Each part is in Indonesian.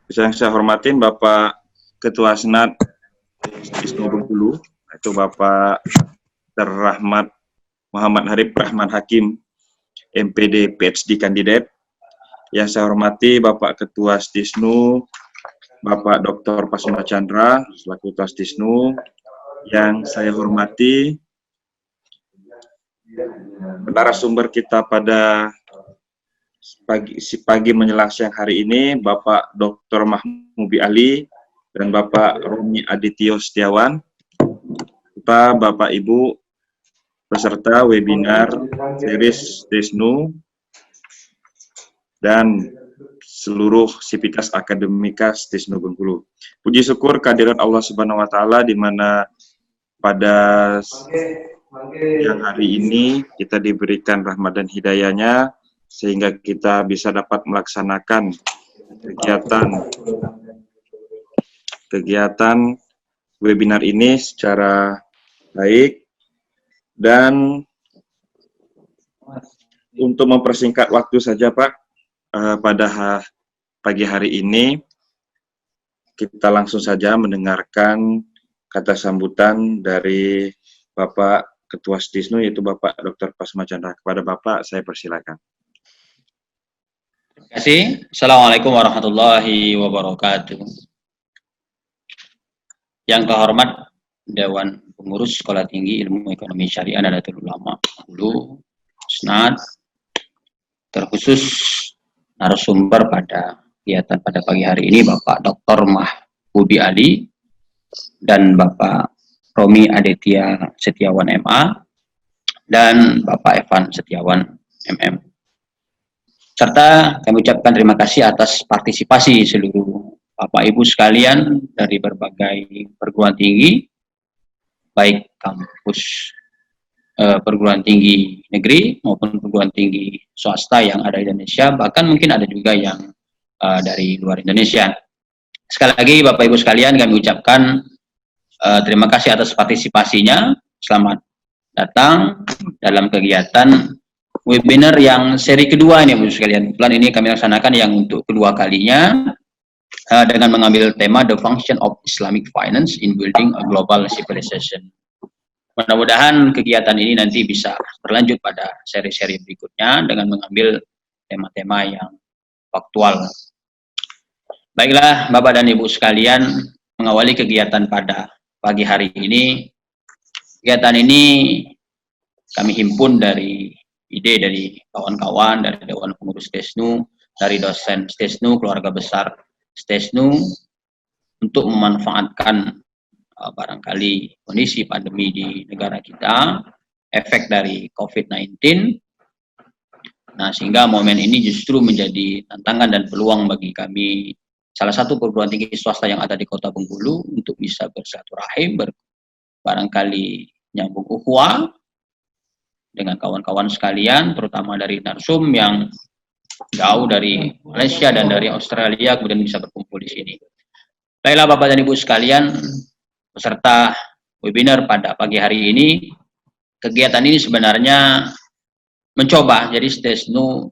Yang saya hormatin Bapak Ketua Senat Isnu Bengkulu, itu Bapak Rahmat Muhammad Harif Rahman Hakim, MPD PhD kandidat. Yang saya hormati Bapak Ketua Stisnu, Bapak Dr. Pasuma Chandra, selaku Ketua Stisnu. Yang saya hormati narasumber kita pada pagi menjelang siang hari ini, Bapak Dr. Mahmubi Ali dan Bapak Romi Adityo Setiawan, serta Bapak Ibu peserta webinar series Stisnu dan seluruh sivitas akademika Stisnu Bengkulu. Puji syukur kehadirat Allah Subhanahu wa taala di mana pada yang hari ini kita diberikan rahmat dan hidayahnya sehingga kita bisa dapat melaksanakan kegiatan webinar ini secara baik. Dan untuk mempersingkat waktu saja Pak, pada pagi hari ini kita langsung saja mendengarkan kata sambutan dari Bapak Ketua Stisnu, yaitu Bapak Dr. Pasuma Chandra. Kepada Bapak saya persilakan. Terima kasih. Assalamualaikum warahmatullahi wabarakatuh. Yang terhormat Dewan Pengurus Sekolah Tinggi Ilmu Ekonomi Syariah Nahdlatul Ulama Bengkulu, Senat, terkhusus narasumber pada kegiatan pada pagi hari ini Bapak Dr. Mahmubi Ali dan Bapak Romi Aditya Setiawan MA dan Bapak Evan Setiawan MM. Serta kami ucapkan terima kasih atas partisipasi seluruh Bapak Ibu sekalian dari berbagai perguruan tinggi, baik kampus perguruan tinggi negeri maupun perguruan tinggi swasta yang ada di Indonesia, bahkan mungkin ada juga yang dari luar Indonesia. Sekali lagi Bapak Ibu sekalian kami ucapkan terima kasih atas partisipasinya. Selamat datang dalam kegiatan webinar yang seri kedua ini Bapak Ibu sekalian. Kebetulan ini kami laksanakan yang untuk kedua kalinya dengan mengambil tema The Function of Islamic Finance in Building a Global Civilization. Mudah-mudahan kegiatan ini nanti bisa berlanjut pada seri-seri berikutnya dengan mengambil tema-tema yang faktual. Baiklah Bapak dan Ibu sekalian, mengawali kegiatan pada pagi hari ini. Kegiatan ini kami himpun dari ide dari kawan-kawan, dari Dewan Pengurus Stisnu, dari dosen Stisnu, keluarga besar Stisnu, untuk memanfaatkan barangkali kondisi pandemi di negara kita, efek dari COVID-19. Nah, sehingga momen ini justru menjadi tantangan dan peluang bagi kami, salah satu perguruan tinggi swasta yang ada di Kota Bengkulu, untuk bisa bersilaturahim, barangkali nyambung ukhuwah dengan kawan-kawan sekalian, terutama dari narsum yang jauh dari Malaysia dan dari Australia, kemudian bisa berkumpul di sini. Baiklah Bapak dan Ibu sekalian, peserta webinar pada pagi hari ini, kegiatan ini sebenarnya mencoba, jadi Stisnu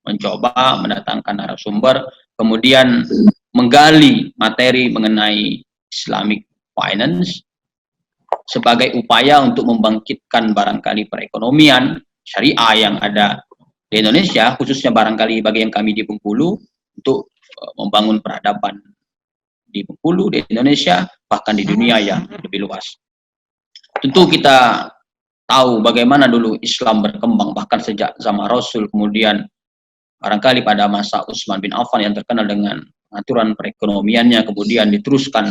mencoba mendatangkan narasumber, kemudian menggali materi mengenai Islamic Finance sebagai upaya untuk membangkitkan barangkali perekonomian syariah yang ada di Indonesia, khususnya barangkali bagi yang kami di Bengkulu, untuk membangun peradaban di Bengkulu, di Indonesia, bahkan di dunia yang lebih luas. Tentu kita tahu bagaimana dulu Islam berkembang, bahkan sejak zaman Rasul, kemudian barangkali pada masa Utsman bin Affan yang terkenal dengan aturan perekonomiannya, kemudian diteruskan.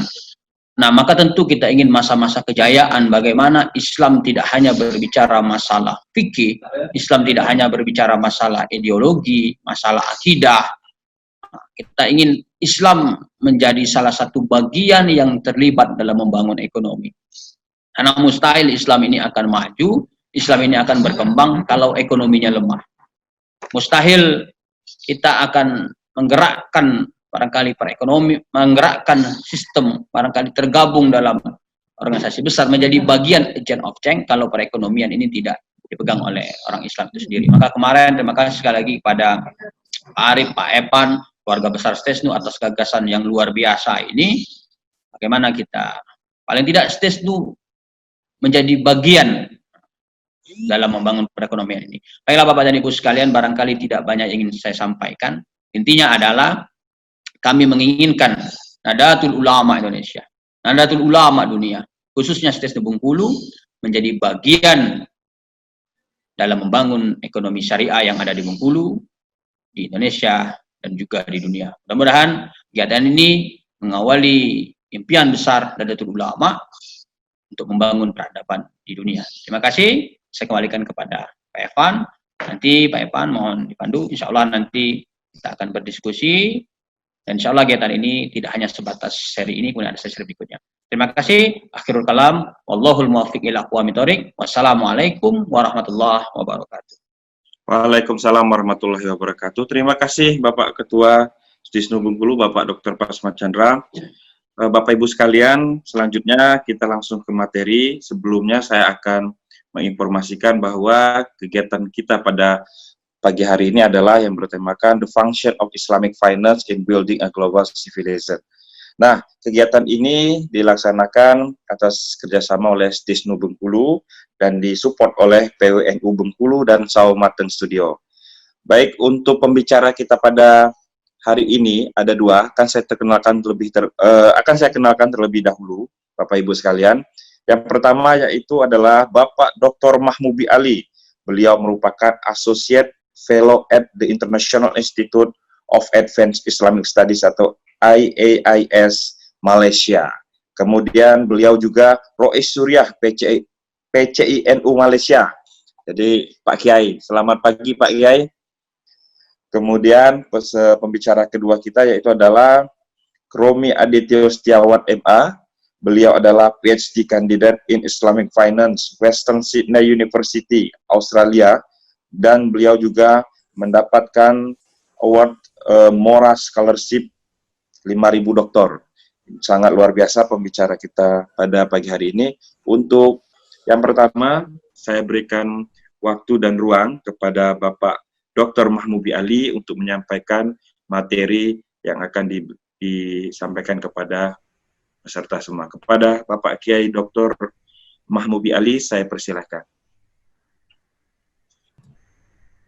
Nah, maka tentu kita ingin masa-masa kejayaan, bagaimana Islam tidak hanya berbicara masalah fikih, Islam tidak hanya berbicara masalah ideologi, masalah akidah. Kita ingin Islam menjadi salah satu bagian yang terlibat dalam membangun ekonomi. Karena mustahil Islam ini akan maju, Islam ini akan berkembang kalau ekonominya lemah. Mustahil kita akan menggerakkan barangkali perekonomi, menggerakkan sistem, barangkali tergabung dalam organisasi besar menjadi bagian agent of change kalau perekonomian ini tidak dipegang oleh orang Islam itu sendiri. Maka kemarin terima kasih sekali lagi kepada Pak Arif, Pak Evan, keluarga besar STESNU atas gagasan yang luar biasa ini, bagaimana kita paling tidak STESNU menjadi bagian dalam membangun perekonomian ini. Baiklah Bapak dan Ibu sekalian, barangkali tidak banyak yang ingin saya sampaikan. Intinya adalah kami menginginkan Nahdlatul Ulama Indonesia, Nahdlatul Ulama dunia, khususnya STESNU Bengkulu, menjadi bagian dalam membangun ekonomi syariah yang ada di Bengkulu, di Indonesia, dan juga di dunia. Mudah-mudahan kegiatan ini mengawali impian besar Nahdlatul Ulama untuk membangun peradaban di dunia. Terima kasih. Saya kembalikan kepada Pak Evan. Nanti Pak Evan mohon dipandu. Insya Allah nanti kita akan berdiskusi. Dan insya Allah kegiatan ini tidak hanya sebatas seri ini, kemudian ada seri berikutnya. Terima kasih. Akhirul kalam. Wallahul muwaffiq ila aqwamit thoriq. Wassalamualaikum warahmatullahi wabarakatuh. Waalaikumsalam warahmatullahi wabarakatuh. Terima kasih Bapak Ketua STISNU Bengkulu, Bapak Dr. Pasma Chandra. Bapak Ibu sekalian, selanjutnya kita langsung ke materi. Sebelumnya saya akan menginformasikan bahwa kegiatan kita pada pagi hari ini adalah yang bertemakan The Function of Islamic Finance in Building a Global Civilization. Nah, kegiatan ini dilaksanakan atas kerjasama oleh STISNU Bengkulu dan disupport oleh PWNU Bengkulu dan Saumateng Studio. Baik, untuk pembicara kita pada hari ini ada dua, akan saya kenalkan terlebih dahulu, Bapak Ibu sekalian. Yang pertama yaitu adalah Bapak Dr. Mahmubi Ali. Beliau merupakan Associate Fellow at the International Institute of Advanced Islamic Studies atau IAIS Malaysia. Kemudian beliau juga Rois Suriah PCINU Malaysia. Jadi Pak Kiai, selamat pagi Pak Kiai. Kemudian pembicara kedua kita yaitu adalah Romi Adityo Setiawan MA. Beliau adalah PhD Candidate in Islamic Finance, Western Sydney University, Australia. Dan beliau juga mendapatkan award Mora Scholarship 5.000 doktor. Sangat luar biasa pembicara kita pada pagi hari ini. Untuk yang pertama, saya berikan waktu dan ruang kepada Bapak Dr. Mahmubi Ali untuk menyampaikan materi yang akan disampaikan kepada peserta semua. Kepada Bapak Kiai Dr. Mahmubi Ali, saya persilahkan.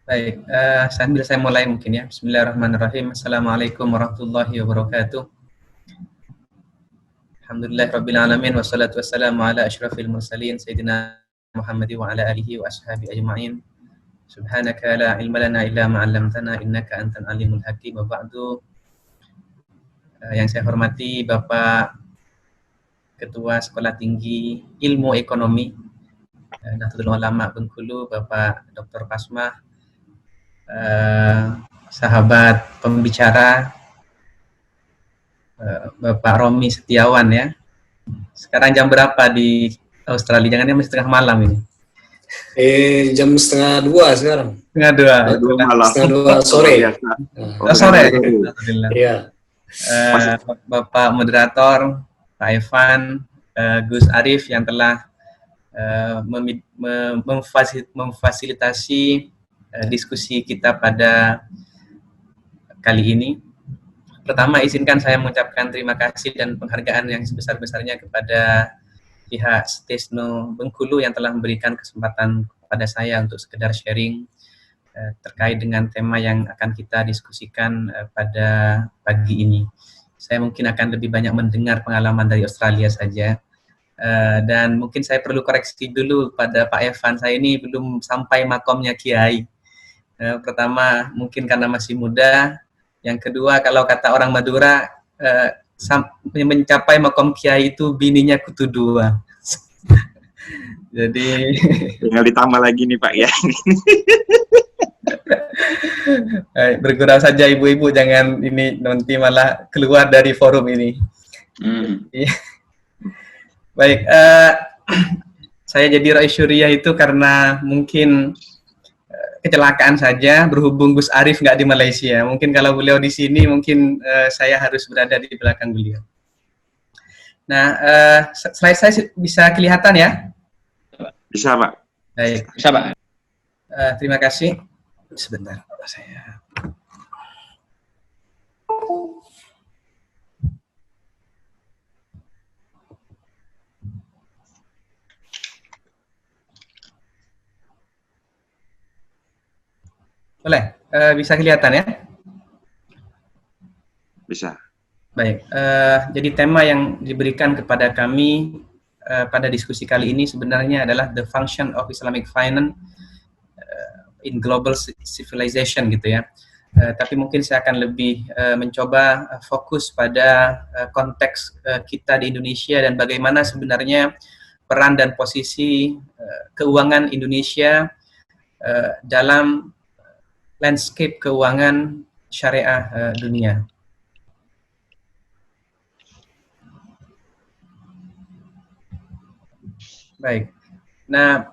Baik, sambil saya mulai mungkin ya. Bismillahirrahmanirrahim. Assalamualaikum warahmatullahi wabarakatuh. Alhamdulillah Rabbil Alamin. Wassalatu wassalamu ala ashrafil mursalin. Sayyidina Muhammad wa ala alihi wa ashabi ajma'in. Subhanaka la ilma lana illa ma'allamtana innaka antal alimul hakim. Wa ba'du. Yang saya hormati Bapak Ketua Sekolah Tinggi Ilmu Ekonomi Nahdlatul Ulama Bengkulu, Bapak Dr. Pasma, sahabat pembicara Bapak Romi Setiawan ya. Sekarang jam berapa di Australia? Jangan masih tengah malam ini. Jam 1:30 sekarang. 2:30 malam. 2:30 sore. Sore. Alhamdulillah. Iya. Bapak moderator, Pak Evan, Gus Arif yang telah memfasilitasi diskusi kita pada kali ini. Pertama, izinkan saya mengucapkan terima kasih dan penghargaan yang sebesar-besarnya kepada pihak STISNU Bengkulu yang telah memberikan kesempatan kepada saya untuk sekedar sharing terkait dengan tema yang akan kita diskusikan pada pagi ini. Saya mungkin akan lebih banyak mendengar pengalaman dari Australia saja. Dan mungkin saya perlu koreksi dulu pada Pak Evan, saya ini belum sampai makomnya Kiai. Pertama, mungkin karena masih muda. Yang kedua, kalau kata orang Madura, mencapai makom Kiai itu bininya kutu dua. Jadi tinggal ditambah lagi nih Pak ya. bergurau saja ibu-ibu, jangan ini nanti malah keluar dari forum ini. Baik, saya jadi Rois Suriah itu karena mungkin kecelakaan saja, berhubung Gus Arif nggak di Malaysia. Mungkin kalau beliau di sini, mungkin saya harus berada di belakang beliau. Nah, slide saya bisa kelihatan ya? Bisa Pak. Baik. Bisa Pak. Terima kasih. Sebentar, saya. Boleh? Bisa kelihatan ya? Bisa. Baik, jadi tema yang diberikan kepada kami pada diskusi kali ini sebenarnya adalah the function of Islamic finance in global civilization gitu ya. Tapi mungkin saya akan lebih mencoba fokus pada konteks kita di Indonesia dan bagaimana sebenarnya peran dan posisi keuangan Indonesia dalam landscape keuangan syariah dunia. Baik. Nah,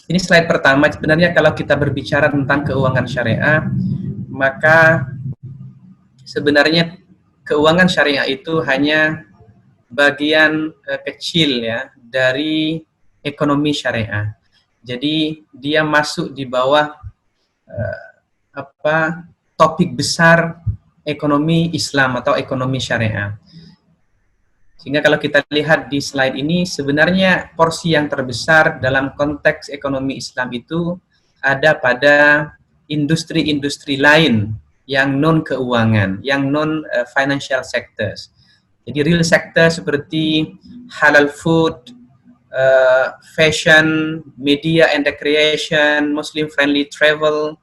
ini slide pertama. Sebenarnya kalau kita berbicara tentang keuangan syariah, maka sebenarnya keuangan syariah itu hanya bagian kecil ya dari ekonomi syariah. Jadi dia masuk di bawah topik besar ekonomi Islam atau ekonomi syariah. Sehingga kalau kita lihat di slide ini, sebenarnya porsi yang terbesar dalam konteks ekonomi Islam itu ada pada industri-industri lain yang non-keuangan, yang non-financial sectors. Jadi real sector seperti halal food, fashion, media and recreation, Muslim-friendly travel,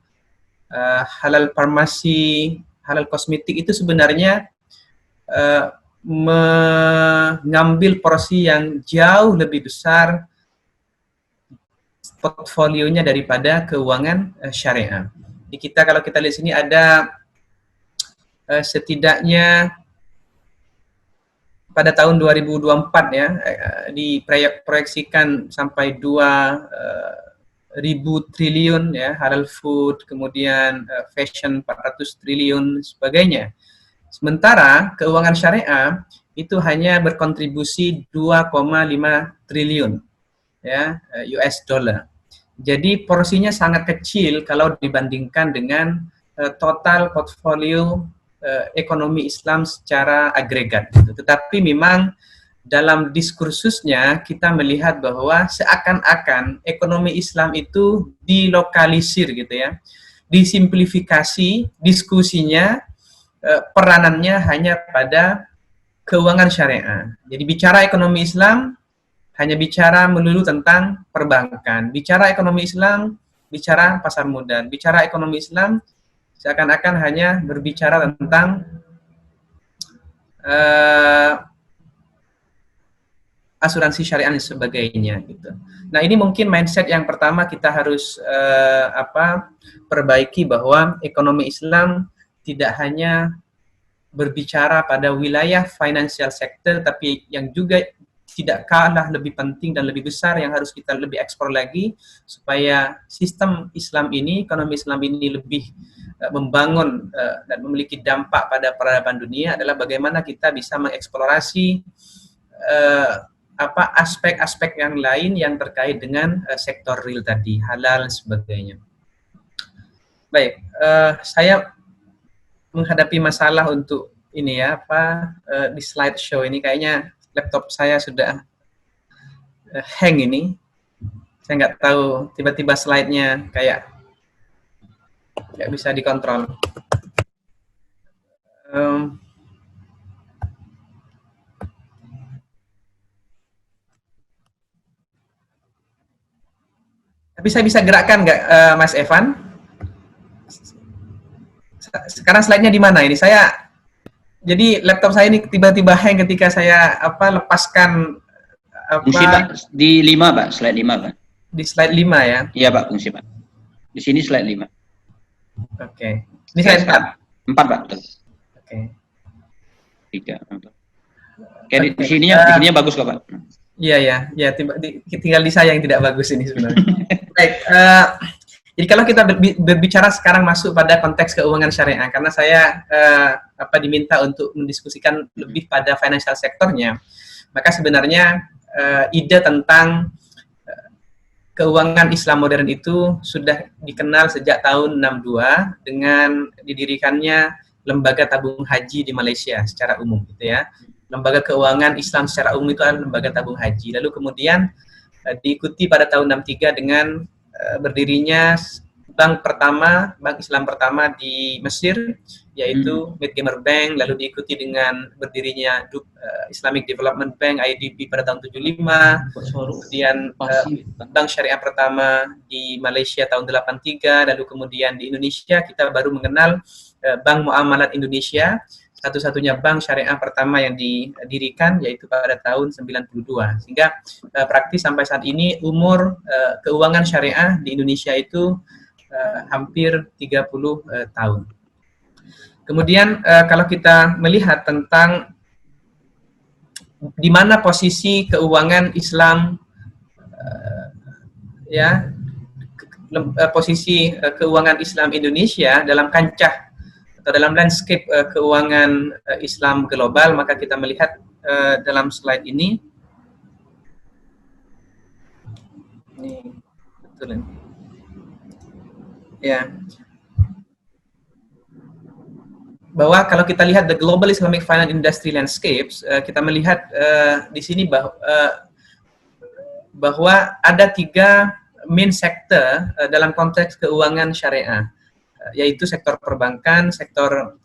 halal farmasi, halal kosmetik itu sebenarnya mengambil porsi yang jauh lebih besar portfolionya daripada keuangan syariah. Jadi kalau kita lihat sini ada setidaknya pada tahun 2024 ya diproyeksikan sampai 2.000 triliun ya halal food, kemudian fashion 400 triliun sebagainya. Sementara keuangan syariah itu hanya berkontribusi 2,5 triliun ya US dollar. Jadi porsinya sangat kecil kalau dibandingkan dengan total portfolio ekonomi Islam secara agregat. Tetapi memang dalam diskursusnya kita melihat bahwa seakan-akan ekonomi Islam itu dilokalisir gitu ya, disimplifikasi diskusinya. Peranannya hanya pada keuangan syariah. Jadi bicara ekonomi Islam hanya bicara melulu tentang perbankan. Bicara ekonomi Islam, bicara pasar modal. Bicara ekonomi Islam seakan-akan hanya berbicara tentang asuransi syariah dan sebagainya gitu. Nah, ini mungkin mindset yang pertama kita harus perbaiki, bahwa ekonomi Islam tidak hanya berbicara pada wilayah financial sector, tapi yang juga tidak kalah lebih penting dan lebih besar yang harus kita lebih eksplor lagi supaya sistem Islam ini, ekonomi Islam ini lebih membangun dan memiliki dampak pada peradaban dunia adalah bagaimana kita bisa mengeksplorasi aspek-aspek yang lain yang terkait dengan sektor real tadi, halal dan sebagainya. Baik, saya menghadapi masalah untuk ini ya di slideshow ini, kayaknya laptop saya sudah hang ini. Saya nggak tahu, tiba-tiba slide-nya kayak nggak bisa dikontrol. Tapi saya bisa gerakkan nggak, Mas Evan? Sekarang slide-nya di mana ini? Jadi laptop saya ini tiba-tiba hang ketika saya lepaskan fungsi Pak di 5 Pak, slide 5 Pak. Di slide 5 ya? Iya Pak, fungsi Pak. Di sini slide 5. Oke. Ini slide 4. 4 Pak, betul. Oke. 3. Oke, di sininya bagus kok Pak. Iya, tinggal di saya yang tidak bagus ini sebenarnya. Baik, jadi kalau kita berbicara sekarang masuk pada konteks keuangan syariah, karena saya diminta untuk mendiskusikan lebih pada financial sektornya, maka sebenarnya ide tentang keuangan Islam modern itu sudah dikenal sejak tahun 62 dengan didirikannya lembaga tabung haji di Malaysia secara umum gitu ya. Lembaga keuangan Islam secara umum itu adalah lembaga tabung haji. Lalu kemudian diikuti pada tahun 63 dengan berdirinya bank Islam pertama di Mesir, yaitu Midgamer Bank, lalu diikuti dengan berdirinya Islamic Development Bank IDB pada tahun 75, kemudian bank syariah pertama di Malaysia tahun 83, lalu kemudian di Indonesia kita baru mengenal Bank Muamalat Indonesia, satu-satunya bank syariah pertama yang didirikan, yaitu pada tahun 92. Sehingga praktis sampai saat ini umur keuangan syariah di Indonesia itu hampir 30 tahun. Kemudian kalau kita melihat tentang di mana posisi keuangan Islam, posisi keuangan Islam Indonesia dalam kancah atau dalam landscape keuangan Islam global, maka kita melihat dalam slide ini. Ini betul ini. Ya. Bahwa kalau kita lihat the global Islamic finance industry landscapes, kita melihat di sini bahwa ada 3 main sektor dalam konteks keuangan syariah, yaitu sektor perbankan, sektor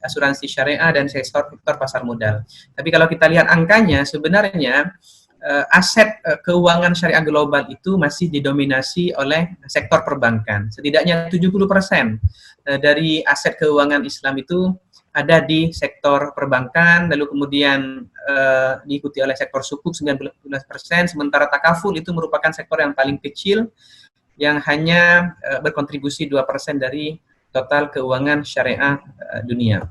asuransi syariah, dan sektor pasar modal. Tapi kalau kita lihat angkanya, sebenarnya aset keuangan syariah global itu masih didominasi oleh sektor perbankan. Setidaknya 70% dari aset keuangan Islam itu ada di sektor perbankan, lalu kemudian diikuti oleh sektor sukuk 19%, sementara takaful itu merupakan sektor yang paling kecil yang hanya berkontribusi 2% dari total keuangan syariah dunia.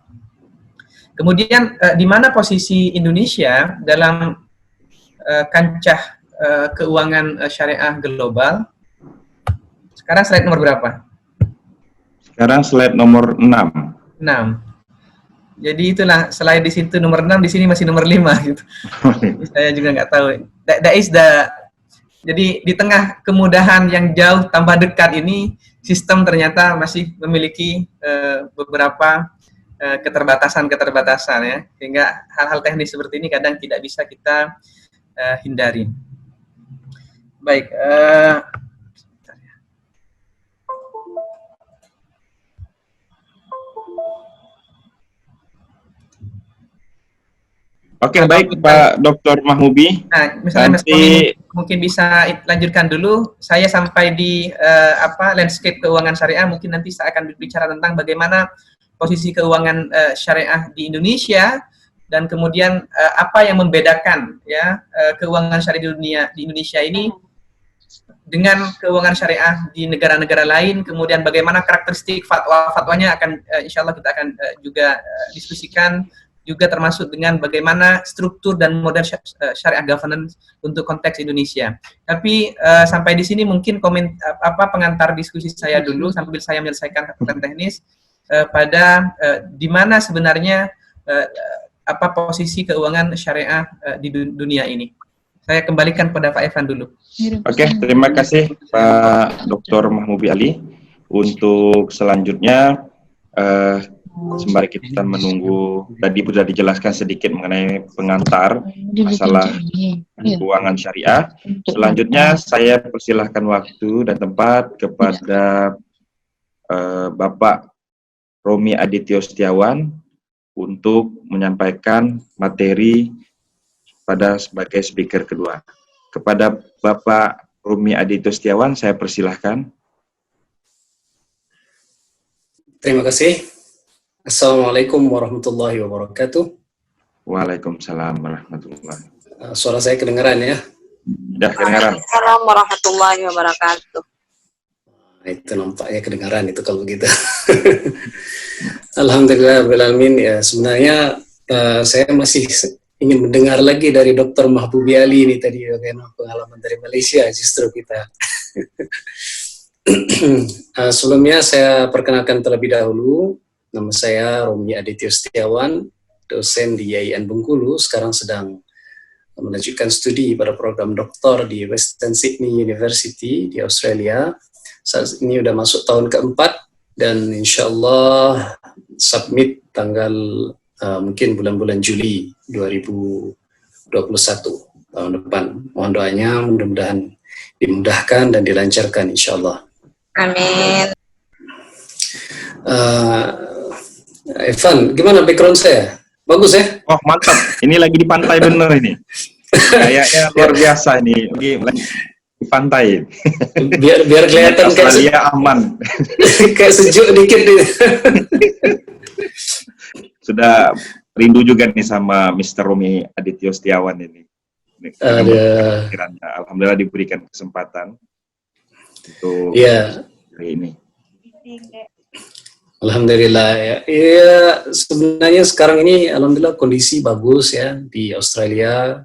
Kemudian di mana posisi Indonesia dalam kancah keuangan syariah global? Sekarang slide nomor berapa? Sekarang slide nomor 6. 6. Jadi itulah, slide di situ nomor 6, di sini masih nomor 5 gitu. Saya juga nggak tahu. That is jadi di tengah kemudahan yang jauh tambah dekat ini, sistem ternyata masih memiliki beberapa keterbatasan ya, sehingga hal-hal teknis seperti ini kadang tidak bisa kita hindari. Baik. Oke, baik Pak Dr. Mahmubi. Nah, misalnya Mas mungkin bisa lanjutkan dulu. Saya sampai di landscape keuangan syariah, mungkin nanti saya akan berbicara tentang bagaimana posisi keuangan syariah di Indonesia, dan kemudian apa yang membedakan ya keuangan syariah di Indonesia ini dengan keuangan syariah di negara-negara lain, kemudian bagaimana karakteristik fatwanya akan insya Allah kita akan juga diskusikan, juga termasuk dengan bagaimana struktur dan model syariah governance untuk konteks Indonesia. Tapi sampai di sini mungkin pengantar diskusi saya dulu sambil saya menyelesaikan hal teknis pada di mana sebenarnya apa posisi keuangan syariah di dunia ini. Saya kembalikan pada Pak Evan dulu. Oke, terima kasih Pak Dr. Mahmubi Ali. Untuk selanjutnya sembari kita menunggu, tadi sudah dijelaskan sedikit mengenai pengantar masalah keuangan syariah. Selanjutnya saya persilahkan waktu dan tempat kepada Bapak Romi Adityo Setiawan untuk menyampaikan materi pada sebagai speaker kedua. Kepada Bapak Romi Adityo Setiawan, saya persilahkan. Terima kasih. Assalamualaikum warahmatullahi wabarakatuh. Waalaikumsalam warahmatullahi wabarakatuh. Suara saya kedengaran ya? Sudah kedengaran. Waalaikumsalam warahmatullahi wabarakatuh. Itu nampaknya kedengaran itu kalau begitu. Alhamdulillahirrahmanirrahim. Ya, sebenarnya saya masih ingin mendengar lagi dari Dr. Mahbubi Ali ini tadi, bagaimana pengalaman dari Malaysia justru kita. Sebelumnya saya perkenalkan terlebih dahulu. Nama saya Romi Adityo Setiawan, dosen di IAIN Bengkulu, sekarang sedang melanjutkan studi pada program doktor di Western Sydney University di Australia. Saat ini sudah masuk tahun keempat, dan insya Allah submit tanggal mungkin bulan-bulan Juli 2021 tahun depan. Mohon doanya mudah-mudahan dimudahkan dan dilancarkan insya Allah. Amin. Evan, gimana background saya? Bagus ya? Oh, mantap. Ini lagi di pantai bener ini. Kayaknya luar biasa ini. Lagi di pantai. Biar kelihatan kayak Australia aman. kayak sejuk dikit nih. Sudah rindu juga nih sama Mr. Romi Adityo Setiawan ini. Ada. Alhamdulillah diberikan kesempatan untuk Iya. hari ini. Alhamdulillah ya. Iya, sebenarnya sekarang ini alhamdulillah kondisi bagus ya di Australia.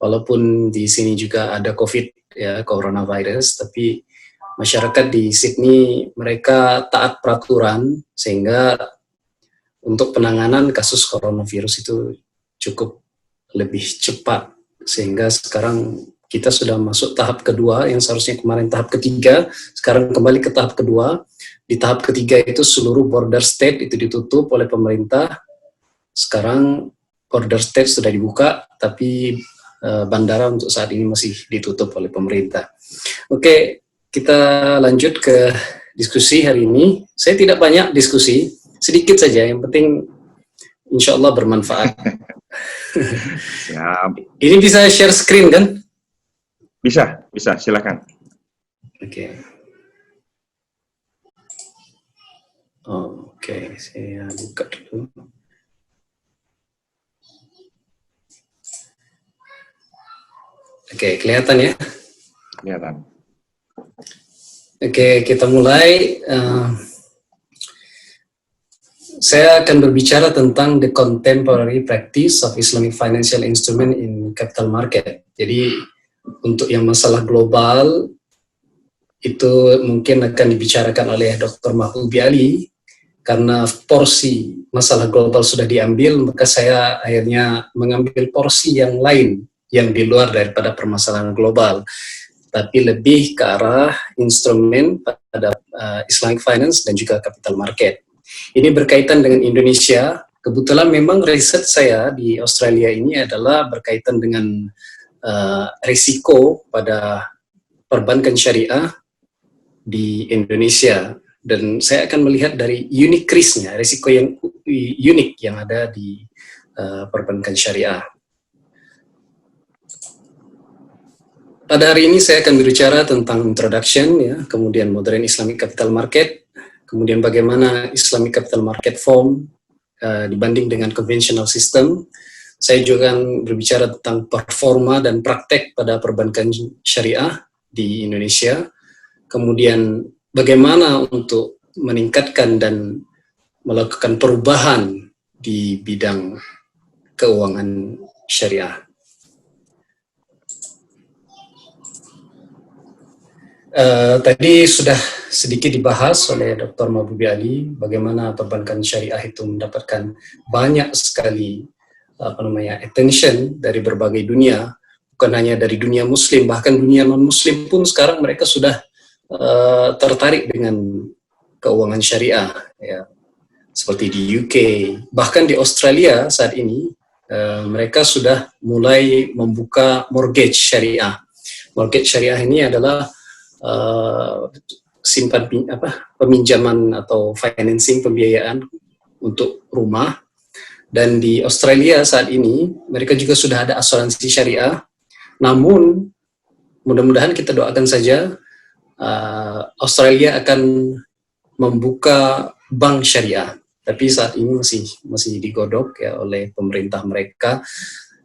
Walaupun di sini juga ada COVID ya, coronavirus, tapi masyarakat di Sydney mereka taat peraturan sehingga untuk penanganan kasus coronavirus itu cukup lebih cepat, sehingga sekarang kita sudah masuk tahap kedua yang seharusnya kemarin tahap ketiga, sekarang kembali ke tahap kedua. Di tahap ketiga itu seluruh border state itu ditutup oleh pemerintah. Sekarang border state sudah dibuka, tapi bandara untuk saat ini masih ditutup oleh pemerintah. Oke, kita lanjut ke diskusi hari ini. Saya tidak banyak diskusi, sedikit saja, yang penting insya Allah bermanfaat. Siap. Ini bisa share screen kan? Bisa, silakan. Oke. Oke, saya buka dulu. Oke, kelihatan ya? Kelihatan. Oke, kita mulai. Saya akan berbicara tentang the contemporary practice of Islamic financial instrument in capital market. Jadi, untuk yang masalah global, itu mungkin akan dibicarakan oleh Dr. Mahbubi Ali. Karena porsi masalah global sudah diambil, maka saya akhirnya mengambil porsi yang lain yang di luar daripada permasalahan global, tapi lebih ke arah instrumen pada Islamic finance dan juga capital market. Ini berkaitan dengan Indonesia. Kebetulan memang riset saya di Australia ini adalah berkaitan dengan risiko pada perbankan syariah di Indonesia. Dan saya akan melihat dari unique risk-nya, risiko yang unik yang ada di perbankan syariah. Pada hari ini saya akan berbicara tentang introduction, ya, kemudian modern Islamic capital market, kemudian bagaimana Islamic capital market form dibanding dengan conventional system. Saya juga akan berbicara tentang performa dan praktek pada perbankan syariah di Indonesia, kemudian bagaimana untuk meningkatkan dan melakukan perubahan di bidang keuangan syariah. Tadi sudah sedikit dibahas oleh Dr. Mahbubi Ali bagaimana perbankan syariah itu mendapatkan banyak sekali attention dari berbagai dunia, bukan hanya dari dunia muslim, bahkan dunia non-muslim pun sekarang mereka sudah tertarik dengan keuangan syariah, ya, seperti di UK, bahkan di Australia saat ini mereka sudah mulai membuka mortgage syariah. Mortgage syariah ini adalah peminjaman atau financing, pembiayaan untuk rumah. Dan di Australia saat ini mereka juga sudah ada asuransi syariah. Namun mudah-mudahan kita doakan saja Australia akan membuka bank syariah, tapi saat ini masih digodok ya oleh pemerintah mereka.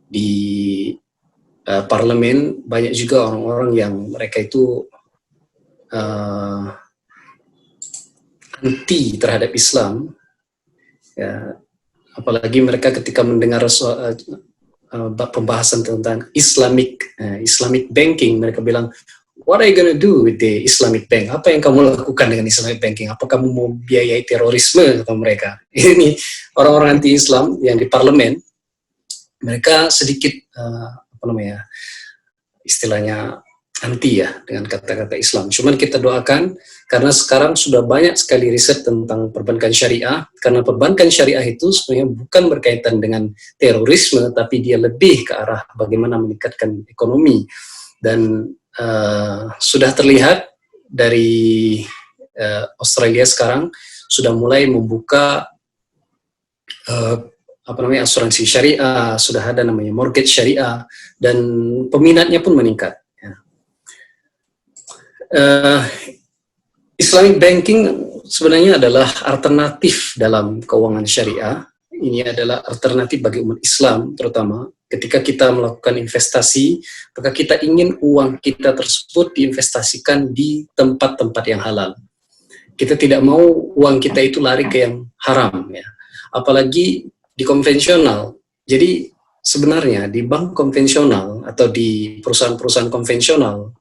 Di parlemen banyak juga orang-orang yang mereka itu anti terhadap Islam, ya, apalagi mereka ketika mendengar pembahasan tentang Islamic banking, mereka bilang, what are you gonna do with the Islamic bank? Apa yang kamu lakukan dengan Islamic banking? Apa kamu mau biayai terorisme, kata mereka. Ini orang-orang anti-Islam yang di parlemen, mereka sedikit istilahnya anti ya dengan kata-kata Islam. Cuman kita doakan karena sekarang sudah banyak sekali riset tentang perbankan syariah, karena perbankan syariah itu sebenarnya bukan berkaitan dengan terorisme, tapi dia lebih ke arah bagaimana meningkatkan ekonomi. Dan sudah terlihat dari Australia sekarang sudah mulai membuka asuransi syariah, sudah ada namanya mortgage syariah, dan peminatnya pun meningkat. Islamic banking sebenarnya adalah alternatif dalam keuangan syariah. Ini adalah alternatif bagi umat Islam, terutama ketika kita melakukan investasi, maka kita ingin uang kita tersebut diinvestasikan di tempat-tempat yang halal. Kita tidak mau uang kita itu lari ke yang haram, ya. Apalagi di konvensional. Jadi sebenarnya di bank konvensional atau di perusahaan-perusahaan konvensional,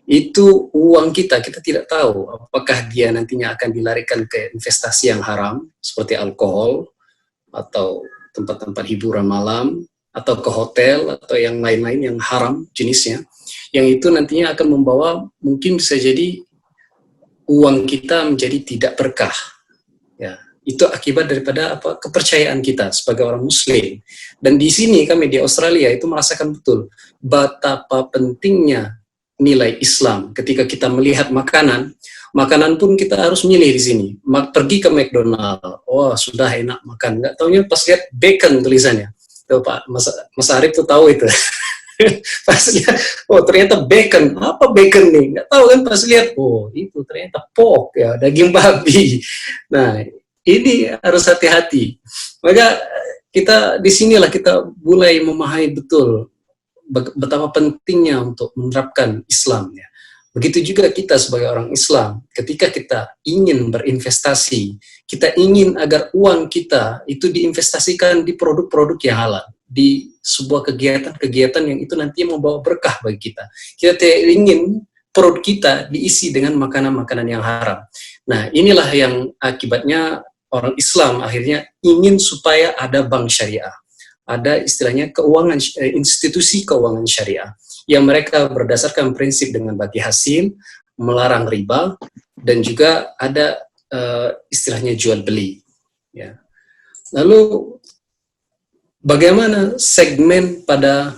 itu uang kita tidak tahu apakah dia nantinya akan dilarikan ke investasi yang haram, seperti alkohol, atau tempat-tempat hiburan malam, atau ke hotel, atau yang lain-lain yang haram jenisnya, yang itu nantinya akan membawa, mungkin bisa jadi uang kita menjadi tidak berkah. Ya, itu akibat daripada kepercayaan kita sebagai orang Muslim. Dan di sini kami di Australia itu merasakan betul betapa pentingnya nilai Islam. Ketika kita melihat makanan pun kita harus milih di sini. Pergi ke McDonald, sudah enak makan. Nggak taunya pas lihat bacon tulisannya. Tuh Pak, Mas Arif tuh tahu itu. Pas lihat, ternyata bacon. Apa bacon nih? Nggak tahu kan, pas lihat, itu ternyata pork, ya, daging babi. Nah, ini harus hati-hati. Maka disinilah kita mulai memahami betul betapa pentingnya untuk menerapkan Islam, ya. Begitu juga kita sebagai orang Islam, ketika kita ingin berinvestasi, kita ingin agar uang kita itu diinvestasikan di produk-produk yang halal, di sebuah kegiatan-kegiatan yang itu nantinya membawa berkah bagi kita. Kita tidak ingin perut kita diisi dengan makanan-makanan yang haram. Nah, inilah yang akibatnya orang Islam akhirnya ingin supaya ada bank syariah. Ada istilahnya institusi keuangan syariah yang mereka berdasarkan prinsip dengan bagi hasil, melarang riba, dan juga ada istilahnya jual beli. Ya. Lalu bagaimana segmen pada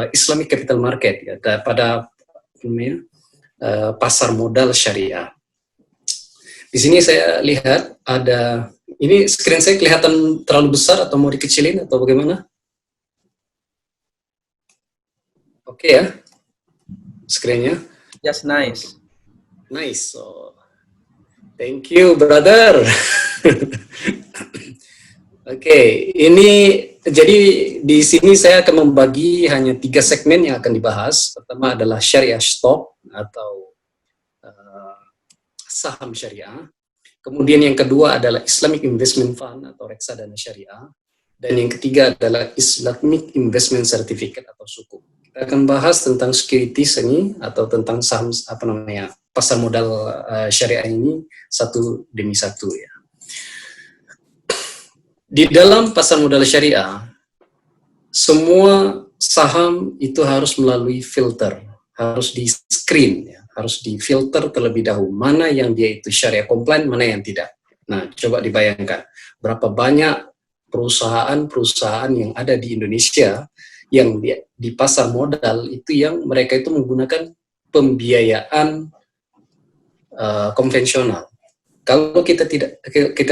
Islamic Capital Market, ya, pada pasar modal syariah? Di sini saya lihat ada. Ini screen saya kelihatan terlalu besar atau mau dikecilin atau bagaimana? Oke ya, screennya. Just nice. Nice. Thank you, brother. Oke, ini jadi di sini saya akan membagi hanya 3 segmen yang akan dibahas. Pertama adalah syariah stock atau saham syariah. Kemudian yang kedua adalah Islamic Investment Fund atau reksadana syariah. Dan yang ketiga adalah Islamic Investment Certificate atau sukuk. Kita akan bahas tentang securities ini atau tentang saham pasar modal syariah ini satu demi satu, ya. Di dalam pasar modal syariah, semua saham itu harus melalui filter, harus di-screen, ya. Harus difilter terlebih dahulu, mana yang dia itu syariah compliant, mana yang tidak. Nah, coba dibayangkan, berapa banyak perusahaan-perusahaan yang ada di Indonesia yang di pasar modal itu yang mereka itu menggunakan pembiayaan konvensional. Kalau kita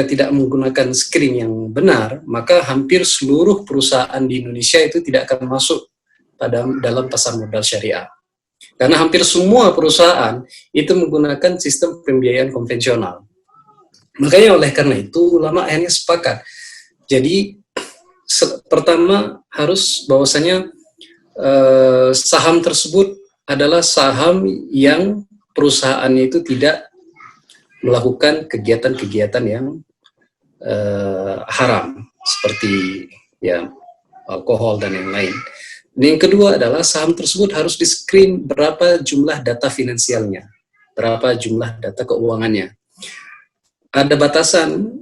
tidak menggunakan screen yang benar, maka hampir seluruh perusahaan di Indonesia itu tidak akan masuk dalam pasar modal syariah. Karena hampir semua perusahaan itu menggunakan sistem pembiayaan konvensional. Makanya oleh karena itu ulama akhirnya sepakat. Jadi pertama harus bahwasanya saham tersebut adalah saham yang perusahaannya itu tidak melakukan kegiatan-kegiatan yang haram seperti ya alkohol dan yang lain. Yang kedua adalah saham tersebut harus di-screen berapa jumlah data finansialnya, berapa jumlah data keuangannya. Ada batasan,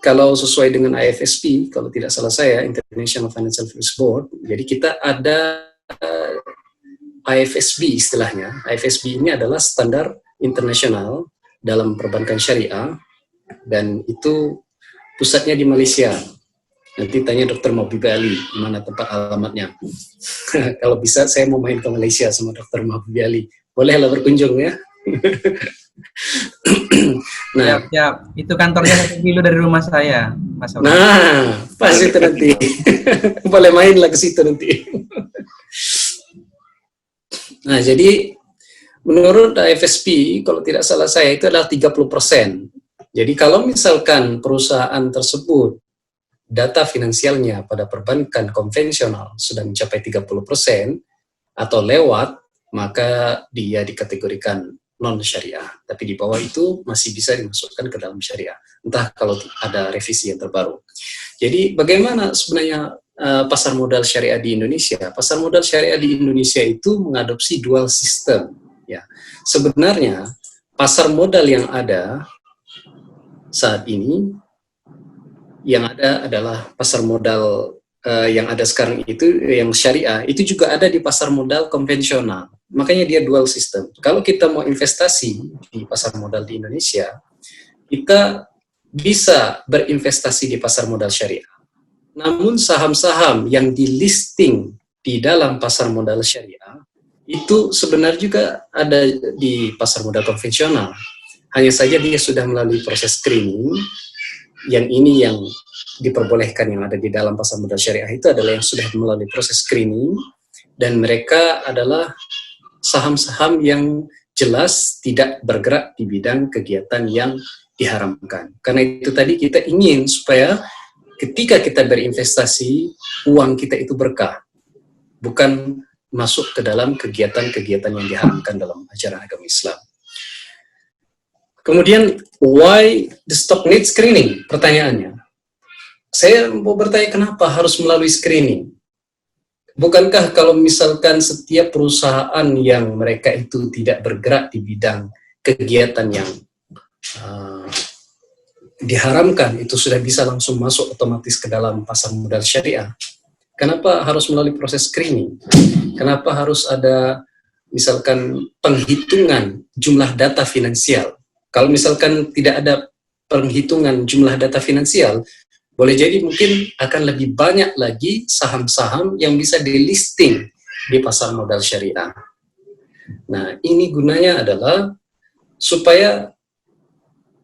kalau sesuai dengan IFSB, kalau tidak salah saya, International Financial Services Board, jadi kita ada IFSB istilahnya. IFSB ini adalah standar internasional dalam perbankan syariah, dan itu pusatnya di Malaysia. Nanti tanya Dr. Mahbub Ali, mana tempat alamatnya. Kalau bisa saya mau main ke Malaysia sama Dr. Mahbub Ali. Bolehlah berkunjung, ya. Nah, Siap. Itu kantornya 1 kilo dari rumah saya, Mas Oki. nah, pas itu nanti. Boleh mainlah ke situ nanti. Nah, jadi menurut FSP, kalau tidak salah saya itu adalah 30%. Jadi kalau misalkan perusahaan tersebut data finansialnya pada perbankan konvensional sudah mencapai 30% atau lewat, maka dia dikategorikan non-syariah. Tapi di bawah itu masih bisa dimasukkan ke dalam syariah. Entah kalau ada revisi yang terbaru. Jadi bagaimana sebenarnya pasar modal syariah di Indonesia? Pasar modal syariah di Indonesia itu mengadopsi dual system. Ya, sebenarnya pasar modal yang ada saat ini, yang ada adalah pasar modal yang ada sekarang itu, yang syariah, itu juga ada di pasar modal konvensional. Makanya dia dual system. Kalau kita mau investasi di pasar modal di Indonesia, kita bisa berinvestasi di pasar modal syariah. Namun saham-saham yang di listing di dalam pasar modal syariah, itu sebenarnya juga ada di pasar modal konvensional. Hanya saja dia sudah melalui proses screening. Yang ini yang diperbolehkan yang ada di dalam pasar modal syariah itu adalah yang sudah melalui proses screening, dan mereka adalah saham-saham yang jelas tidak bergerak di bidang kegiatan yang diharamkan. Karena itu tadi kita ingin supaya ketika kita berinvestasi, uang kita itu berkah, bukan masuk ke dalam kegiatan-kegiatan yang diharamkan dalam ajaran agama Islam. Kemudian, why the stock needs screening? Pertanyaannya. Saya mau bertanya kenapa harus melalui screening? Bukankah kalau misalkan setiap perusahaan yang mereka itu tidak bergerak di bidang kegiatan yang diharamkan, itu sudah bisa langsung masuk otomatis ke dalam pasar modal syariah? Kenapa harus melalui proses screening? Kenapa harus ada misalkan penghitungan jumlah data finansial? Kalau misalkan tidak ada penghitungan jumlah data finansial, boleh jadi mungkin akan lebih banyak lagi saham-saham yang bisa di-listing di pasar modal syariah. Nah, ini gunanya adalah supaya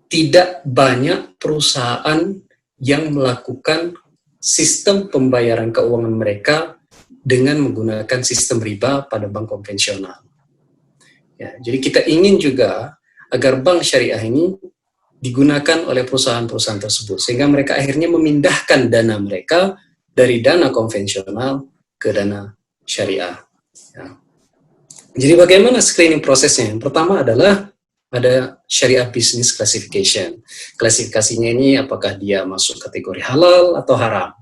tidak banyak perusahaan yang melakukan sistem pembayaran keuangan mereka dengan menggunakan sistem riba pada bank konvensional. Ya, jadi kita ingin juga agar bank syariah ini digunakan oleh perusahaan-perusahaan tersebut, sehingga mereka akhirnya memindahkan dana mereka dari dana konvensional ke dana syariah. Ya. Jadi bagaimana screening prosesnya? Yang pertama adalah ada syariah business classification. Klasifikasinya ini apakah dia masuk kategori halal atau haram.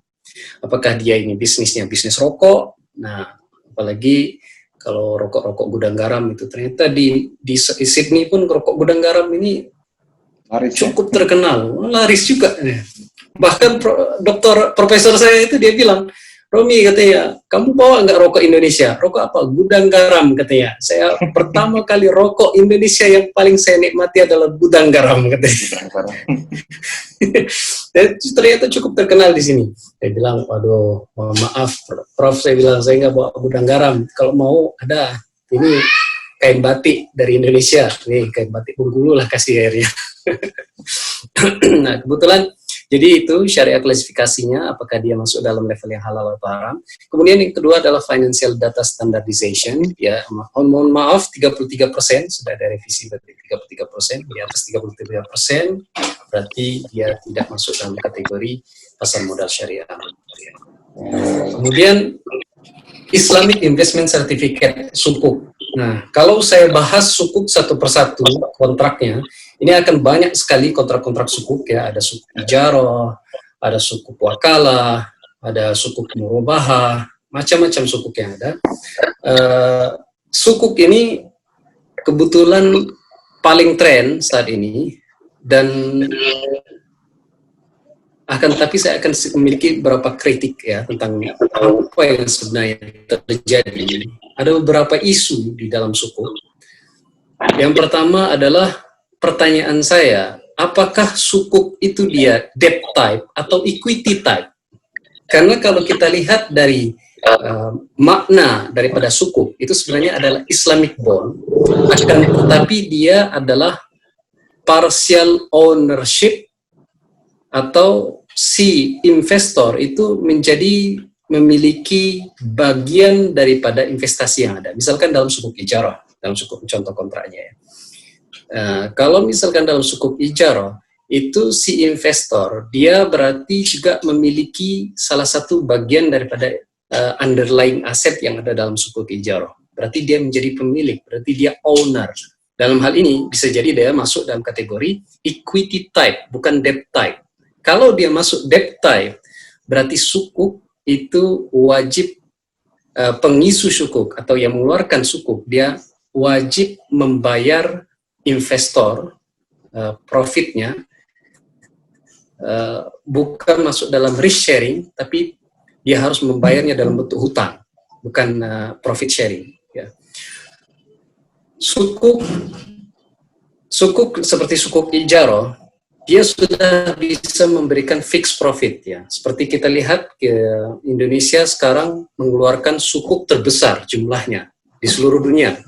Apakah dia ini bisnisnya bisnis rokok. Nah, apalagi kalau rokok-rokok gudang garam itu ternyata di Sydney pun rokok gudang garam ini laris, cukup terkenal, laris juga. Bahkan profesor saya itu dia bilang, Romi katanya, kamu bawa nggak rokok Indonesia? Rokok apa? Gudang garam katanya. Saya pertama kali rokok Indonesia yang paling saya nikmati adalah gudang garam katanya. Dan ternyata cukup terkenal di sini. Saya bilang, waduh, maaf, Prof, saya bilang saya nggak bawa gudang garam. Kalau mau ada, ini kain batik dari Indonesia. Nih kain batik Bengkulu lah kasih airnya. Nah kebetulan. Jadi itu syariah klasifikasinya, apakah dia masuk dalam level yang halal atau haram. Kemudian yang kedua adalah financial data standardization. Ya, mohon maaf, 33% sudah ada revisi berarti 33%. Di atas 33% berarti dia tidak masuk dalam kategori pasar modal syariah. Kemudian Islamic Investment Certificate, sukuk. Nah, kalau saya bahas sukuk satu persatu kontraknya, ini akan banyak sekali kontrak-kontrak sukuk ya, ada sukuk ijarah, ada sukuk wakalah, ada sukuk murabahah, macam-macam sukuk yang ada. Sukuk ini kebetulan paling tren saat ini, dan tapi saya akan memiliki beberapa kritik ya tentang apa yang sebenarnya terjadi. Ada beberapa isu di dalam sukuk. Yang pertama adalah pertanyaan saya, apakah sukuk itu dia debt type atau equity type? Karena kalau kita lihat dari makna daripada sukuk, itu sebenarnya adalah Islamic bond akan tetapi dia adalah partial ownership, atau si investor itu memiliki bagian daripada investasi yang ada. Misalkan dalam sukuk ijarah, dalam sukuk contoh kontraknya ya. Kalau misalkan dalam sukuk ijarah, itu si investor, dia berarti juga memiliki salah satu bagian daripada underlying aset yang ada dalam sukuk ijarah. Berarti dia menjadi pemilik, berarti dia owner. Dalam hal ini bisa jadi dia masuk dalam kategori equity type, bukan debt type. Kalau dia masuk debt type, berarti sukuk itu wajib, pengisu sukuk atau yang mengeluarkan sukuk, dia wajib membayar investor profitnya, bukan masuk dalam risk sharing, tapi dia harus membayarnya dalam bentuk hutang, bukan profit sharing. Ya. Sukuk seperti sukuk ijarah, dia sudah bisa memberikan fixed profit ya. Seperti kita lihat ke Indonesia sekarang mengeluarkan sukuk terbesar jumlahnya di seluruh dunia.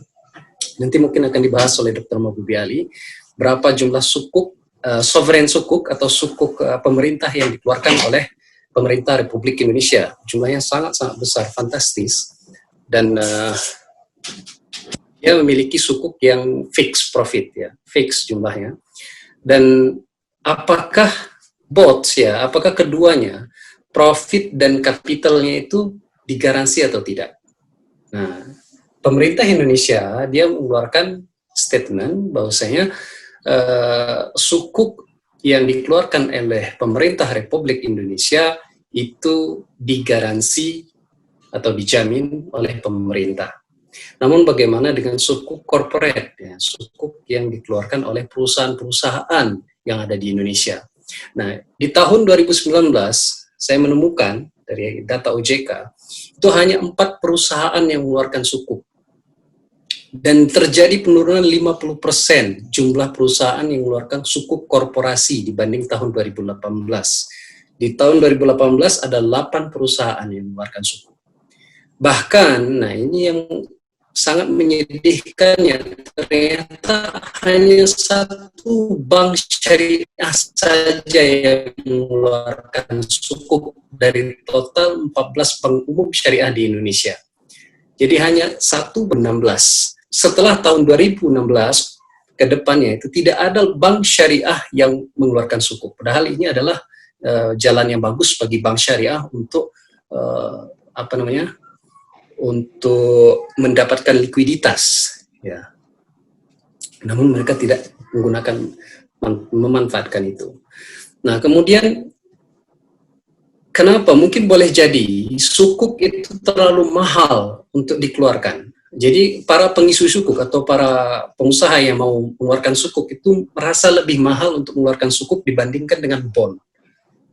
Nanti mungkin akan dibahas oleh Dr. Mahbubi Ali berapa jumlah sukuk, sovereign sukuk atau sukuk pemerintah yang dikeluarkan oleh pemerintah Republik Indonesia. Jumlahnya sangat-sangat besar, fantastis, dan dia memiliki sukuk yang fixed profit ya, fixed jumlahnya. Dan apakah apakah keduanya, profit dan kapitalnya itu digaransi atau tidak? Nah, pemerintah Indonesia dia mengeluarkan statement bahwasanya sukuk yang dikeluarkan oleh pemerintah Republik Indonesia itu digaransi atau dijamin oleh pemerintah. Namun bagaimana dengan sukuk corporate, ya, sukuk yang dikeluarkan oleh perusahaan-perusahaan yang ada di Indonesia. Nah, di tahun 2019 saya menemukan dari data OJK itu hanya 4 perusahaan yang mengeluarkan sukuk. Dan terjadi penurunan 50% jumlah perusahaan yang mengeluarkan sukuk korporasi dibanding tahun 2018. Di tahun 2018 ada 8 perusahaan yang mengeluarkan sukuk. Bahkan, nah ini yang sangat menyedihkannya, ternyata hanya 1 bank syariah saja yang mengeluarkan sukuk dari total 14 bank umum syariah di Indonesia. Jadi hanya 1/16. Setelah tahun 2016 ke depannya itu tidak ada bank syariah yang mengeluarkan sukuk. Padahal ini adalah jalan yang bagus bagi bank syariah untuk untuk mendapatkan likuiditas, ya. Namun mereka tidak memanfaatkan itu. Nah, kemudian kenapa? Mungkin boleh jadi sukuk itu terlalu mahal untuk dikeluarkan. Jadi para pengisi sukuk atau para pengusaha yang mau mengeluarkan sukuk itu merasa lebih mahal untuk mengeluarkan sukuk dibandingkan dengan bond.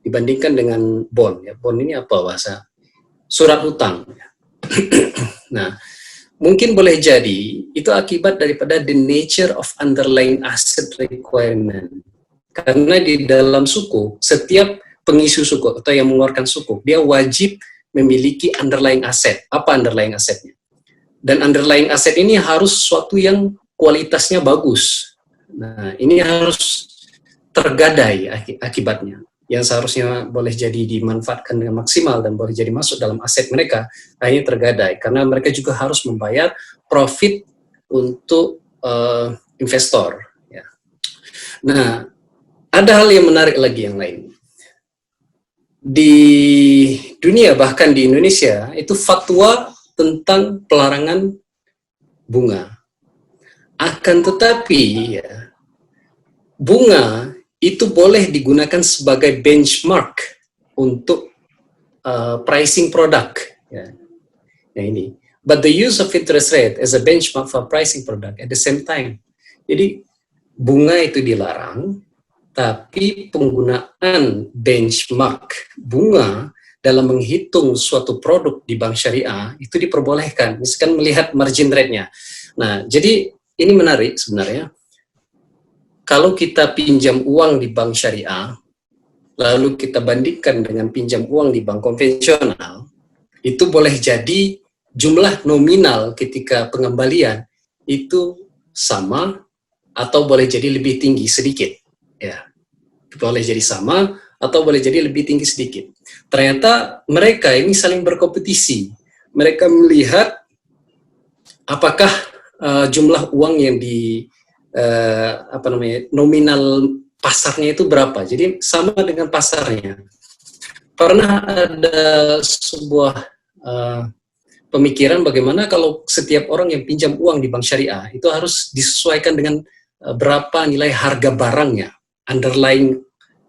Dibandingkan dengan bond, ya. Bond ini apa bahasa? Surat hutang. Nah, mungkin boleh jadi itu akibat daripada the nature of underlying asset requirement. Karena di dalam sukuk, setiap pengisi sukuk atau yang mengeluarkan sukuk, dia wajib memiliki underlying asset. Apa underlying assetnya? Dan underlying asset ini harus sesuatu yang kualitasnya bagus. Nah, ini harus tergadai akibatnya. Yang seharusnya boleh jadi dimanfaatkan dengan maksimal dan boleh jadi masuk dalam aset mereka, akhirnya tergadai. Karena mereka juga harus membayar profit untuk investor. Ya. Nah, ada hal yang menarik lagi yang lain. Di dunia, bahkan di Indonesia, itu fatwa tentang pelarangan bunga. Akan tetapi, ya, bunga itu boleh digunakan sebagai benchmark untuk pricing produk. Ya. Nah ini. But the use of interest rate as a benchmark for pricing product at the same time. Jadi bunga itu dilarang, tapi penggunaan benchmark bunga dalam menghitung suatu produk di bank syariah itu diperbolehkan. Misalkan melihat margin rate-nya. Nah, jadi ini menarik sebenarnya. Kalau kita pinjam uang di bank syariah, lalu kita bandingkan dengan pinjam uang di bank konvensional, itu boleh jadi jumlah nominal ketika pengembalian itu sama atau boleh jadi lebih tinggi sedikit. Ya, boleh jadi sama atau boleh jadi lebih tinggi sedikit. Ternyata mereka ini saling berkompetisi. Mereka melihat apakah jumlah uang yang di nominal pasarnya itu berapa. Jadi sama dengan pasarnya. Pernah ada sebuah pemikiran bagaimana kalau setiap orang yang pinjam uang di bank syariah itu harus disesuaikan dengan berapa nilai harga barangnya, underlying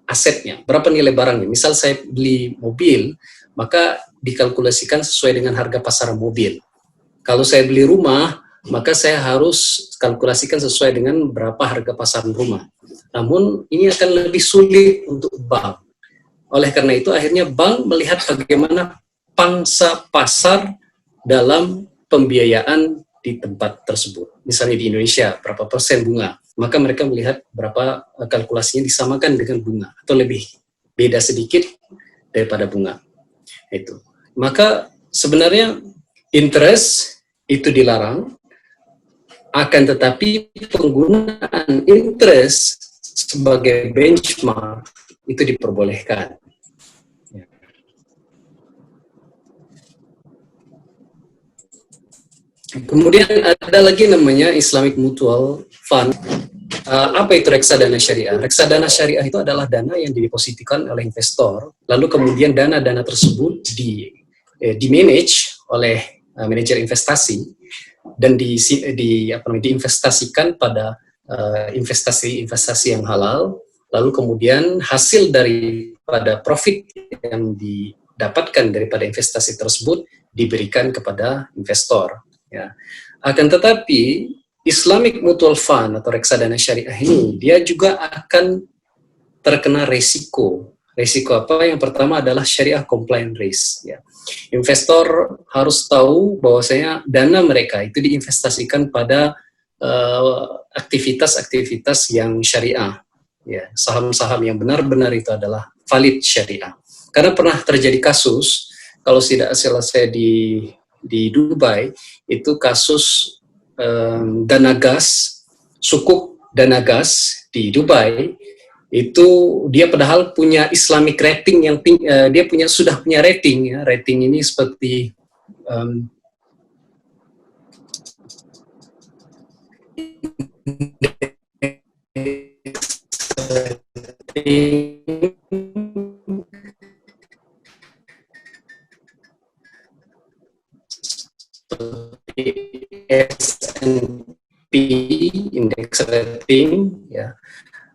asetnya, berapa nilai barangnya. Misal saya beli mobil, maka dikalkulasikan sesuai dengan harga pasar mobil. Kalau saya beli rumah, maka saya harus kalkulasikan sesuai dengan berapa harga pasar rumah. Namun ini akan lebih sulit untuk bank. Oleh karena itu akhirnya bank melihat bagaimana pangsa pasar dalam pembiayaan di tempat tersebut. Misalnya di Indonesia, berapa persen bunga. Maka mereka melihat berapa kalkulasinya disamakan dengan bunga. Atau lebih beda sedikit daripada bunga. Itu. Maka sebenarnya interest itu dilarang, akan tetapi penggunaan interest sebagai benchmark itu diperbolehkan. Kemudian ada lagi namanya Islamic Mutual Fund. Apa itu reksadana syariah? Reksadana syariah itu adalah dana yang didepositikan oleh investor, lalu kemudian dana-dana tersebut di-manage oleh manajer investasi dan diinvestasikan pada investasi yang halal, lalu kemudian hasil daripada profit yang didapatkan daripada investasi tersebut diberikan kepada investor. Ya. Akan tetapi Islamic Mutual Fund atau reksadana syariah ini dia juga akan terkena resiko. Resiko apa? Yang pertama adalah syariah compliant risk. Ya. Investor harus tahu bahwasanya dana mereka itu diinvestasikan pada aktivitas-aktivitas yang syariah. Ya, saham-saham yang benar-benar itu adalah valid syariah. Karena pernah terjadi kasus, kalau tidak salah saya di Dubai, itu kasus dana gas, sukuk dana gas di Dubai, itu dia padahal punya Islamic rating yang dia sudah punya rating, ya. Rating ini seperti S&P indeks rating, ya,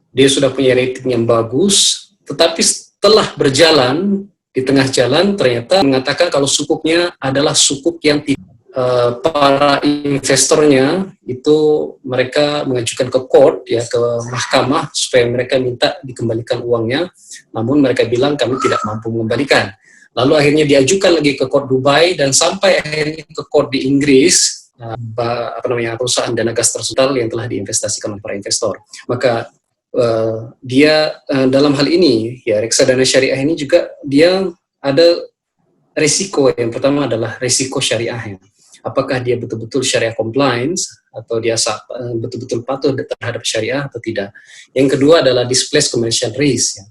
dia sudah punya rating yang bagus, tetapi setelah berjalan di tengah jalan ternyata mengatakan kalau sukuknya adalah sukuk yang para investornya itu mereka mengajukan ke court, ya, ke mahkamah supaya mereka minta dikembalikan uangnya, namun mereka bilang kami tidak mampu mengembalikan. Lalu akhirnya diajukan lagi ke court Dubai dan sampai akhirnya ke court di Inggris, perusahaan dana gas tersebut yang telah diinvestasikan oleh para investor. Maka dia dalam hal ini, ya, reksadana syariah ini juga dia ada risiko. Yang pertama adalah risiko syariahnya. Apakah dia betul-betul syariah compliance atau dia betul-betul patuh terhadap syariah atau tidak. Yang kedua adalah displaced commercial risk. Ya.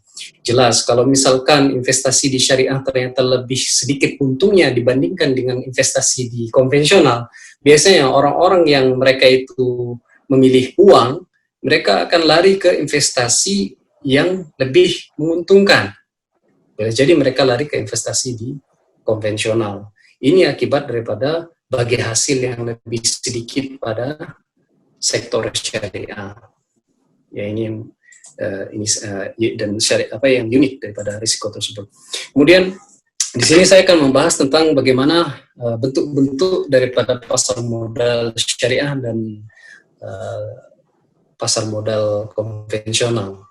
Jelas kalau misalkan investasi di syariah ternyata lebih sedikit untungnya dibandingkan dengan investasi di konvensional, biasanya orang-orang yang mereka itu memilih uang, mereka akan lari ke investasi yang lebih menguntungkan. Jadi mereka lari ke investasi di konvensional. Ini akibat daripada bagi hasil yang lebih sedikit pada sektor syariah. Ya, ini dan syariah apa yang unik daripada risiko tersebut. Kemudian di sini saya akan membahas tentang bagaimana bentuk-bentuk daripada pasar modal syariah dan pasar modal konvensional.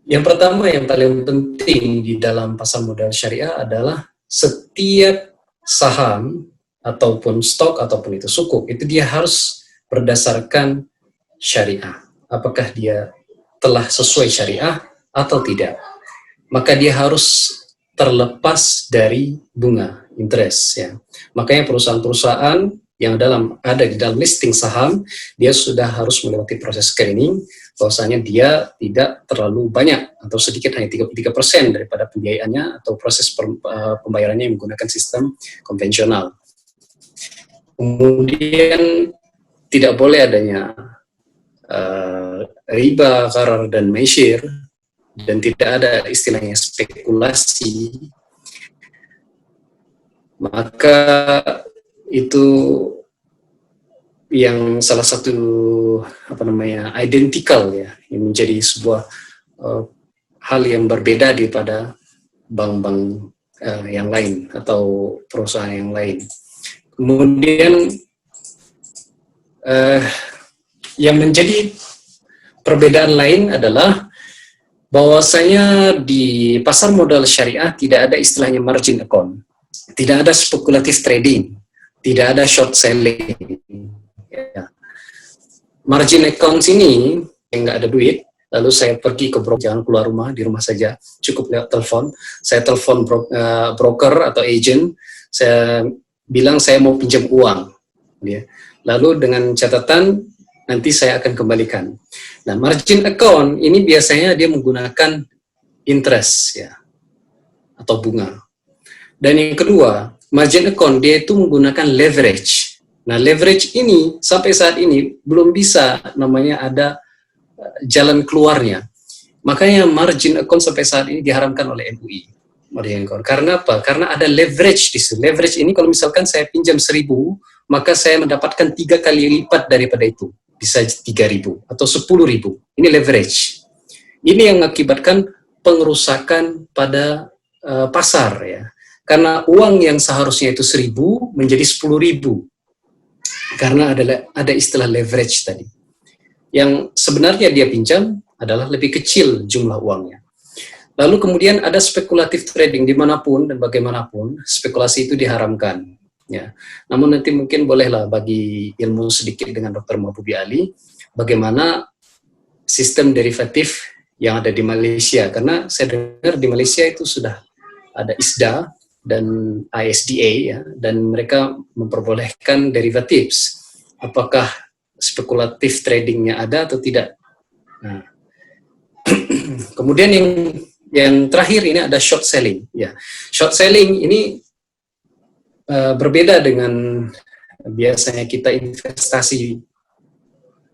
Yang pertama yang paling penting di dalam pasar modal syariah adalah setiap saham ataupun stok ataupun itu sukuk itu dia harus berdasarkan syariah. Apakah dia telah sesuai syariah atau tidak. Maka dia harus terlepas dari bunga, interest, ya. Makanya perusahaan-perusahaan yang ada di dalam listing saham, dia sudah harus melewati proses screening, bahwasanya dia tidak terlalu banyak atau sedikit, hanya 33% daripada pembiayaannya atau proses pembayarannya yang menggunakan sistem konvensional. Kemudian tidak boleh adanya riba, gharar, dan maisir, dan tidak ada istilahnya spekulasi. Maka itu yang salah satu identical ya, yang menjadi sebuah hal yang berbeda daripada bank-bank yang lain atau perusahaan yang lain. Kemudian yang menjadi perbedaan lain adalah bahwasanya di pasar modal syariah tidak ada istilahnya margin account, tidak ada speculative trading, tidak ada short selling. Ya. Margin account ini yang nggak ada duit, lalu saya pergi ke broker, jangan keluar rumah, di rumah saja, cukup lewat telepon. Saya telepon broker atau agent, saya bilang saya mau pinjam uang, ya. Lalu dengan catatan nanti saya akan kembalikan. Nah, margin account ini biasanya dia menggunakan interest ya, atau bunga. Dan yang kedua, margin account dia itu menggunakan leverage. Nah, leverage ini sampai saat ini belum bisa namanya ada jalan keluarnya. Makanya margin account sampai saat ini diharamkan oleh MUI. Margin account. Karena apa? Karena ada leverage di situ. Leverage ini kalau misalkan saya pinjam 1.000, maka saya mendapatkan 3 kali lipat daripada itu. Bisa 3.000 atau 10.000. Ini leverage. Ini yang mengakibatkan pengerusakan pada pasar ya. Karena uang yang seharusnya itu 1.000 menjadi 10.000. Karena ada istilah leverage tadi. Yang sebenarnya dia pinjam adalah lebih kecil jumlah uangnya. Lalu kemudian ada spekulatif trading dimanapun dan bagaimanapun, spekulasi itu diharamkan. Ya. Namun nanti mungkin bolehlah bagi ilmu sedikit dengan Dr. Mahbubi Ali, bagaimana sistem derivatif yang ada di Malaysia. Karena saya dengar di Malaysia itu sudah ada ISDA dan ISDA, ya, dan mereka memperbolehkan derivatives. Apakah spekulatif tradingnya ada atau tidak? Nah, kemudian yang terakhir ini ada short selling. Ya, short selling ini berbeda dengan biasanya kita investasi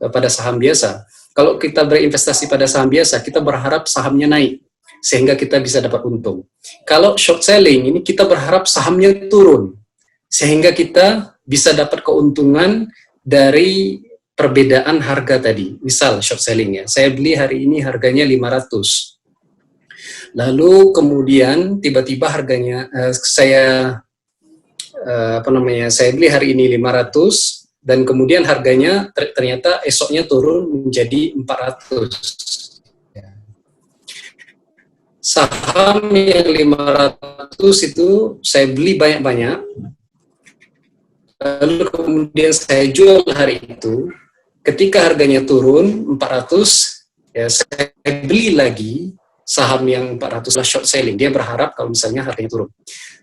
pada saham biasa. Kalau kita berinvestasi pada saham biasa, kita berharap sahamnya naik sehingga kita bisa dapat untung. Kalau short selling ini kita berharap sahamnya turun sehingga kita bisa dapat keuntungan dari perbedaan harga tadi. Misal short selling ya, saya beli hari ini harganya 500. Lalu kemudian tiba-tiba harganya saya beli hari ini 500 dan kemudian harganya ternyata esoknya turun menjadi 400. Saham yang 500 itu saya beli banyak-banyak, lalu kemudian saya jual hari itu, ketika harganya turun 400, ya saya beli lagi saham yang 400 short selling. Dia berharap kalau misalnya harganya turun.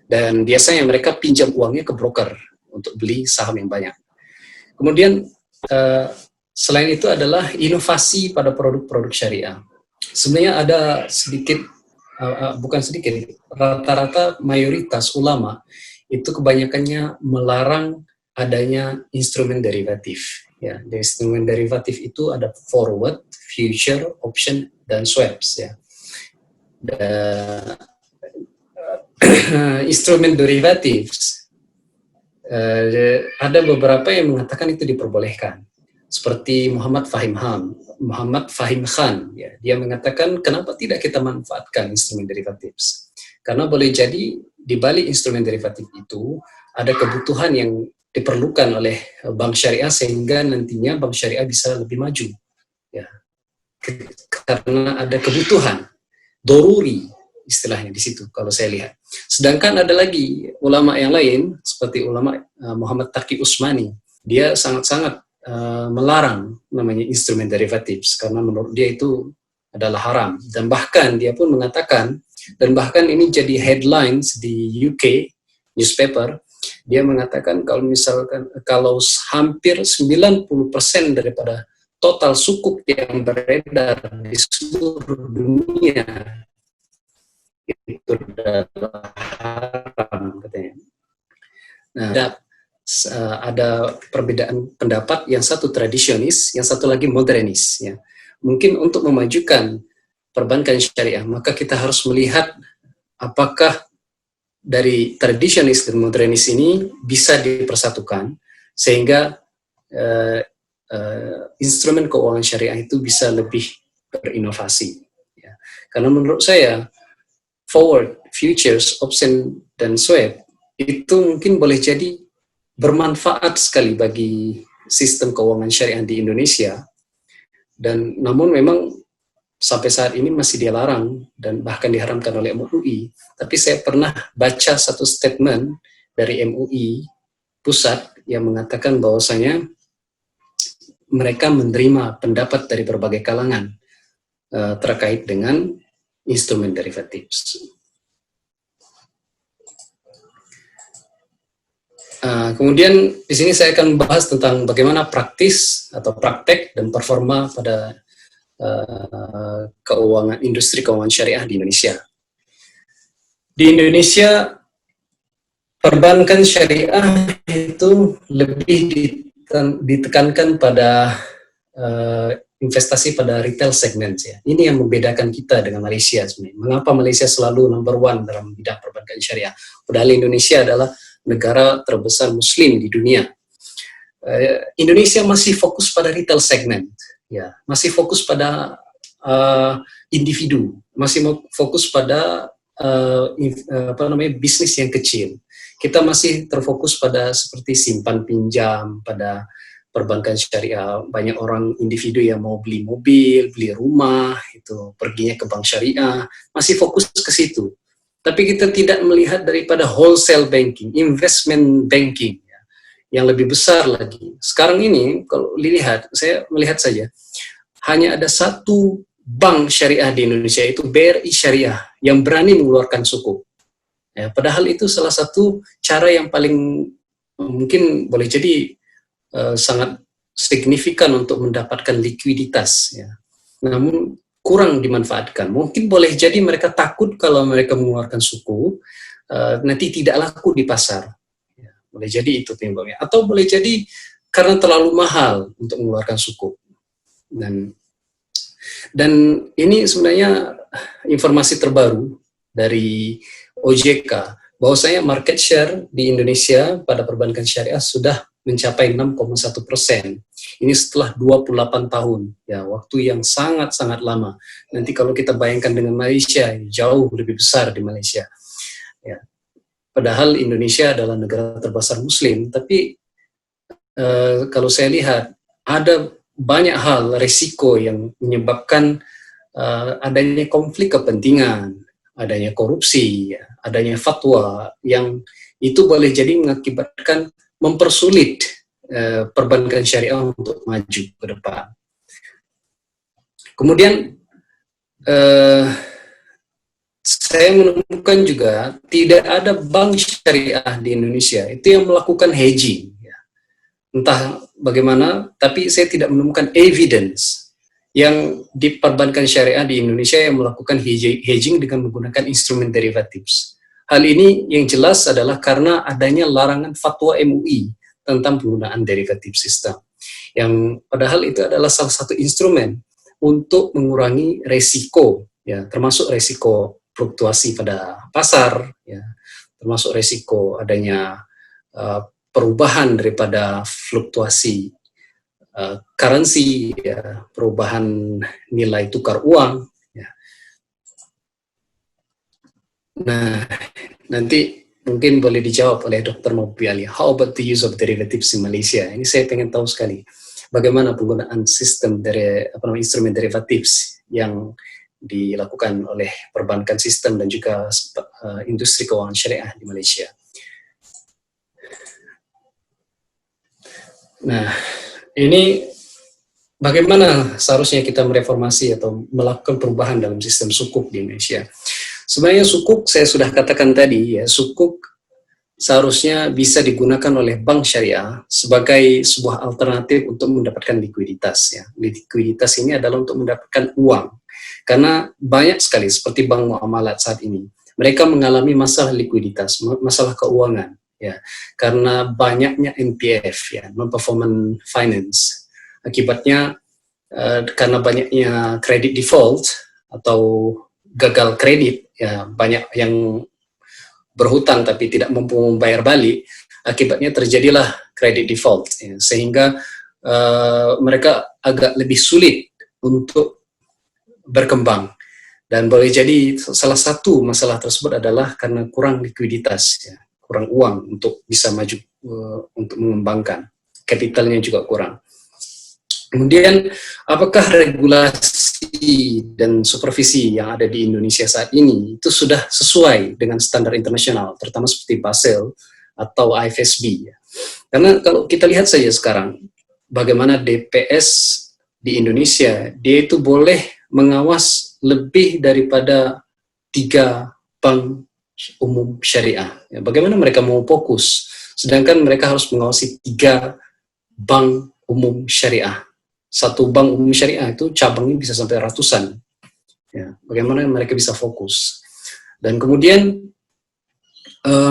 Dan biasanya mereka pinjam uangnya ke broker untuk beli saham yang banyak. Kemudian selain itu adalah inovasi pada produk-produk syariah. Sebenarnya ada sedikit, bukan sedikit, rata-rata mayoritas ulama itu kebanyakannya melarang adanya instrumen derivatif. Ya, instrumen derivatif itu ada forward, future, option, dan swaps. Ya. Instrumen derivatif ada beberapa yang mengatakan itu diperbolehkan, seperti Muhammad Fahim Khan, ya, dia mengatakan kenapa tidak kita manfaatkan instrumen derivatif, karena boleh jadi di balik instrumen derivatif itu ada kebutuhan yang diperlukan oleh bank syariah sehingga nantinya bank syariah bisa lebih maju, ya, karena ada kebutuhan doruri istilahnya di situ kalau saya lihat. Sedangkan ada lagi ulama yang lain seperti ulama Muhammad Taqi Usmani, dia sangat-sangat melarang namanya instrumen derivatif karena menurut dia itu adalah haram, dan bahkan dia pun mengatakan, dan bahkan ini jadi headlines di UK newspaper, Dia mengatakan kalau misalkan kalau hampir 90% daripada total sukuk yang beredar di seluruh dunia itu adalah haram katanya. Nah, ada perbedaan pendapat, yang satu tradisionis, yang satu lagi modernis. Ya. Mungkin untuk memajukan perbankan syariah, maka kita harus melihat apakah dari tradisionis dan modernis ini bisa dipersatukan sehingga instrumen keuangan syariah itu bisa lebih berinovasi. Ya. Karena menurut saya forward, futures, option, dan swap itu mungkin boleh jadi bermanfaat sekali bagi sistem keuangan syariah di Indonesia, dan namun memang sampai saat ini masih dilarang dan bahkan diharamkan oleh MUI. Tapi saya pernah baca satu statement dari MUI pusat yang mengatakan bahwasanya mereka menerima pendapat dari berbagai kalangan terkait dengan instrumen derivatif. Kemudian di sini saya akan membahas tentang bagaimana praktis atau praktek dan performa pada industri keuangan syariah di Indonesia. Di Indonesia, perbankan syariah itu lebih ditekankan pada investasi pada retail segment ya. Ini yang membedakan kita dengan Malaysia sebenarnya. Mengapa Malaysia selalu number one dalam bidang perbankan syariah? Padahal Indonesia adalah negara terbesar Muslim di dunia. Indonesia masih fokus pada retail segment, ya, masih fokus pada individu, masih fokus pada bisnis yang kecil. Kita masih terfokus pada seperti simpan pinjam, pada perbankan syariah. Banyak orang individu yang mau beli mobil, beli rumah, itu perginya ke bank syariah, masih fokus ke situ. Tapi kita tidak melihat daripada wholesale banking, investment banking, ya, yang lebih besar lagi. Sekarang ini, kalau dilihat, saya melihat saja, hanya ada satu bank syariah di Indonesia, itu BRI Syariah, yang berani mengeluarkan sukuk. Ya, padahal itu salah satu cara yang paling mungkin boleh jadi sangat signifikan untuk mendapatkan likuiditas. Ya. Namun, kurang dimanfaatkan. Mungkin boleh jadi mereka takut kalau mereka mengeluarkan suku, nanti tidak laku di pasar. Ya, boleh jadi itu penyebabnya. Atau boleh jadi karena terlalu mahal untuk mengeluarkan suku. Dan ini sebenarnya informasi terbaru dari OJK, bahwasanya market share di Indonesia pada perbankan syariah sudah mencapai 6,1%. Ini setelah 28 tahun, ya, waktu yang sangat-sangat lama. Nanti kalau kita bayangkan dengan Malaysia, jauh lebih besar di Malaysia. Ya. Padahal Indonesia adalah negara terbesar Muslim, tapi kalau saya lihat, ada banyak hal resiko yang menyebabkan adanya konflik kepentingan, adanya korupsi, ya, adanya fatwa, yang itu boleh jadi mengakibatkan mempersulit perbankan syariah untuk maju ke depan. Kemudian saya menemukan juga tidak ada bank syariah di Indonesia itu yang melakukan hedging. Ya. Entah bagaimana, tapi saya tidak menemukan evidence yang di perbankan syariah di Indonesia yang melakukan hedging dengan menggunakan instrumen derivatives. Hal ini yang jelas adalah karena adanya larangan fatwa MUI tentang penggunaan derivatif sistem. Yang padahal itu adalah salah satu instrumen untuk mengurangi resiko, ya, termasuk resiko fluktuasi pada pasar, ya, termasuk resiko adanya perubahan daripada fluktuasi currency, ya, perubahan nilai tukar uang. Ya. Nah, nanti mungkin boleh dijawab oleh Dr. Maupiali. How about the use of derivatives in Malaysia? Ini saya pengen tahu sekali. Bagaimana penggunaan sistem dari instrumen derivatives yang dilakukan oleh perbankan sistem dan juga industri keuangan syariah di Malaysia. Nah, ini bagaimana seharusnya kita mereformasi atau melakukan perubahan dalam sistem sukuk di Indonesia. Sebenarnya sukuk, saya sudah katakan tadi, ya, sukuk seharusnya bisa digunakan oleh bank syariah sebagai sebuah alternatif untuk mendapatkan likuiditas. Ya. Likuiditas ini adalah untuk mendapatkan uang. Karena banyak sekali seperti bank muamalat saat ini, mereka mengalami masalah likuiditas, masalah keuangan. Ya. Karena banyaknya NPF, ya, non-performance finance. Akibatnya, karena banyaknya kredit default atau gagal kredit, ya, banyak yang berhutang tapi tidak mampu membayar balik, akibatnya terjadilah kredit default, ya, sehingga mereka agak lebih sulit untuk berkembang. Dan boleh jadi salah satu masalah tersebut adalah karena kurang likuiditas, ya, kurang uang untuk bisa maju untuk mengembangkan, kapitalnya juga kurang. Kemudian, apakah regulasi dan supervisi yang ada di Indonesia saat ini itu sudah sesuai dengan standar internasional, terutama seperti Basel atau IFSB? Karena kalau kita lihat saja sekarang, bagaimana DPS di Indonesia, dia itu boleh mengawas lebih daripada 3 bank umum syariah. Ya, bagaimana mereka mau fokus, sedangkan mereka harus mengawasi 3 bank umum syariah. Satu bank umum syariah itu cabangnya bisa sampai ratusan. Ya, bagaimana mereka bisa fokus? Dan kemudian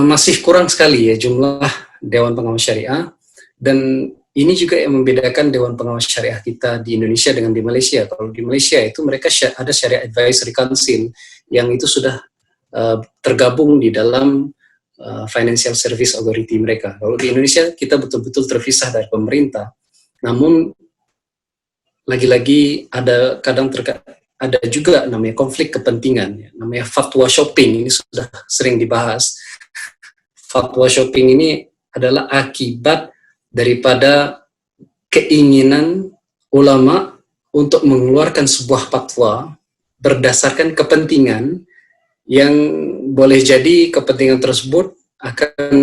masih kurang sekali ya jumlah Dewan Pengawas Syariah, dan ini juga yang membedakan Dewan Pengawas Syariah kita di Indonesia dengan di Malaysia. Kalau di Malaysia itu mereka ada Syariah Advisory Council yang itu sudah tergabung di dalam Financial Service Authority mereka. Kalau di Indonesia kita betul-betul terpisah dari pemerintah. Namun lagi-lagi ada ada juga namanya konflik kepentingan, ya, namanya fatwa shopping, ini sudah sering dibahas. Fatwa shopping ini adalah akibat daripada keinginan ulama untuk mengeluarkan sebuah fatwa berdasarkan kepentingan yang boleh jadi kepentingan tersebut akan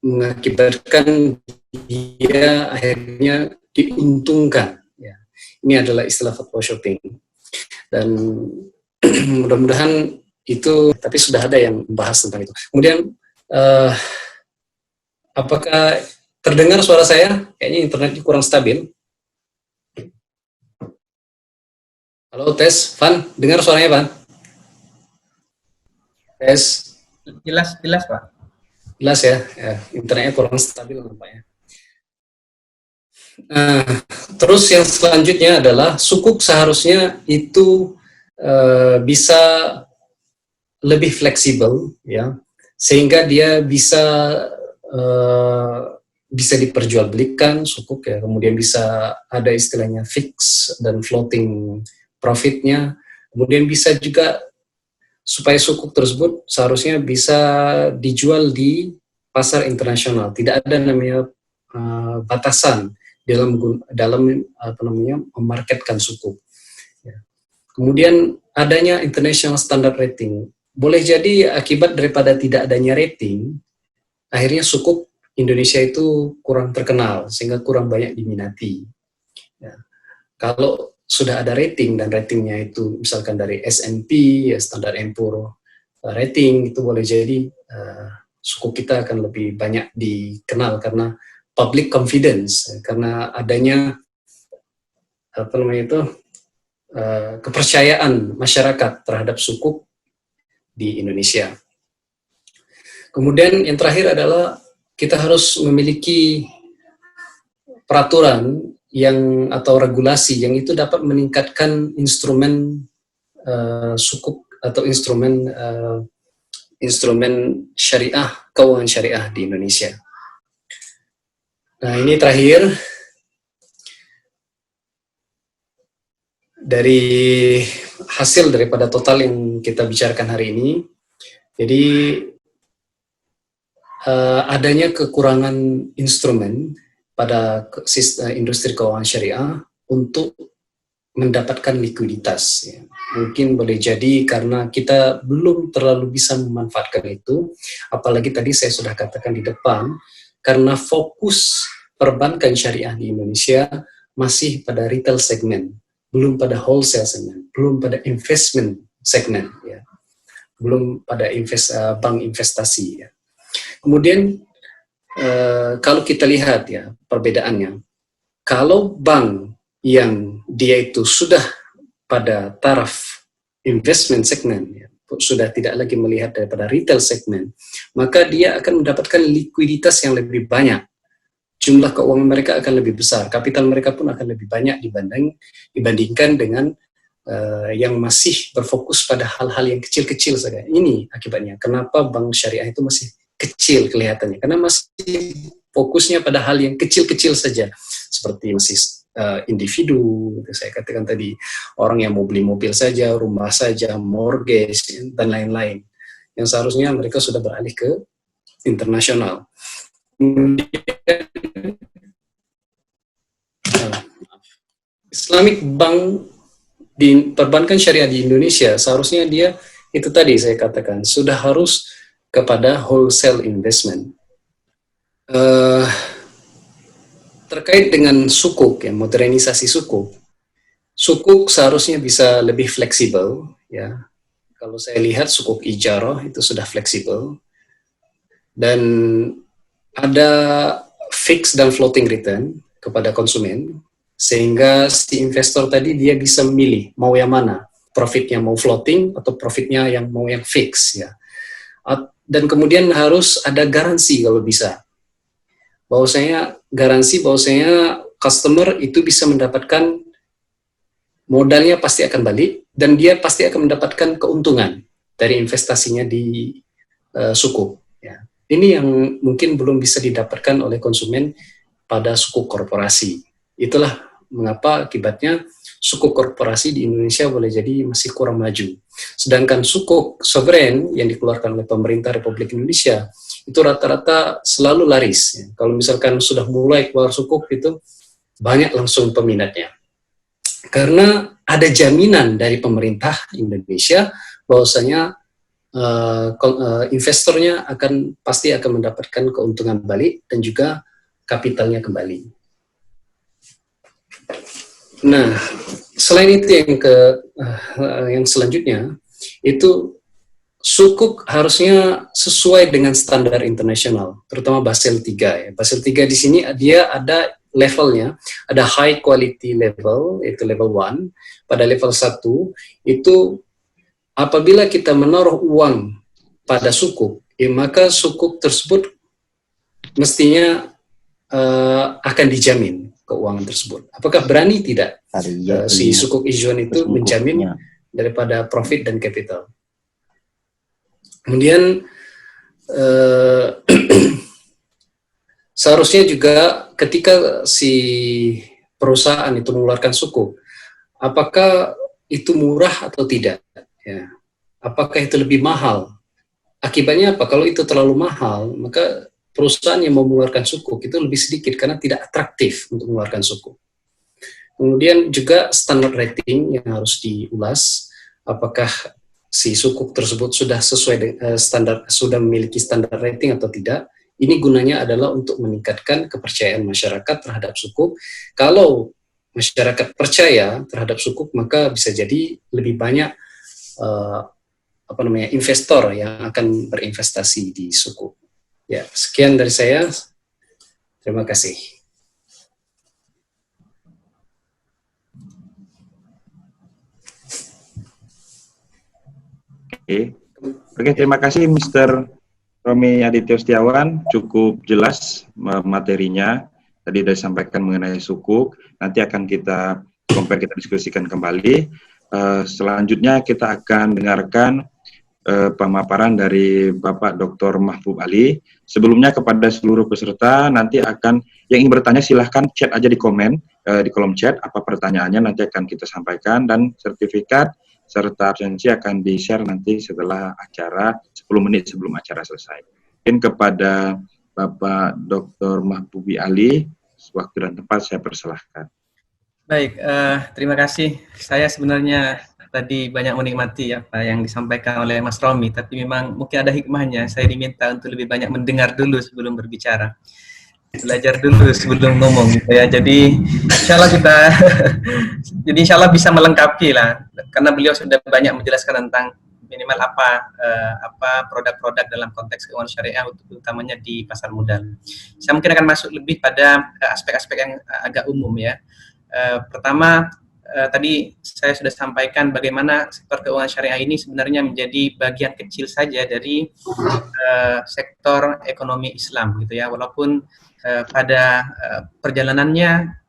mengakibatkan dia akhirnya diuntungkan. Ya. Ini adalah istilah fatwa shopping. Dan mudah-mudahan itu, tapi sudah ada yang membahas tentang itu. Kemudian, apakah terdengar suara saya? Kayaknya internetnya kurang stabil. Halo, tes. Van, dengar suaranya, Van? Tes. Jelas, Pak. Jelas ya, internetnya kurang stabil nampaknya. Terus yang selanjutnya adalah sukuk seharusnya itu bisa lebih fleksibel, ya, sehingga dia bisa diperjualbelikan sukuk, ya, kemudian bisa ada istilahnya fix dan floating profitnya, kemudian bisa juga supaya sukuk tersebut seharusnya bisa dijual di pasar internasional, tidak ada namanya batasan dalam memarketkan sukuk. Ya. Kemudian adanya international standard rating, boleh jadi akibat daripada tidak adanya rating, akhirnya sukuk Indonesia itu kurang terkenal sehingga kurang banyak diminati. Ya. Kalau sudah ada rating dan ratingnya itu misalkan dari S&P, ya, Standard & Poor's rating, itu boleh jadi suku kita akan lebih banyak dikenal karena public confidence, karena adanya kepercayaan masyarakat terhadap sukuk di Indonesia. Kemudian yang terakhir adalah kita harus memiliki peraturan atau regulasi yang itu dapat meningkatkan instrumen sukuk atau instrumen syariah, keuangan syariah di Indonesia. Nah, ini terakhir dari hasil daripada total yang kita bicarakan hari ini. Jadi adanya kekurangan instrumen pada industri keuangan syariah untuk mendapatkan likuiditas. Ya. Mungkin boleh jadi karena kita belum terlalu bisa memanfaatkan itu, apalagi tadi saya sudah katakan di depan, karena fokus perbankan syariah di Indonesia masih pada retail segmen, belum pada wholesale segmen, belum pada investment segmen, ya. Belum pada bank investasi. Ya. Kemudian kalau kita lihat ya perbedaannya, kalau bank yang dia itu sudah pada taraf investment segment, ya, sudah tidak lagi melihat daripada retail segment, maka dia akan mendapatkan likuiditas yang lebih banyak. Jumlah keuangan mereka akan lebih besar, kapital mereka pun akan lebih banyak dibandingkan dengan yang masih berfokus pada hal-hal yang kecil-kecil saja. Ini akibatnya kenapa bank syariah itu masih kecil kelihatannya, karena masih fokusnya pada hal yang kecil-kecil saja, seperti masih individu, saya katakan tadi, orang yang mau beli mobil saja, rumah saja, mortgage, dan lain-lain. Yang seharusnya mereka sudah beralih ke internasional. Islamic Bank di perbankan syariah di Indonesia seharusnya dia itu tadi saya katakan sudah harus kepada wholesale investment. Terkait dengan sukuk, ya, modernisasi sukuk seharusnya bisa lebih fleksibel, ya. Kalau saya lihat sukuk ijarah itu sudah fleksibel dan ada fixed dan floating return kepada konsumen, sehingga si investor tadi dia bisa memilih mau yang mana, profitnya mau floating atau profitnya yang mau yang fix, ya. Dan kemudian harus ada garansi kalau bisa, bahwasanya customer itu bisa mendapatkan modalnya pasti akan balik dan dia pasti akan mendapatkan keuntungan dari investasinya di sukuk. Ya. Ini yang mungkin belum bisa didapatkan oleh konsumen pada sukuk korporasi. Itulah mengapa akibatnya sukuk korporasi di Indonesia boleh jadi masih kurang maju. Sedangkan sukuk sovereign yang dikeluarkan oleh pemerintah Republik Indonesia itu rata-rata selalu laris. Ya. Kalau misalkan sudah mulai keluar sukuk itu banyak langsung peminatnya. Karena ada jaminan dari pemerintah Indonesia bahwasanya investornya pasti akan mendapatkan keuntungan balik dan juga kapitalnya kembali. Nah, selain itu yang selanjutnya itu sukuk harusnya sesuai dengan standar internasional, terutama Basel III. Ya. Basel III di sini dia ada levelnya, ada high quality level, itu level 1. Pada level 1 itu apabila kita menaruh uang pada sukuk, ya maka sukuk tersebut mestinya akan dijamin keuangan tersebut. Apakah berani tidak si sukuk ijuan itu menjamin daripada profit dan capital? Kemudian seharusnya juga ketika si perusahaan itu mengeluarkan sukuk, apakah itu murah atau tidak? Ya. Apakah itu lebih mahal? Akibatnya apa? Kalau itu terlalu mahal, maka perusahaan yang mau mengeluarkan sukuk itu lebih sedikit karena tidak atraktif untuk mengeluarkan sukuk. Kemudian juga standar rating yang harus diulas, apakah si sukuk tersebut sudah sesuai dengan sudah memiliki standar rating atau tidak. Ini gunanya adalah untuk meningkatkan kepercayaan masyarakat terhadap sukuk. Kalau masyarakat percaya terhadap sukuk, maka bisa jadi lebih banyak investor yang akan berinvestasi di sukuk. Ya, sekian dari saya. Terima kasih. Oke, terima kasih Mr. Romi Aditya Setiawan, cukup jelas materinya. Tadi sudah disampaikan mengenai sukuk, nanti akan kita compare, kita diskusikan kembali. Selanjutnya kita akan dengarkan pemaparan dari Bapak Dr. Mahbub Ali. Sebelumnya kepada seluruh peserta, nanti akan yang ingin bertanya silahkan chat aja di komen, di kolom chat, apa pertanyaannya nanti akan kita sampaikan, dan sertifikat serta absensi akan di-share nanti setelah acara, 10 menit sebelum acara selesai. Mungkin kepada Bapak Dr. Mahbubi Ali, waktu dan tempat saya persilahkan. Baik, terima kasih. Saya sebenarnya tadi banyak menikmati apa yang disampaikan oleh Mas Romi, tapi memang mungkin ada hikmahnya. Saya diminta untuk lebih banyak mendengar dulu sebelum berbicara. Belajar dulu sebelum ngomong gitu ya. Jadi insya Allah bisa melengkapi lah, karena beliau sudah banyak menjelaskan tentang minimal apa produk-produk dalam konteks keuangan syariah, utamanya di pasar modal. Saya mungkin akan masuk lebih pada aspek-aspek yang agak umum ya. Pertama, tadi saya sudah sampaikan bagaimana sektor keuangan syariah ini sebenarnya menjadi bagian kecil saja dari sektor ekonomi Islam gitu ya, walaupun pada perjalanannya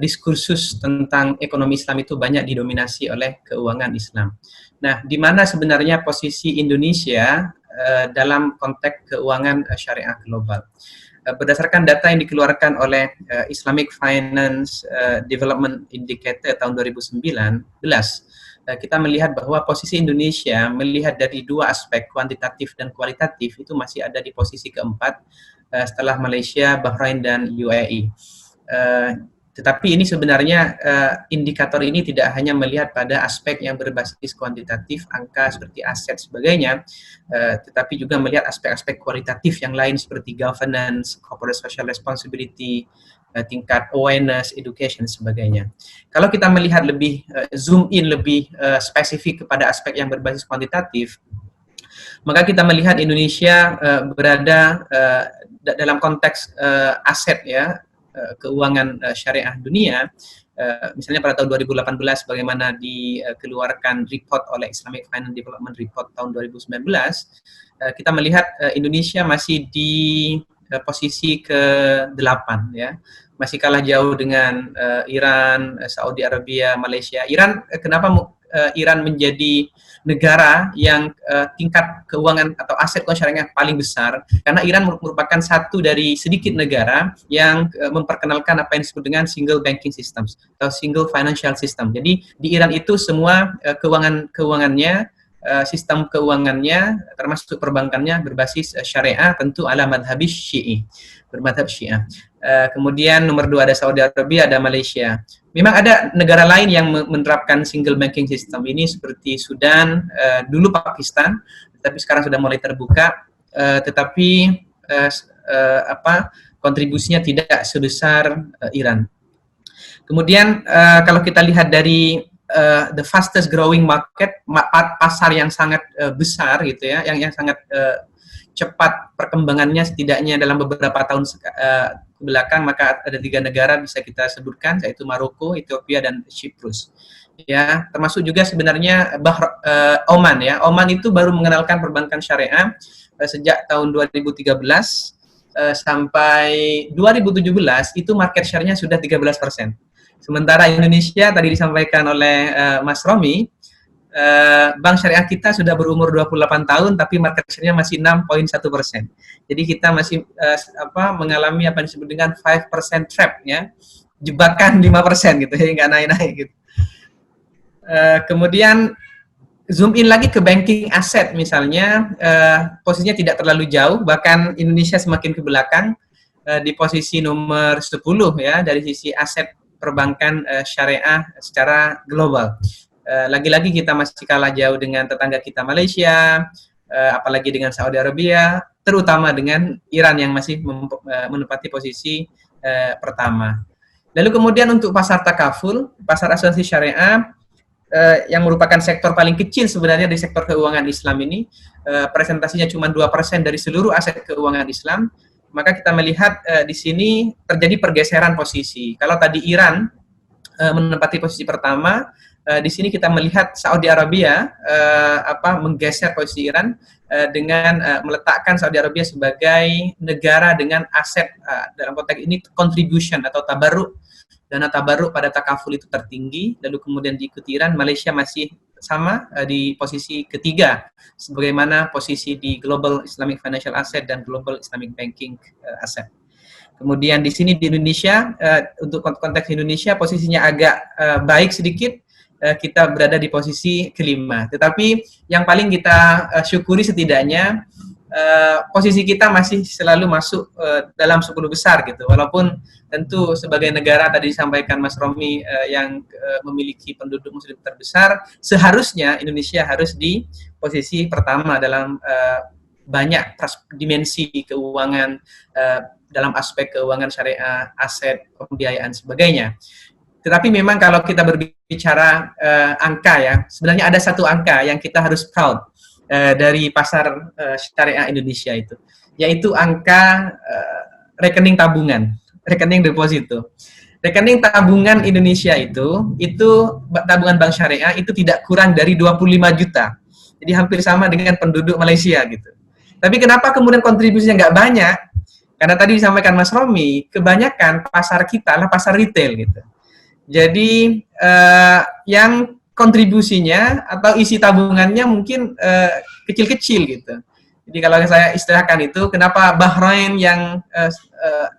diskursus tentang ekonomi Islam itu banyak didominasi oleh keuangan Islam. Nah, di mana sebenarnya posisi Indonesia dalam konteks keuangan syariah global? Berdasarkan data yang dikeluarkan oleh Islamic Finance Development Indicator tahun 2019, kita melihat bahwa posisi Indonesia melihat dari dua aspek, kuantitatif dan kualitatif, itu masih ada di posisi keempat setelah Malaysia, Bahrain, dan UAE. Tetapi ini sebenarnya indikator ini tidak hanya melihat pada aspek yang berbasis kuantitatif, angka seperti aset sebagainya, tetapi juga melihat aspek-aspek kualitatif yang lain seperti governance, corporate social responsibility, tingkat awareness, education, sebagainya. Kalau kita melihat lebih zoom in, lebih spesifik kepada aspek yang berbasis kuantitatif, maka kita melihat Indonesia berada dalam konteks aset ya, keuangan syariah dunia, misalnya pada tahun 2018 bagaimana dikeluarkan report oleh Islamic Finance Development Report tahun 2019, kita melihat Indonesia masih di posisi ke-8 ya, masih kalah jauh dengan Iran, Saudi Arabia, Malaysia. Iran, kenapa Iran menjadi negara yang tingkat keuangan atau aset keuangan syariah paling besar? Karena Iran merupakan satu dari sedikit negara yang memperkenalkan apa yang disebut dengan single banking system atau single financial system. Jadi di Iran itu semua keuangannya, sistem keuangannya termasuk perbankannya berbasis syariah, tentu ala madhabis syi'i, bermadhab syiah. Kemudian nomor 2 ada Saudi Arabia, ada Malaysia. Memang ada negara lain yang menerapkan single banking system ini seperti Sudan, dulu Pakistan, tapi sekarang sudah mulai terbuka, tetapi kontribusinya tidak sebesar Iran. Kemudian kalau kita lihat dari the fastest growing market, pasar yang sangat besar gitu ya, yang sangat cepat perkembangannya setidaknya dalam beberapa tahun belakang, maka ada 3 negara bisa kita sebutkan, yaitu Maroko, Ethiopia, dan Cyprus. Ya, termasuk juga sebenarnya Oman ya. Oman itu baru mengenalkan perbankan syariah sejak tahun 2013 sampai 2017 itu market share-nya sudah 13%. Sementara Indonesia tadi disampaikan oleh Mas Romi, bank syariah kita sudah berumur 28 tahun, tapi market share-nya masih 6,1%. Jadi kita masih mengalami apa yang disebut dengan 5% trap, ya, jebakan 5% gitu, ya, nggak naik-naik gitu. Kemudian zoom in lagi ke banking aset misalnya, posisinya tidak terlalu jauh, bahkan Indonesia semakin ke belakang di posisi nomor 10 ya dari sisi aset perbankan syariah secara global. Lagi-lagi kita masih kalah jauh dengan tetangga kita Malaysia, apalagi dengan Saudi Arabia, terutama dengan Iran yang masih menempati posisi pertama. Lalu kemudian untuk pasar takaful, pasar asuransi syariah, yang merupakan sektor paling kecil sebenarnya di sektor keuangan Islam ini, presentasinya cuma 2% dari seluruh aset keuangan Islam, maka kita melihat di sini terjadi pergeseran posisi. Kalau tadi Iran menempati posisi pertama, di sini kita melihat Saudi Arabia menggeser posisi Iran dengan meletakkan Saudi Arabia sebagai negara dengan aset dalam konteks ini contribution atau tabarruk, dana tabarruk pada takaful itu tertinggi, lalu kemudian diikuti Iran. Malaysia masih sama di posisi ketiga sebagaimana posisi di Global Islamic Financial Asset dan Global Islamic Banking Asset. Kemudian di sini di Indonesia, untuk konteks Indonesia posisinya agak baik sedikit, kita berada di posisi kelima. Tetapi yang paling kita syukuri setidaknya posisi kita masih selalu masuk dalam 10 besar gitu. Walaupun tentu sebagai negara tadi disampaikan Mas Romi yang memiliki penduduk muslim terbesar, seharusnya Indonesia harus di posisi pertama dalam banyak dimensi keuangan, dalam aspek keuangan syariah, aset, pembiayaan, sebagainya. Tetapi memang kalau kita berbicara angka ya, sebenarnya ada satu angka yang kita harus proud. dari pasar syariah Indonesia itu, yaitu angka rekening tabungan, rekening deposito. Rekening tabungan Indonesia itu tabungan bank syariah itu tidak kurang dari 25 juta. Jadi hampir sama dengan penduduk Malaysia gitu. Tapi kenapa kemudian kontribusinya nggak banyak? Karena tadi disampaikan Mas Romi, kebanyakan pasar kita adalah pasar retail gitu. Jadi yang kontribusinya atau isi tabungannya mungkin kecil-kecil gitu. Jadi kalau saya istilahkan itu, kenapa Bahrain yang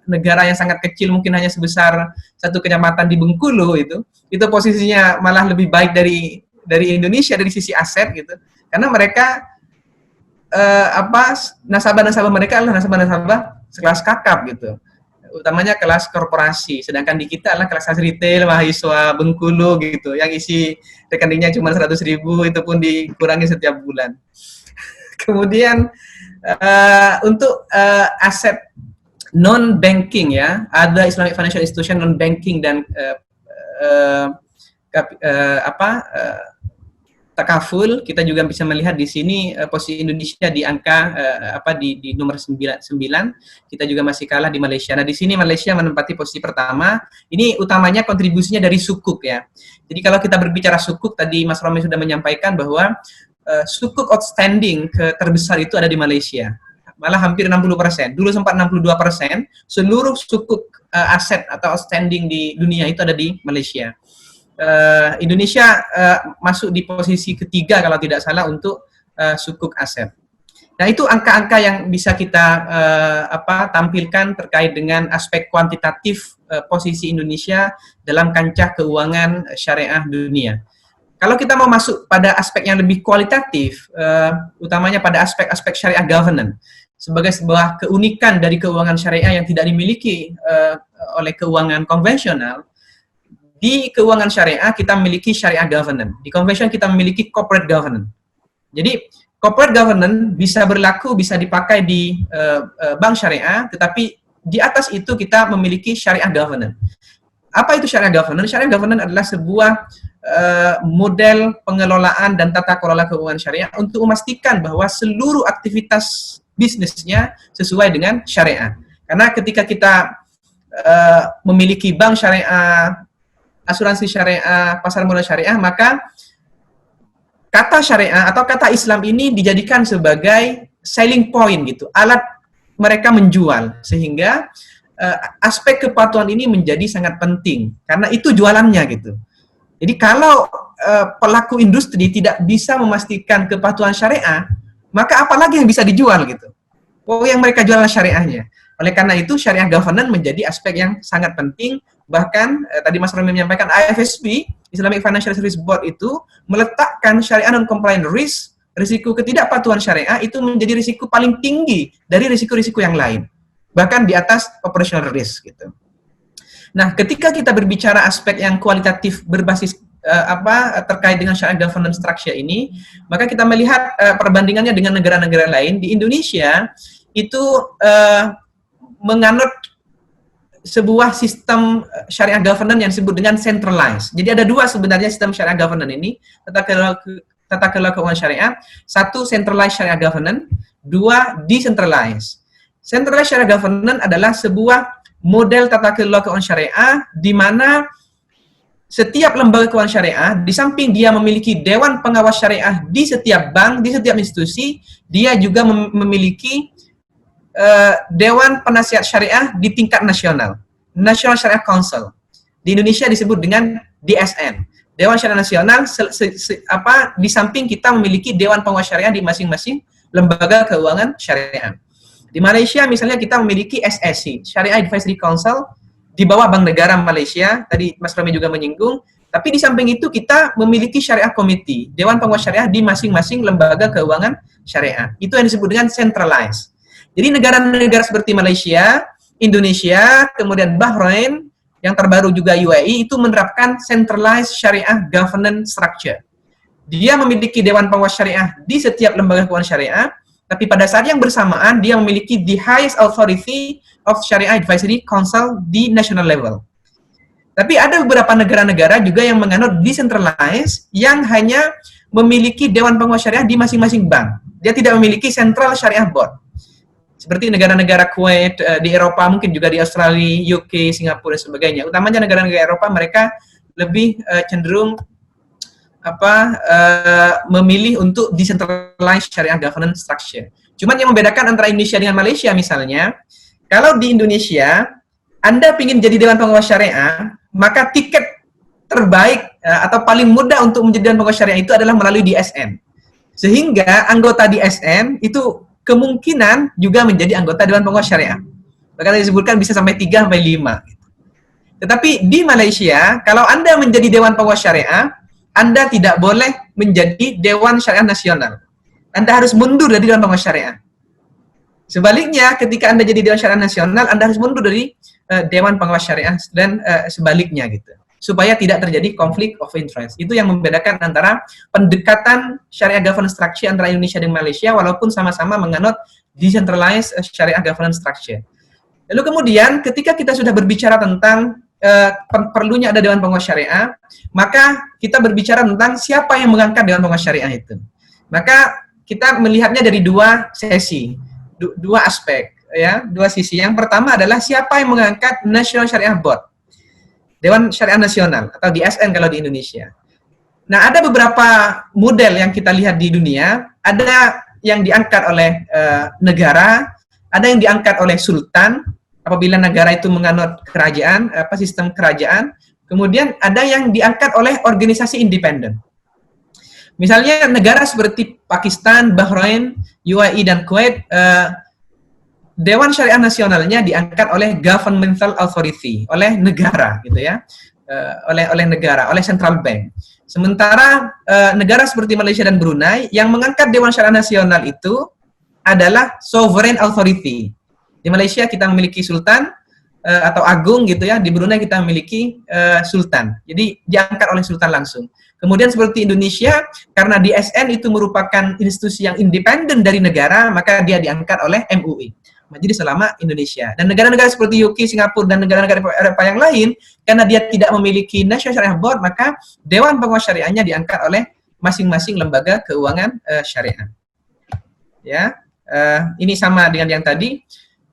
negara yang sangat kecil mungkin hanya sebesar satu kecamatan di Bengkulu itu posisinya malah lebih baik dari Indonesia dari sisi aset gitu. Karena mereka nasabah-nasabah mereka adalah nasabah-nasabah sekelas kakap gitu. Utamanya kelas korporasi, sedangkan di kita adalah kelas retail, mahasiswa Bengkulu gitu, yang isi rekeningnya cuma 100.000, itu pun dikurangi setiap bulan. Kemudian untuk aset non-banking ya, ada Islamic Financial Institution non-banking dan takaful, kita juga bisa melihat di sini posisi Indonesia di angka di nomor 99, kita juga masih kalah di Malaysia. Nah, di sini Malaysia menempati posisi pertama. Ini utamanya kontribusinya dari sukuk ya. Jadi kalau kita berbicara sukuk, tadi Mas Romi sudah menyampaikan bahwa sukuk outstanding terbesar itu ada di Malaysia. Malah hampir 60%. Dulu sempat 62%, seluruh sukuk aset atau outstanding di dunia itu ada di Malaysia. Indonesia masuk di posisi ketiga kalau tidak salah untuk sukuk aset. Nah, itu angka-angka yang bisa kita tampilkan terkait dengan aspek kuantitatif posisi Indonesia dalam kancah keuangan syariah dunia. Kalau kita mau masuk pada aspek yang lebih kualitatif, utamanya pada aspek-aspek syariah governance, sebagai sebuah keunikan dari keuangan syariah yang tidak dimiliki oleh keuangan konvensional. Di keuangan syariah kita memiliki syariah governance. Di convention kita memiliki corporate governance. Jadi corporate governance bisa berlaku, bisa dipakai di bank syariah, tetapi di atas itu kita memiliki syariah governance. Apa itu syariah governance? Syariah governance adalah sebuah model pengelolaan dan tata kelola keuangan syariah untuk memastikan bahwa seluruh aktivitas bisnisnya sesuai dengan syariah. Karena ketika kita memiliki bank syariah, asuransi syariah, pasar modal syariah, maka kata syariah atau kata Islam ini dijadikan sebagai selling point gitu, alat mereka menjual, sehingga aspek kepatuhan ini menjadi sangat penting karena itu jualannya gitu. Jadi kalau pelaku industri tidak bisa memastikan kepatuhan syariah, maka apalagi yang bisa dijual gitu. Yang mereka jual syariahnya. Oleh karena itu syariah governance menjadi aspek yang sangat penting. Bahkan tadi Mas Romi menyampaikan IFSB, Islamic Financial Services Board itu meletakkan syariah non-compliant risk, risiko ketidakpatuhan syariah itu menjadi risiko paling tinggi dari risiko-risiko yang lain. Bahkan di atas operational risk gitu. Nah, ketika kita berbicara aspek yang kualitatif berbasis terkait dengan syariah governance structure ini, maka kita melihat perbandingannya dengan negara-negara lain. Di Indonesia itu menganut sebuah sistem syariah governance yang disebut dengan centralized. Jadi ada dua sebenarnya sistem syariah governance ini, tata kelola keuangan syariah. Satu, centralized syariah governance. Dua, decentralized. Centralized syariah governance adalah sebuah model tata kelola keuangan syariah di mana setiap lembaga keuangan syariah, di samping dia memiliki dewan pengawas syariah di setiap bank, di setiap institusi, dia juga memiliki Dewan Penasihat Syariah di tingkat nasional, National Syariah Council. Di Indonesia disebut dengan DSN, Dewan Syariah Nasional. Di samping kita memiliki Dewan Pengawas Syariah di masing-masing lembaga keuangan syariah. Di Malaysia misalnya kita memiliki SSC, Syariah Advisory Council, di bawah Bank Negara Malaysia. Tadi Mas Romi juga menyinggung. Tapi di samping itu kita memiliki Syariah Committee, Dewan Pengawas Syariah di masing-masing lembaga keuangan syariah. Itu yang disebut dengan centralized. Jadi negara-negara seperti Malaysia, Indonesia, kemudian Bahrain, yang terbaru juga UAE, itu menerapkan centralized syariah governance structure. Dia memiliki Dewan Pengawas Syariah di setiap lembaga keuangan syariah, tapi pada saat yang bersamaan, dia memiliki the highest authority of Syariah Advisory Council di national level. Tapi ada beberapa negara-negara juga yang menganut decentralized, yang hanya memiliki Dewan Pengawas Syariah di masing-masing bank. Dia tidak memiliki Central Syariah Board. Seperti negara-negara Kuwait, di Eropa, mungkin juga di Australia, UK, Singapura, dan sebagainya. Utamanya negara-negara Eropa, mereka lebih cenderung memilih untuk decentralized Syariah governance structure. Cuman yang membedakan antara Indonesia dengan Malaysia misalnya, kalau di Indonesia, Anda ingin jadi Dewan Pengawas Syariah, maka tiket terbaik atau paling mudah untuk menjadi Dewan Pengawas Syariah itu adalah melalui DSN. Sehingga anggota DSN itu kemungkinan juga menjadi anggota Dewan Pengawas Syariah. Bahkan disebutkan bisa sampai 3 sampai 5. Tetapi di Malaysia, kalau Anda menjadi Dewan Pengawas Syariah, Anda tidak boleh menjadi Dewan Syariah Nasional. Anda harus mundur dari Dewan Pengawas Syariah. Sebaliknya, ketika Anda jadi Dewan Syariah Nasional, Anda harus mundur dari Dewan Pengawas Syariah dan sebaliknya gitu. Supaya tidak terjadi konflik of interest. Itu yang membedakan antara pendekatan Syariah governance structure antara Indonesia dan Malaysia, walaupun sama-sama menganut decentralized Syariah governance structure. Lalu kemudian, ketika kita sudah berbicara tentang perlunya ada Dewan Pengawas Syariah, maka kita berbicara tentang siapa yang mengangkat Dewan Pengawas Syariah itu. Maka kita melihatnya dari dua sesi, dua aspek, ya, dua sisi. Yang pertama adalah siapa yang mengangkat National Syariah Board, Dewan Syariah Nasional atau DSN kalau di Indonesia. Nah, ada beberapa model yang kita lihat di dunia. Ada yang diangkat oleh negara, ada yang diangkat oleh sultan apabila negara itu menganut kerajaan, sistem kerajaan. Kemudian ada yang diangkat oleh organisasi independen. Misalnya negara seperti Pakistan, Bahrain, UAE dan Kuwait, Dewan Syariah Nasionalnya diangkat oleh governmental authority, oleh negara, gitu ya, oleh negara, oleh central bank. Sementara negara seperti Malaysia dan Brunei yang mengangkat Dewan Syariah Nasional itu adalah sovereign authority. Di Malaysia kita memiliki sultan atau agung, gitu ya. Di Brunei kita memiliki sultan. Jadi diangkat oleh sultan langsung. Kemudian seperti Indonesia, karena DSN itu merupakan institusi yang independen dari negara, maka dia diangkat oleh MUI. Majelis Ulama Indonesia. Dan negara-negara seperti UK, Singapura, dan negara-negara Eropa yang lain, karena dia tidak memiliki National Syariah Board, maka Dewan Pengawas Syariahnya diangkat oleh masing-masing lembaga keuangan syariah. Ya, ini sama dengan yang tadi.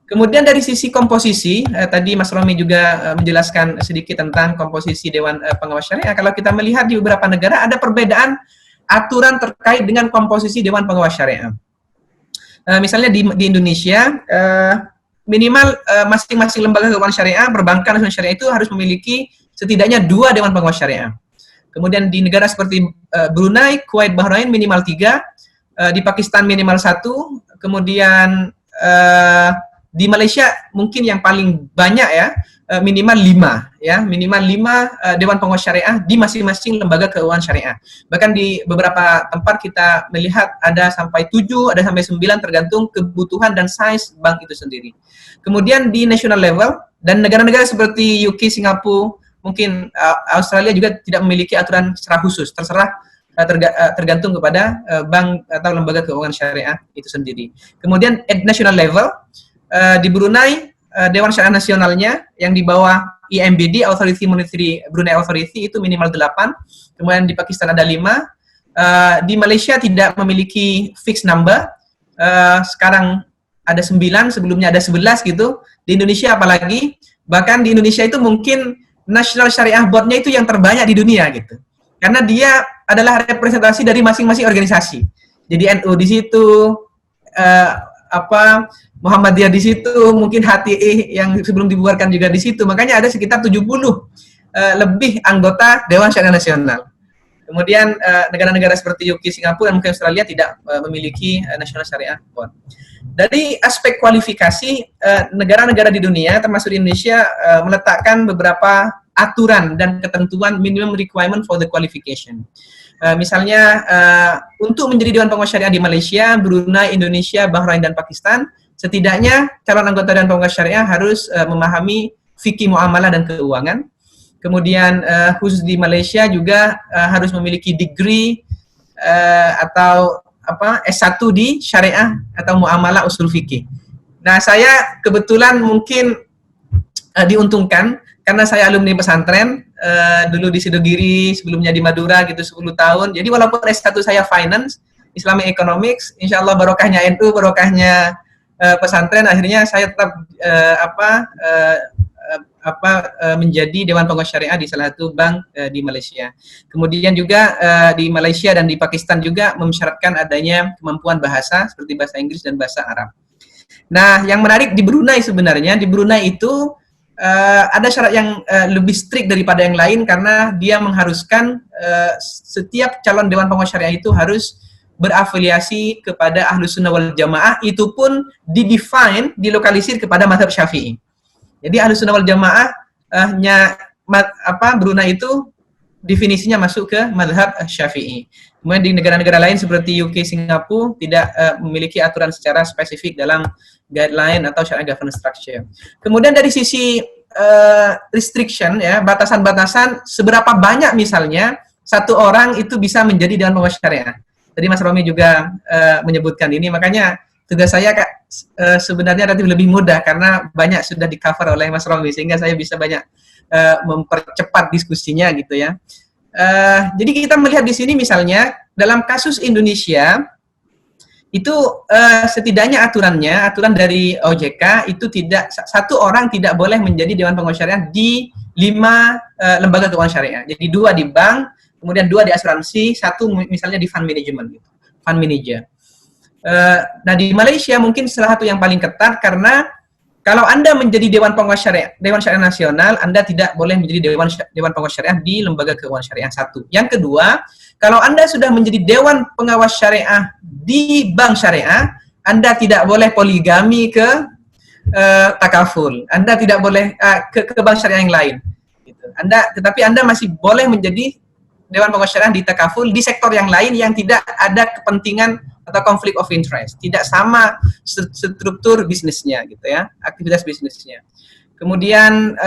Kemudian dari sisi komposisi, tadi Mas Romi juga menjelaskan sedikit tentang komposisi Dewan Pengawas Syariah. Kalau kita melihat di beberapa negara ada perbedaan aturan terkait dengan komposisi Dewan Pengawas Syariah. Misalnya di Indonesia, minimal masing-masing lembaga keuangan syariah, perbankan nasional syariah itu harus memiliki setidaknya 2 Dewan Pengawas Syariah. Kemudian di negara seperti Brunei, Kuwait, Bahrain minimal 3, di Pakistan minimal 1, kemudian di Malaysia mungkin yang paling banyak ya, minimal 5 ya, minimal 5 Dewan Pengawas Syariah di masing-masing lembaga keuangan syariah. Bahkan di beberapa tempat kita melihat ada sampai 7, ada sampai 9 tergantung kebutuhan dan size bank itu sendiri. Kemudian di national level dan negara-negara seperti UK, Singapura, mungkin Australia juga tidak memiliki aturan secara khusus, terserah tergantung kepada bank atau lembaga keuangan syariah itu sendiri. Kemudian at national level, di Brunei, Dewan Syariah Nasionalnya yang di bawah IMBD, Authority Monetary Brunei Authority, itu minimal 8. Kemudian di Pakistan ada 5. Di Malaysia tidak memiliki fixed number. Sekarang ada 9, sebelumnya ada 11 gitu. Di Indonesia apalagi, bahkan di Indonesia itu mungkin National Syariah Board-nya itu yang terbanyak di dunia gitu. Karena dia adalah representasi dari masing-masing organisasi. Jadi NU di situ, Muhammadiyah di situ, mungkin HTI yang sebelum dibubarkan juga di situ. Makanya ada sekitar 70 lebih anggota Dewan Syariah Nasional. Kemudian negara-negara seperti UK, Singapura, dan mungkin Australia tidak memiliki National Syariah Board. Dari aspek kualifikasi, negara-negara di dunia, termasuk di Indonesia, meletakkan beberapa aturan dan ketentuan minimum requirement for the qualification. Misalnya, untuk menjadi Dewan Pengawas Syariah di Malaysia, Brunei, Indonesia, Bahrain, dan Pakistan, setidaknya calon anggota Dewan Pengawas Syariah harus memahami fikih muamalah dan keuangan. Kemudian khusus di Malaysia juga harus memiliki degree atau S1 di syariah atau muamalah usul fikih. Nah, saya kebetulan mungkin diuntungkan karena saya alumni pesantren, dulu di Sidogiri, sebelumnya di Madura gitu 10 tahun. Jadi walaupun S1 saya finance, Islamic Economics, insya Allah barokahnya NU, barokahnya pesantren, akhirnya saya tetap menjadi Dewan Pengawas Syariah di salah satu bank di Malaysia. Kemudian juga di Malaysia dan di Pakistan juga mensyaratkan adanya kemampuan bahasa seperti bahasa Inggris dan bahasa Arab. Nah, yang menarik di Brunei sebenarnya, di Brunei itu ada syarat yang lebih strict daripada yang lain karena dia mengharuskan setiap calon Dewan Pengawas Syariah itu harus berafiliasi kepada Ahlus Sunnah wal Jamaah, itu pun dilokalisir kepada mazhab Syafi'i. Jadi Ahlus Sunnah wal Jamaah Brunei itu definisinya masuk ke mazhab Syafi'i. Kemudian di negara-negara lain seperti UK, Singapura tidak memiliki aturan secara spesifik dalam guideline atau syariah governance structure. Kemudian dari sisi restriction ya, batasan-batasan seberapa banyak misalnya satu orang itu bisa menjadi Dewan Pengawas Syariah. Tadi Mas Romi juga menyebutkan ini, makanya tugas saya sebenarnya relatif lebih mudah karena banyak sudah di-cover oleh Mas Romi sehingga saya bisa banyak mempercepat diskusinya gitu ya. Jadi kita melihat di sini misalnya dalam kasus Indonesia itu setidaknya aturan dari OJK itu tidak, satu orang tidak boleh menjadi Dewan Pengawas Syariah di 5 lembaga keuangan syariah. Jadi 2 di bank, kemudian 2 di asuransi, 1 misalnya di fund management gitu, fund manager. Nah di Malaysia mungkin salah satu yang paling ketat karena kalau Anda menjadi Dewan Pengawas Syariah, Dewan Syariah Nasional, Anda tidak boleh menjadi Dewan Pengawas Syariah di lembaga keuangan syariah 1. Yang kedua, kalau Anda sudah menjadi Dewan Pengawas Syariah di bank syariah, Anda tidak boleh poligami ke takaful. Anda tidak boleh ke bank syariah yang lain. Gitu. Tetapi Anda masih boleh menjadi Dewan Pengawas Syariah di takaful di sektor yang lain yang tidak ada kepentingan atau konflik of interest, tidak sama struktur bisnisnya gitu ya, aktivitas bisnisnya. Kemudian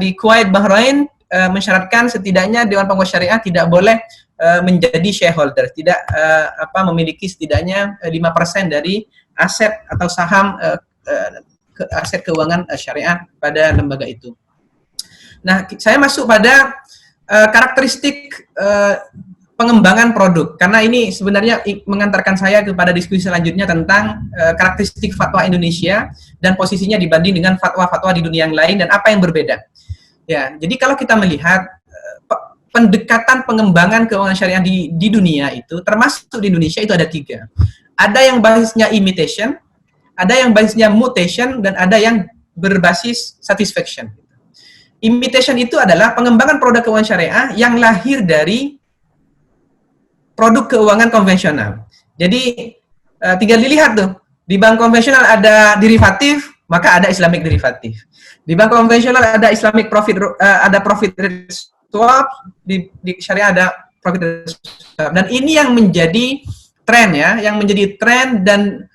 di Kuwait, Bahrain mensyaratkan setidaknya Dewan Pengawas Syariah tidak boleh menjadi shareholder, tidak memiliki setidaknya 5% dari aset atau saham aset keuangan syariah pada lembaga itu. Nah, saya masuk pada karakteristik pengembangan produk, karena ini sebenarnya mengantarkan saya kepada diskusi selanjutnya tentang karakteristik fatwa Indonesia dan posisinya dibanding dengan fatwa-fatwa di dunia yang lain dan apa yang berbeda. Ya, jadi kalau kita melihat pendekatan pengembangan keuangan syariah di dunia itu, termasuk di Indonesia itu ada 3. Ada yang basisnya imitation, ada yang basisnya mutation, dan ada yang berbasis satisfaction. Imitation itu adalah pengembangan produk keuangan syariah yang lahir dari produk keuangan konvensional. Jadi tinggal dilihat tuh, di bank konvensional ada derivatif, maka ada Islamic derivatif. Di bank konvensional ada Islamic profit, ada profit rate swap, di syariah ada profit rate swap. Dan ini yang menjadi tren ya, yang menjadi tren dan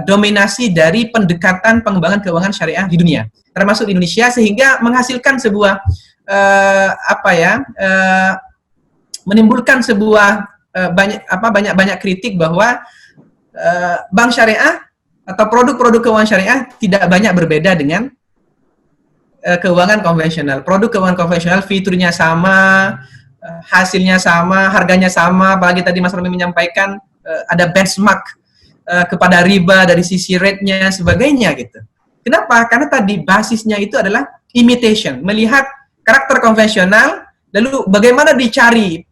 dominasi dari pendekatan pengembangan keuangan syariah di dunia, termasuk di Indonesia, sehingga menghasilkan sebuah menimbulkan sebuah banyak kritik bahwa bank syariah atau produk-produk keuangan syariah tidak banyak berbeda dengan keuangan konvensional. Produk keuangan konvensional fiturnya sama, hasilnya sama, harganya sama, apalagi tadi Mas Romi menyampaikan ada benchmark kepada riba dari sisi rate-nya sebagainya gitu. Kenapa? Karena tadi basisnya itu adalah imitation, melihat karakter konvensional, lalu bagaimana dicari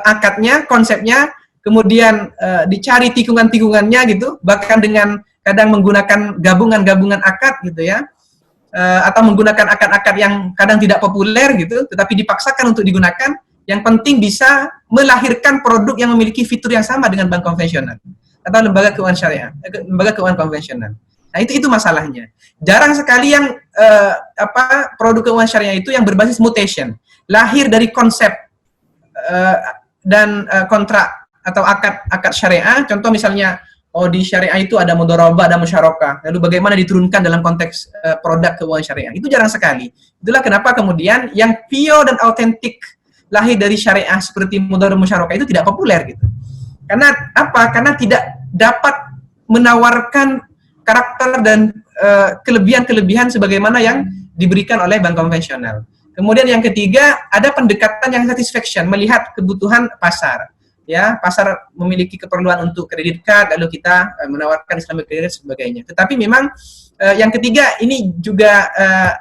akadnya, konsepnya, kemudian dicari tikungan-tikungannya gitu, bahkan dengan kadang menggunakan gabungan-gabungan akad gitu ya, atau menggunakan akad-akad yang kadang tidak populer gitu, tetapi dipaksakan untuk digunakan, yang penting bisa melahirkan produk yang memiliki fitur yang sama dengan bank konvensional atau lembaga keuangan syariah, lembaga keuangan konvensional. Nah itu masalahnya. Jarang sekali yang produk keuangan syariah itu yang berbasis mutation, lahir dari konsep dan kontrak atau akad syariah. Contoh misalnya, di syariah itu ada mudharabah, ada musyarakah. Lalu bagaimana diturunkan dalam konteks produk keuangan syariah? Itu jarang sekali. Itulah kenapa kemudian yang pure dan autentik lahir dari syariah seperti mudharabah, musyarakah itu tidak populer gitu. Karena apa? Karena tidak dapat menawarkan karakter dan kelebihan-kelebihan sebagaimana yang diberikan oleh bank konvensional. Kemudian yang ketiga, ada pendekatan yang satisfaction, melihat kebutuhan pasar. Ya, pasar memiliki keperluan untuk kredit card, lalu kita menawarkan Islamic credit dan sebagainya. Tetapi memang yang ketiga ini juga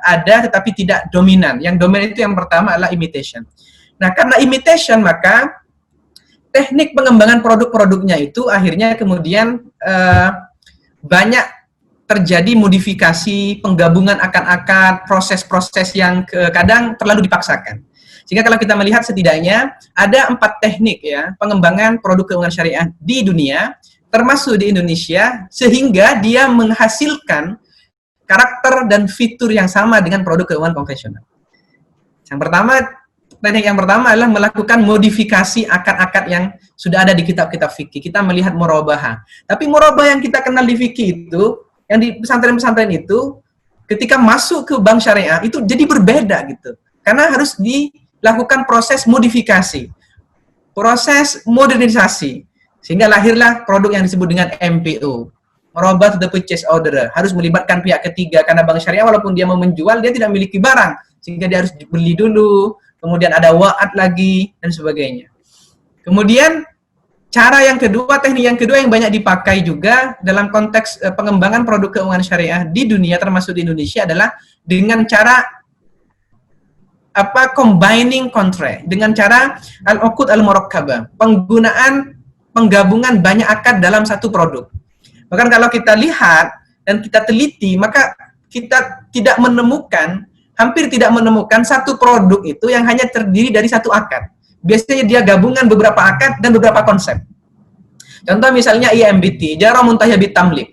ada, tetapi tidak dominan. Yang dominan itu yang pertama adalah imitation. Nah, karena imitation, maka teknik pengembangan produk-produknya itu akhirnya kemudian banyak terjadi modifikasi, penggabungan akad-akad, proses-proses yang kadang terlalu dipaksakan. Sehingga kalau kita melihat setidaknya ada 4 teknik ya pengembangan produk keuangan syariah di dunia, termasuk di Indonesia, sehingga dia menghasilkan karakter dan fitur yang sama dengan produk keuangan konvensional. Teknik yang pertama adalah melakukan modifikasi akad-akad yang sudah ada di kitab-kitab fikih. Kita melihat murabahah. Tapi murabahah yang kita kenal di fikih itu, yang di pesantren-pesantren itu, ketika masuk ke bank syariah itu jadi berbeda gitu. Karena harus dilakukan proses modifikasi, proses modernisasi, sehingga lahirlah produk yang disebut dengan MPO, merubah the purchase order, harus melibatkan pihak ketiga, karena bank syariah walaupun dia mau menjual, dia tidak memiliki barang, sehingga dia harus beli dulu, kemudian ada wa'ad lagi, dan sebagainya. Kemudian, teknik yang kedua yang banyak dipakai juga dalam konteks pengembangan produk keuangan syariah di dunia, termasuk di Indonesia, adalah dengan cara combining contract, dengan cara al-uqud al-murakkabah, penggabungan banyak akad dalam satu produk. Bahkan kalau kita lihat dan kita teliti, maka kita hampir tidak menemukan satu produk itu yang hanya terdiri dari satu akad. Biasanya dia gabungan beberapa akad dan beberapa konsep. Contoh misalnya IMBT, Ijarah Muntahiyah Bitamlik.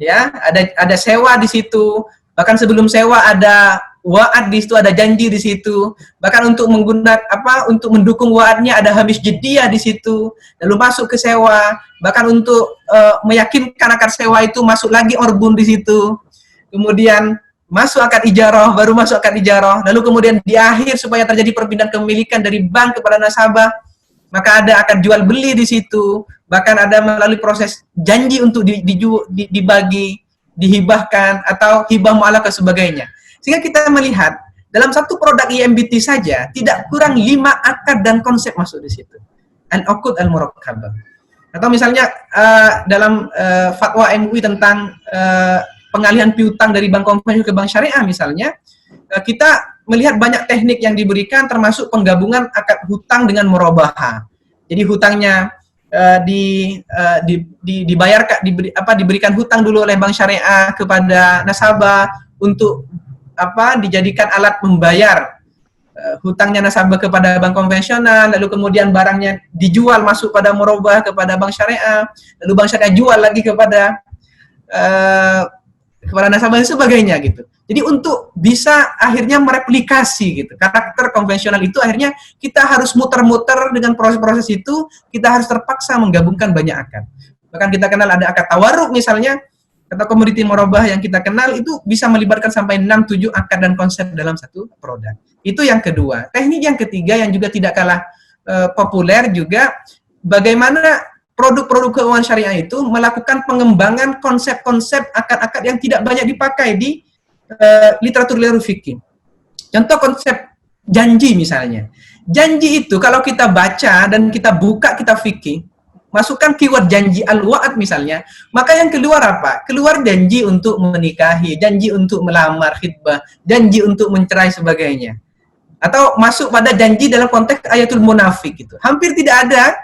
Ya, ada sewa di situ, bahkan sebelum sewa ada wa'ad di situ, ada janji di situ. Bahkan untuk untuk mendukung wa'adnya ada hamish jediyah di situ. Lalu masuk ke sewa, bahkan untuk meyakinkan akad sewa itu masuk lagi orbun di situ. Kemudian masuk akad ijarah, baru masuk akad ijarah. Lalu kemudian di akhir supaya terjadi perpindahan kepemilikan dari bank kepada nasabah, maka ada akad jual beli di situ. Bahkan ada melalui proses janji untuk dibagi, dihibahkan atau hibah mu'alaf dan sebagainya. Sehingga kita melihat dalam satu produk IMBT saja tidak kurang 5 akad dan konsep masuk di situ. Al-uqud al-murakkabah. Atau misalnya dalam fatwa MUI tentang pengalihan piutang dari bank konvensional ke bank syariah misalnya, kita melihat banyak teknik yang diberikan, termasuk penggabungan akad hutang dengan murabahah. Jadi hutangnya diberikan hutang dulu oleh bank syariah kepada nasabah untuk dijadikan alat membayar hutangnya nasabah kepada bank konvensional, lalu kemudian barangnya dijual masuk pada murabahah kepada bank syariah, lalu bank syariah jual lagi kepada nasabah dan sebagainya gitu. Jadi untuk bisa akhirnya mereplikasi gitu karakter konvensional itu, akhirnya kita harus muter-muter dengan proses-proses itu, kita harus terpaksa menggabungkan banyak akad. Bahkan kita kenal ada akad tawarruk misalnya, atau komoditi murabah yang kita kenal itu bisa melibatkan sampai 6-7 akad dan konsep dalam satu produk. Itu yang kedua. Teknik yang ketiga yang juga tidak kalah populer juga, bagaimana produk-produk keuangan syariah itu melakukan pengembangan konsep-konsep akad-akad yang tidak banyak dipakai di literatur fikih. Contoh konsep janji misalnya. Janji itu kalau kita baca dan kita buka kitab fikih, masukkan keyword janji al-wa'ad misalnya, maka yang keluar apa? Keluar janji untuk menikahi, janji untuk melamar, khitbah, janji untuk mencerai sebagainya. Atau masuk pada janji dalam konteks ayatul munafik gitu. Hampir tidak ada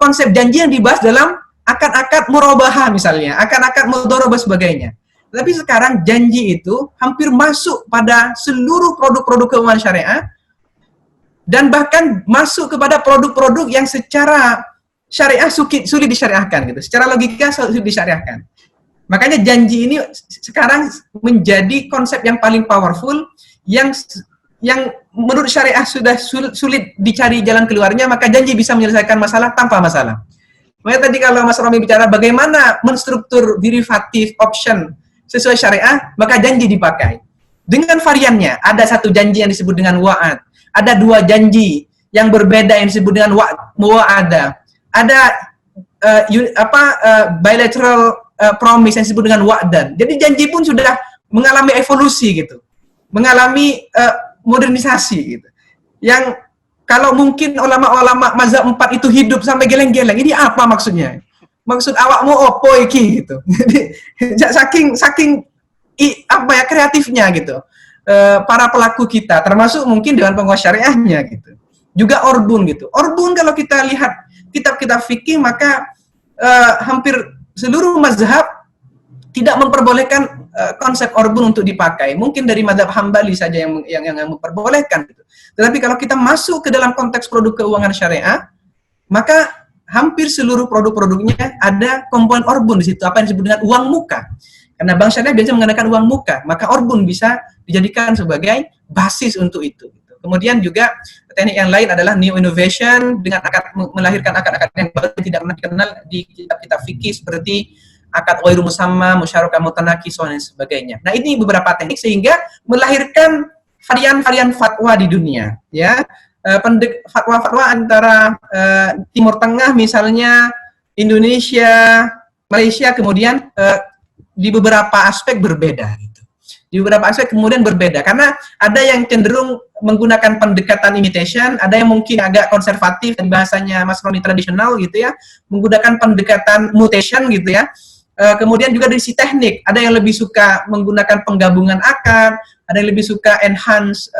konsep janji yang dibahas dalam akad-akad murabahah misalnya, akad-akad mudharabah sebagainya. Tapi sekarang janji itu hampir masuk pada seluruh produk-produk keuangan syariah, dan bahkan masuk kepada produk-produk yang secara syariah sulit disyariahkan gitu. Secara logika sulit disyariahkan. Makanya janji ini sekarang menjadi konsep yang paling powerful, yang menurut syariah sudah sulit dicari jalan keluarnya, maka janji bisa menyelesaikan masalah tanpa masalah. Makanya tadi kalau Mas Romi bicara bagaimana menstruktur derivatif option sesuai syariah, maka janji dipakai. Dengan variannya, ada satu janji yang disebut dengan wa'ad, ada 2 janji yang berbeda yang disebut dengan muwa'ada, ada bilateral promise yang disebut dengan wa'dan. Jadi janji pun sudah mengalami evolusi gitu. mengalami modernisasi gitu. Yang kalau mungkin ulama-ulama mazhab 4 itu hidup sampai geleng-geleng, ini apa maksudnya? Maksud awakmu opo iki gitu. Jadi saking apa ya kreatifnya gitu. Para pelaku kita, termasuk mungkin Dewan Pengawas Syariahnya gitu. Juga Orbun gitu. Orbun kalau kita lihat kitab-kitab fikih, maka hampir seluruh mazhab tidak memperbolehkan konsep Orbun untuk dipakai. Mungkin dari mazhab Hambali saja yang memperbolehkan gitu. Tetapi kalau kita masuk ke dalam konteks produk keuangan syariah, maka hampir seluruh produk-produknya ada komponen Orbun di situ, apa yang disebut dengan uang muka. Karena bank syariah biasanya menggunakan uang muka, maka Orbun bisa dijadikan sebagai basis untuk itu. Kemudian juga teknik yang lain adalah neo innovation dengan melahirkan akad-akad yang baru tidak pernah dikenal di kitab-kitab fikih seperti akad ghairu musamma, musyarakah mutanakis dan sebagainya. Nah, ini beberapa teknik sehingga melahirkan varian-varian fatwa di dunia, ya. Fatwa-fatwa antara Timur Tengah misalnya, Indonesia, Malaysia, kemudian di beberapa aspek berbeda gitu. Di beberapa aspek kemudian berbeda karena ada yang cenderung menggunakan pendekatan imitation, ada yang mungkin agak konservatif dan bahasanya Mas Roni tradisional gitu ya, menggunakan pendekatan mutation gitu ya. Kemudian juga dari sisi teknik, ada yang lebih suka menggunakan penggabungan akad, ada yang lebih suka enhance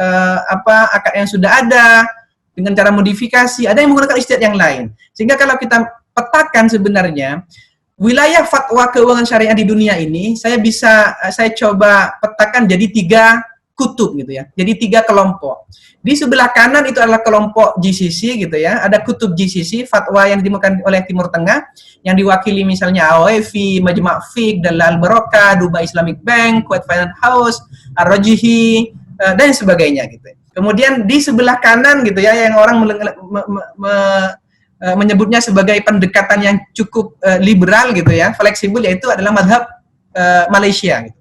akad yang sudah ada dengan cara modifikasi, ada yang menggunakan istilah yang lain. Sehingga kalau kita petakan sebenarnya wilayah fatwa keuangan syariah di dunia ini, saya coba petakan jadi 3 kutub gitu ya. Jadi 3 kelompok. Di sebelah kanan itu adalah kelompok GCC gitu ya. Ada kutub GCC, fatwa yang ditemukan oleh Timur Tengah, yang diwakili misalnya AOFI, Majma' Fiqh, Dalal Barokah, Dubai Islamic Bank, Kuwait Finance House, Ar-Rajihi, dan sebagainya gitu. Kemudian di sebelah kanan gitu ya, yang orang menyebutnya sebagai pendekatan yang cukup liberal gitu ya, fleksibel, yaitu adalah mazhab Malaysia gitu.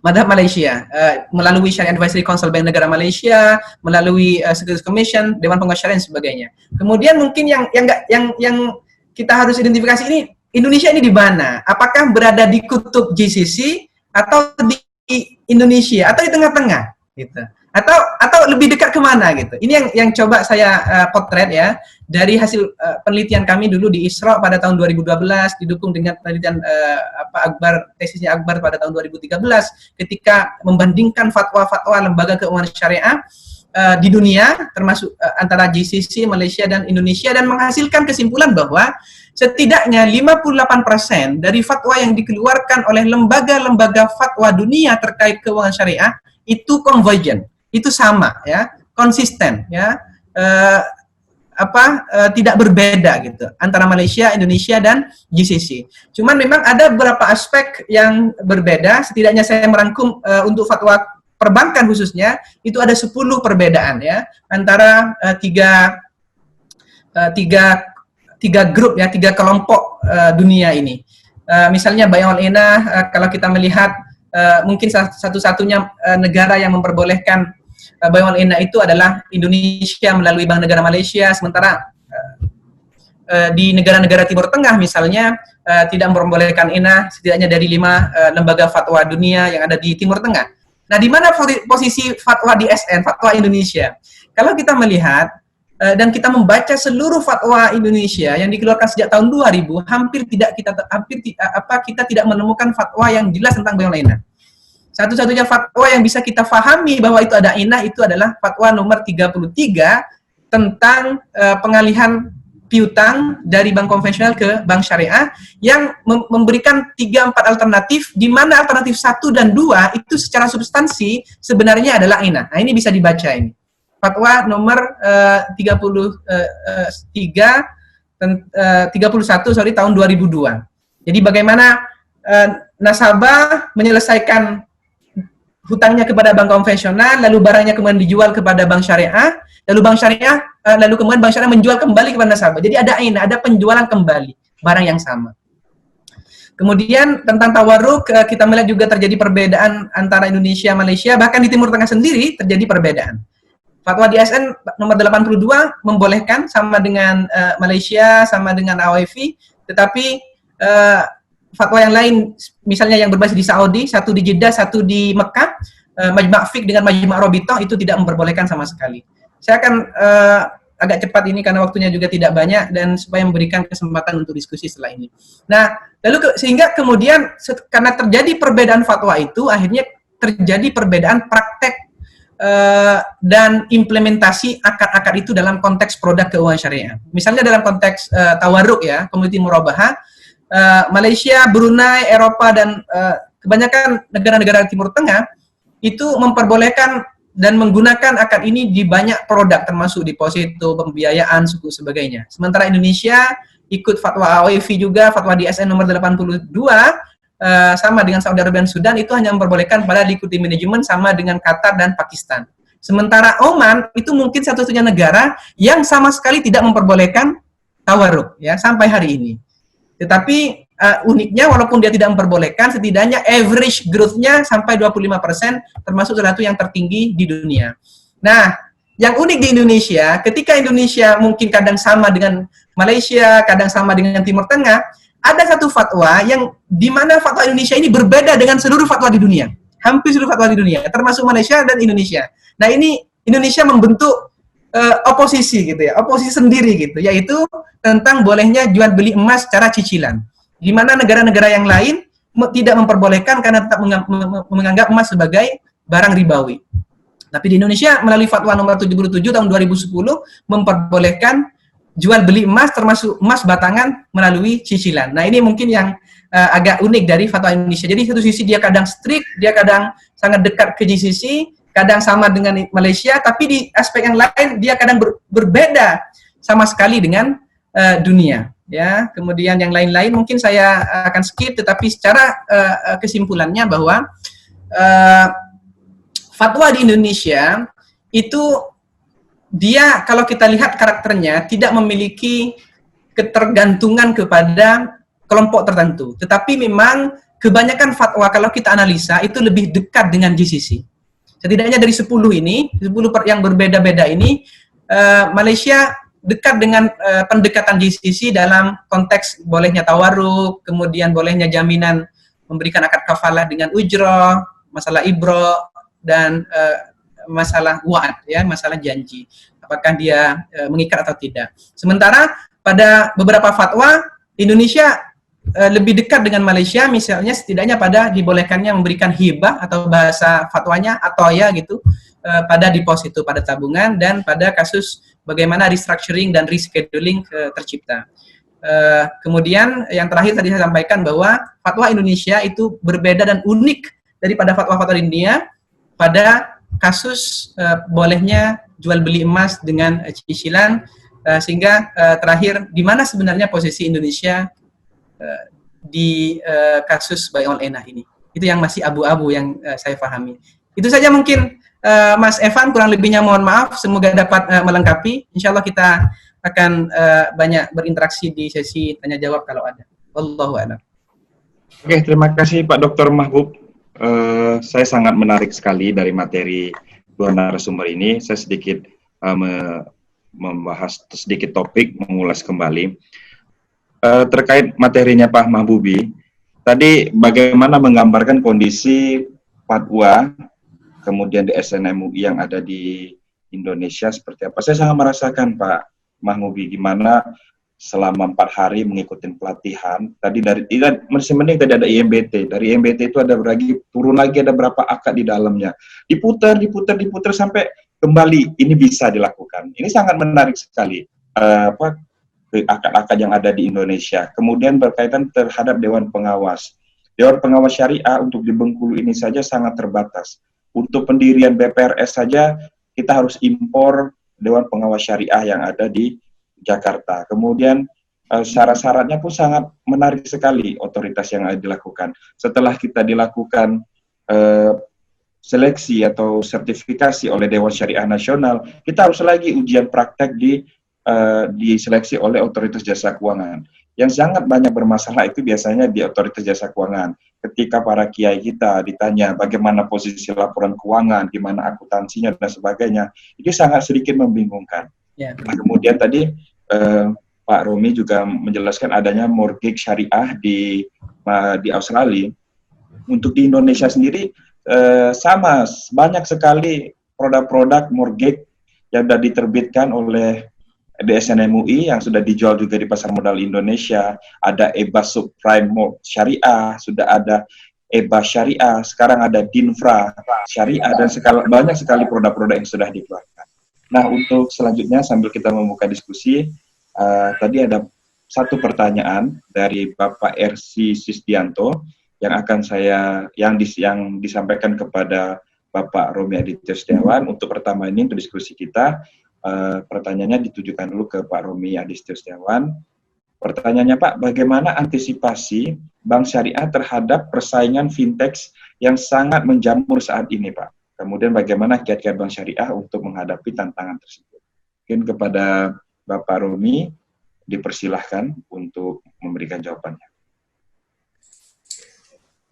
Mazhab Malaysia melalui Syariah Advisory Council Bank Negara Malaysia, melalui Securities Commission, Dewan Pengawas Syariah dan sebagainya. Kemudian mungkin yang kita harus identifikasi ini, Indonesia ini di mana? Apakah berada di kutub GCC atau di Indonesia atau di tengah-tengah gitu? Atau lebih dekat kemana gitu? Ini yang coba saya potret ya dari hasil penelitian kami dulu di Isra pada tahun 2012, didukung dengan penelitian tesisnya Akbar pada tahun 2013 ketika membandingkan fatwa-fatwa lembaga keuangan syariah di dunia termasuk antara GCC, Malaysia dan Indonesia, dan menghasilkan kesimpulan bahwa setidaknya 58% dari fatwa yang dikeluarkan oleh lembaga-lembaga fatwa dunia terkait keuangan syariah itu convergent. Itu sama ya, konsisten ya, tidak berbeda gitu antara Malaysia, Indonesia dan GCC. Cuman memang ada beberapa aspek yang berbeda. Setidaknya saya merangkum untuk fatwa perbankan khususnya itu ada 10 perbedaan ya antara tiga grup ya, 3 kelompok dunia ini. Misalnya Bay'ul Inah, kalau kita melihat mungkin satu-satunya negara yang memperbolehkan Bay'ul Inah itu adalah Indonesia melalui Bank Negara Malaysia, sementara di negara-negara Timur Tengah misalnya tidak memperbolehkan inah setidaknya dari 5 lembaga fatwa dunia yang ada di Timur Tengah. Nah, di mana posisi fatwa di SN, fatwa Indonesia? Kalau kita melihat dan kita membaca seluruh fatwa Indonesia yang dikeluarkan sejak tahun 2000, kita tidak menemukan fatwa yang jelas tentang Bay'ul Inah. Satu-satunya fatwa yang bisa kita fahami bahwa itu ada inah itu adalah fatwa nomor 33 tentang pengalihan piutang dari bank konvensional ke bank syariah yang memberikan 3-4 alternatif, di mana alternatif 1 dan 2 itu secara substansi sebenarnya adalah inah. Nah, ini bisa dibaca ini. Fatwa nomor 31 tahun 2002. Jadi bagaimana nasabah menyelesaikan hutangnya kepada bank konvensional, lalu barangnya kemudian dijual kepada bank syariah, lalu kemudian bank syariah menjual kembali kepada nasabah. Jadi ada penjualan kembali barang yang sama. Kemudian tentang tawarruk, kita melihat juga terjadi perbedaan antara Indonesia, Malaysia, bahkan di Timur Tengah sendiri terjadi perbedaan. Fatwa di SN nomor 82 membolehkan sama dengan Malaysia, sama dengan AOFI, tetapi fatwa yang lain, misalnya yang berbasis di Saudi, satu di Jeddah, satu di Mekah, Majma' Fiqh dengan Majma' Rabithah itu tidak memperbolehkan sama sekali. Saya akan agak cepat ini karena waktunya juga tidak banyak dan supaya memberikan kesempatan untuk diskusi setelah ini. Nah, lalu sehingga kemudian karena terjadi perbedaan fatwa itu, akhirnya terjadi perbedaan praktek dan implementasi akad-akad itu dalam konteks produk keuangan syariah. Misalnya dalam konteks tawarruk ya, community murabahah, Malaysia, Brunei, Eropa dan kebanyakan negara-negara Timur Tengah itu memperbolehkan dan menggunakan akad ini di banyak produk termasuk deposito, pembiayaan, suku sebagainya. Sementara Indonesia ikut fatwa AOIV juga, fatwa DSN nomor 82 sama dengan Saudi Arabia dan Sudan itu hanya memperbolehkan pada liquidity management sama dengan Qatar dan Pakistan. Sementara Oman itu mungkin satu-satunya negara yang sama sekali tidak memperbolehkan tawarruk ya sampai hari ini. Tetapi uniknya walaupun dia tidak memperbolehkan, setidaknya average growth-nya sampai 25%, termasuk salah satu yang tertinggi di dunia. Nah, yang unik di Indonesia, ketika Indonesia mungkin kadang sama dengan Malaysia, kadang sama dengan Timur Tengah, ada satu fatwa yang di mana fatwa Indonesia ini berbeda dengan seluruh fatwa di dunia. Hampir seluruh fatwa di dunia, termasuk Malaysia dan Indonesia. Nah, ini Indonesia membentuk oposisi gitu ya, oposisi sendiri gitu, yaitu tentang bolehnya jual beli emas secara cicilan. Di mana negara-negara yang lain tidak memperbolehkan karena tetap menganggap emas sebagai barang ribawi. Tapi di Indonesia melalui fatwa nomor 77 tahun 2010 memperbolehkan jual beli emas termasuk emas batangan melalui cicilan. Nah, ini mungkin yang agak unik dari fatwa Indonesia. Jadi satu sisi dia kadang strict, dia kadang sangat dekat ke GCC, kadang sama dengan Malaysia, tapi di aspek yang lain dia kadang berbeda sama sekali dengan dunia. Ya, kemudian yang lain-lain mungkin saya akan skip, tetapi secara kesimpulannya bahwa fatwa di Indonesia itu dia kalau kita lihat karakternya tidak memiliki ketergantungan kepada kelompok tertentu, tetapi memang kebanyakan fatwa kalau kita analisa itu lebih dekat dengan GCC. Setidaknya dari 10 ini, 10 yang berbeda-beda ini, Malaysia dekat dengan pendekatan GCC dalam konteks bolehnya tawarruk, kemudian bolehnya jaminan memberikan akad kafalah dengan ujroh, masalah ibro, dan masalah wa'ad, ya, masalah janji. Apakah dia mengikat atau tidak. Sementara pada beberapa fatwa, Indonesia lebih dekat dengan Malaysia, misalnya setidaknya pada dibolehkannya memberikan hibah atau bahasa fatwanya atau ya gitu, pada deposito, pada tabungan, dan pada kasus bagaimana restructuring dan rescheduling tercipta. Kemudian yang terakhir tadi saya sampaikan bahwa fatwa Indonesia itu berbeda dan unik daripada fatwa-fatwa di dunia pada kasus bolehnya jual beli emas dengan cicilan, sehingga terakhir di mana sebenarnya posisi Indonesia di kasus buy on ENA ini. Itu yang masih abu-abu yang saya pahami. Itu saja mungkin Mas Evan, kurang lebihnya mohon maaf, semoga dapat melengkapi. Insya Allah kita akan banyak berinteraksi di sesi tanya jawab kalau ada. Wallahu a'lam. Oke, terima kasih Pak Dr. Mahbub. Saya sangat menarik sekali dari materi dua narasumber ini. Saya sedikit membahas sedikit topik, mengulas kembali terkait materinya Pak Mahbubi. Tadi bagaimana menggambarkan kondisi fatwa kemudian di SNMUI yang ada di Indonesia seperti apa. Saya sangat merasakan Pak Mahbubi gimana selama 4 hari mengikuti pelatihan. Tadi masih mending tadi ada IMBT. Dari IMBT itu ada turun lagi ada berapa akad di dalamnya. Diputar sampai kembali ini bisa dilakukan. Ini sangat menarik sekali. Akad-akad yang ada di Indonesia. Kemudian berkaitan terhadap Dewan Pengawas. Dewan Pengawas Syariah untuk di Bengkulu ini saja sangat terbatas. Untuk pendirian BPRS saja kita harus impor Dewan Pengawas Syariah yang ada di Jakarta. Kemudian syarat-syaratnya pun sangat menarik sekali otoritas yang dilakukan. Setelah kita dilakukan seleksi atau sertifikasi oleh Dewan Syariah Nasional, kita harus lagi ujian praktek diseleksi oleh otoritas jasa keuangan. Yang sangat banyak bermasalah itu biasanya di otoritas jasa keuangan. Ketika para kiai kita ditanya bagaimana posisi laporan keuangan, gimana akuntansinya dan sebagainya, itu sangat sedikit membingungkan. Ya. Nah, kemudian tadi Pak Romi juga menjelaskan adanya mortgage syariah di Australia. Untuk di Indonesia sendiri sama, banyak sekali produk-produk mortgage yang sudah diterbitkan oleh DSN MUI yang sudah dijual juga di pasar modal Indonesia. Ada EBA Subprime Syariah, sudah ada EBA Syariah, sekarang ada Dinfra Syariah, dan banyak sekali produk-produk yang sudah dikeluarkan. Nah, untuk selanjutnya sambil kita membuka diskusi, tadi ada satu pertanyaan dari Bapak RC Sisdianto yang disampaikan kepada Bapak Romi Aditya Setiawan. Untuk pertama ini untuk diskusi kita, pertanyaannya ditujukan dulu ke Pak Romi Aditya Setiawan. Pertanyaannya, Pak, bagaimana antisipasi bank syariah terhadap persaingan fintech yang sangat menjamur saat ini, Pak? Kemudian bagaimana kiat-kiat bank syariah untuk menghadapi tantangan tersebut? Mungkin kepada Bapak Romi dipersilahkan untuk memberikan jawabannya.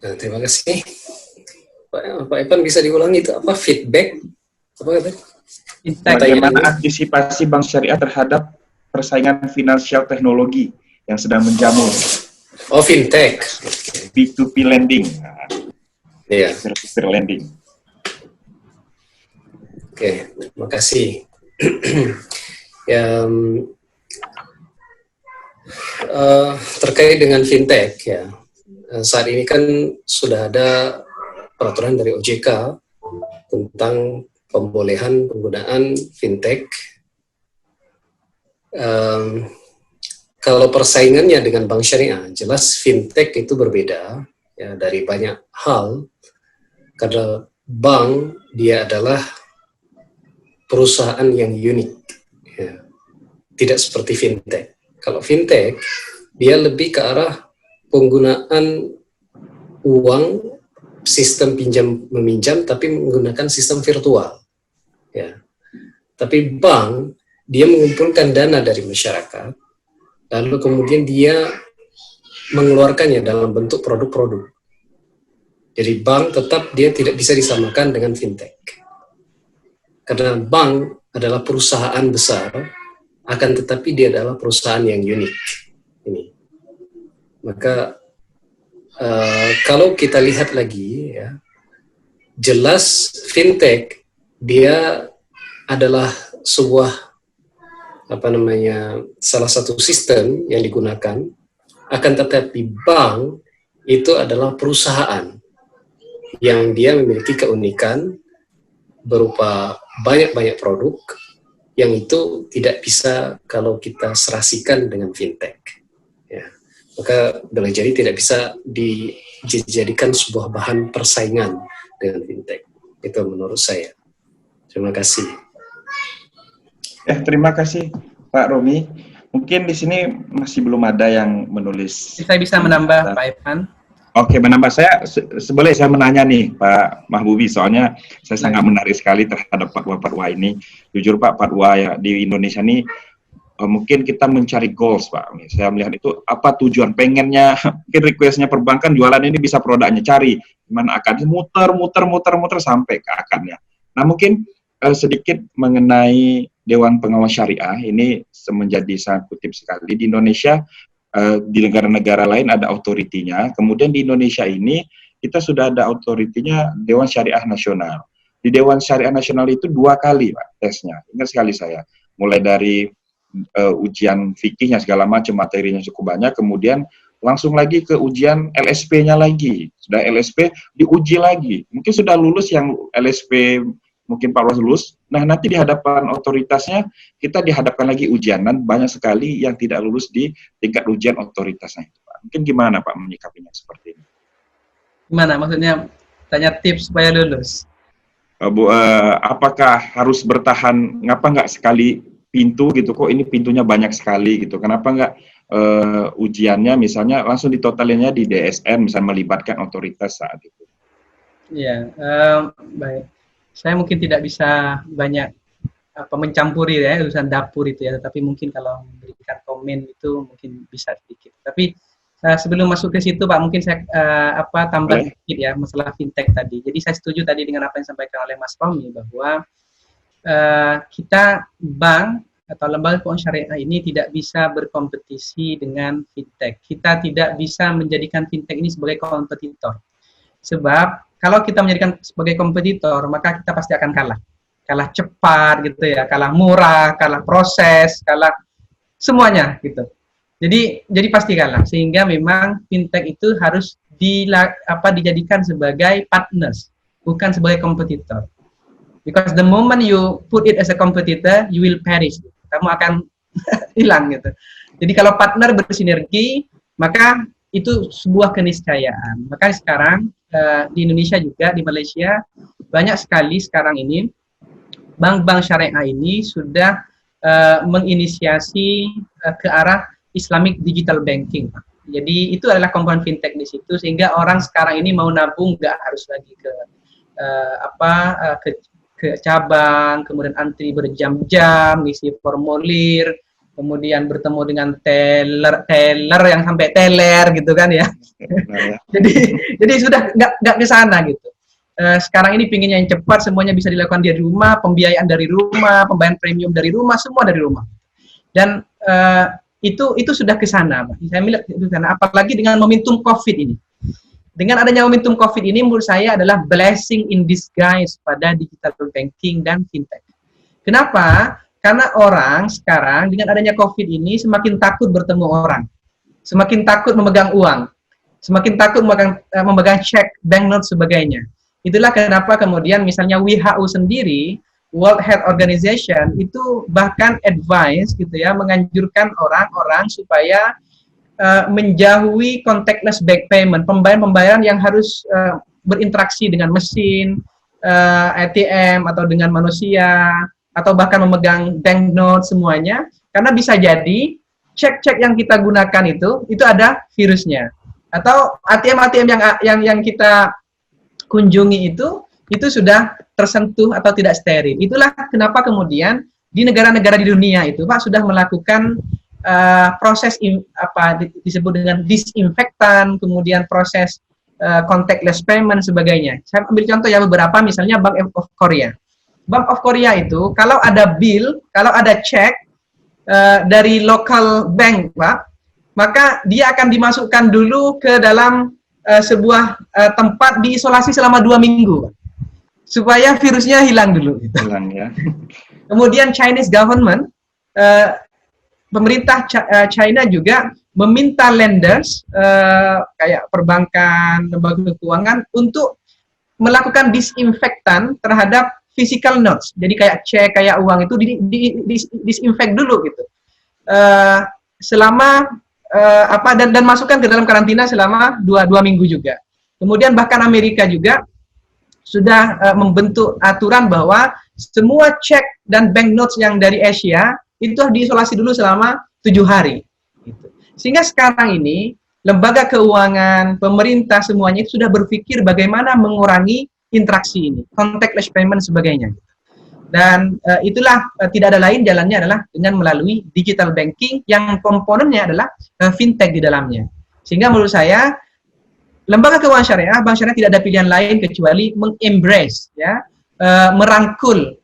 Nah, terima kasih. Pak Evan, bisa diulangi itu apa? Feedback? Apa kata? Bagaimana antisipasi bank syariah terhadap persaingan finansial teknologi yang sedang menjamur? Oh, fintech. P2P lending. Iya. Peer-to-peer lending. Oke, terima kasih. Terkait dengan fintech, ya, saat ini kan sudah ada peraturan dari OJK tentang pembolehan penggunaan fintech. Kalau persaingannya dengan bank syariah, jelas fintech itu berbeda ya, dari banyak hal, karena bank dia adalah perusahaan yang unik, ya. Tidak seperti fintech. Kalau fintech, dia lebih ke arah penggunaan uang, sistem pinjam-meminjam, tapi menggunakan sistem virtual. Ya. Tapi bank, dia mengumpulkan dana dari masyarakat, lalu kemudian dia mengeluarkannya dalam bentuk produk-produk. Jadi bank tetap dia tidak bisa disamakan dengan fintech. Karena bank adalah perusahaan besar, akan tetapi dia adalah perusahaan yang unik. Ini. Maka kalau kita lihat lagi, ya, jelas fintech dia adalah sebuah salah satu sistem yang digunakan, akan tetapi bank itu adalah perusahaan yang dia memiliki keunikan berupa banyak-banyak produk yang itu tidak bisa kalau kita serasikan dengan fintech. Ya. Maka boleh jadi tidak bisa dijadikan sebuah bahan persaingan dengan fintech. Itu menurut saya. Terima kasih. Terima kasih Pak Romi. Mungkin di sini masih belum ada yang menulis. Saya bisa menambah, Pak Evan. Oke, menambah boleh saya menanya nih Pak Mahbubi, soalnya saya sangat menarik sekali terhadap fatwa-fatwa ini. Jujur Pak, fatwa ya di Indonesia ini mungkin kita mencari goals Pak. Saya melihat itu apa tujuan pengennya, mungkin requestnya perbankan jualan ini bisa produknya, cari gimana akadnya, muter sampai ke akadnya. Nah mungkin sedikit mengenai Dewan Pengawas Syariah ini menjadi sangat kutip sekali di Indonesia. Di negara-negara lain ada otoritinya, kemudian di Indonesia ini kita sudah ada otoritinya Dewan Syariah Nasional. Di Dewan Syariah Nasional itu 2 kali Pak tesnya, ingat sekali saya, mulai dari ujian fikihnya segala macam, materinya cukup banyak, kemudian langsung lagi ke ujian LSP-nya lagi, sudah LSP diuji lagi, mungkin sudah lulus yang LSP mungkin Pak lulus, nah nanti di hadapan otoritasnya kita dihadapkan lagi ujian, dan banyak sekali yang tidak lulus di tingkat ujian otoritasnya itu Pak. Mungkin gimana Pak menyikapinya seperti ini? Gimana maksudnya? Tanya tips supaya lulus? Apakah harus bertahan, ngapa nggak sekali pintu gitu, kok ini pintunya banyak sekali gitu, kenapa nggak ujiannya misalnya langsung ditotalinnya di DSN, misalnya melibatkan otoritas saat itu? Iya, baik. Saya mungkin tidak bisa banyak mencampuri ya urusan dapur itu ya, tetapi mungkin kalau memberikan komen itu mungkin bisa sedikit. Tapi sebelum masuk ke situ Pak, mungkin saya tambah sedikit ya masalah fintech tadi. Jadi saya setuju tadi dengan apa yang disampaikan oleh Mas Romi bahwa kita bank atau lembaga keuangan syariah ini tidak bisa berkompetisi dengan fintech. Kita tidak bisa menjadikan fintech ini sebagai kompetitor. Sebab kalau kita menjadikan sebagai kompetitor, maka kita pasti akan kalah. Kalah cepat gitu ya, kalah murah, kalah proses, kalah semuanya gitu. Jadi pasti kalah. Sehingga memang fintech itu harus dijadikan sebagai partners, bukan sebagai kompetitor. Because the moment you put it as a competitor, you will perish. Kamu akan hilang gitu. Jadi kalau partner bersinergi, maka itu sebuah keniscayaan. Maka sekarang di Indonesia juga, di Malaysia, banyak sekali sekarang ini bank-bank syariah ini sudah menginisiasi ke arah Islamic Digital Banking. Jadi itu adalah komponen fintech di situ, sehingga orang sekarang ini mau nabung nggak harus lagi ke cabang, kemudian antri berjam-jam, ngisi formulir, kemudian bertemu dengan teller yang sampai teler gitu kan ya. jadi sudah nggak ke sana gitu. Sekarang ini pinginnya yang cepat, semuanya bisa dilakukan di rumah, pembiayaan dari rumah, pembayaran premium dari rumah, semua dari rumah. Dan itu sudah ke sana, saya melihat itu karena apalagi dengan momentum COVID ini. Dengan adanya momentum COVID ini menurut saya adalah blessing in disguise pada digital banking dan fintech. Kenapa? Karena orang sekarang dengan adanya COVID ini semakin takut bertemu orang, semakin takut memegang uang, semakin takut memegang cek, banknote sebagainya. Itulah kenapa kemudian misalnya WHO sendiri, World Health Organization itu bahkan advice gitu ya, menganjurkan orang-orang supaya menjauhi contactless bank payment, pembayaran yang harus berinteraksi dengan mesin, ATM atau dengan manusia, atau bahkan memegang banknote semuanya, karena bisa jadi cek-cek yang kita gunakan itu ada virusnya, atau ATM yang kita kunjungi itu sudah tersentuh atau tidak steril. Itulah kenapa kemudian di negara-negara di dunia itu Pak sudah melakukan proses disebut dengan disinfektan, kemudian proses contactless payment sebagainya. Saya ambil contoh ya beberapa, misalnya Bank of Korea. Bank of Korea itu kalau ada bill, kalau ada cek dari local bank Pak, maka dia akan dimasukkan dulu ke dalam sebuah tempat diisolasi selama 2 minggu Pak, supaya virusnya hilang dulu. Hilang ya. Kemudian Chinese government, pemerintah China juga meminta lenders kayak perbankan, lembaga keuangan untuk melakukan disinfektan terhadap physical notes. Jadi kayak cek, kayak uang itu disinfect dulu gitu. Selama dan masukkan ke dalam karantina selama 2 minggu juga. Kemudian bahkan Amerika juga sudah membentuk aturan bahwa semua cek dan banknotes yang dari Asia itu diisolasi dulu selama 7 hari. Gitu. Sehingga sekarang ini lembaga keuangan, pemerintah semuanya itu sudah berpikir bagaimana mengurangi interaksi ini, contactless payment sebagainya. Dan itulah tidak ada lain jalannya adalah dengan melalui digital banking yang komponennya adalah fintech di dalamnya. Sehingga menurut saya lembaga keuangan syariah, bank syariah tidak ada pilihan lain kecuali mengembrace ya, merangkul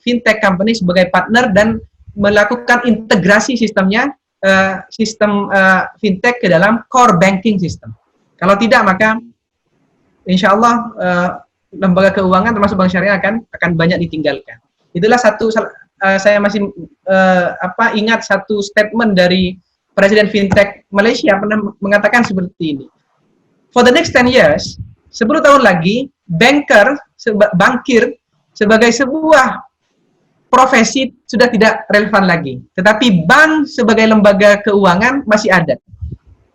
fintech company sebagai partner dan melakukan integrasi sistemnya, sistem fintech ke dalam core banking system. Kalau tidak, maka insya Allah lembaga keuangan termasuk bank syariah akan banyak ditinggalkan. Itulah satu, saya masih ingat satu statement dari Presiden Fintech Malaysia pernah mengatakan seperti ini. For the next 10 years, 10 tahun lagi, bankir sebagai sebuah profesi sudah tidak relevan lagi. Tetapi bank sebagai lembaga keuangan masih ada.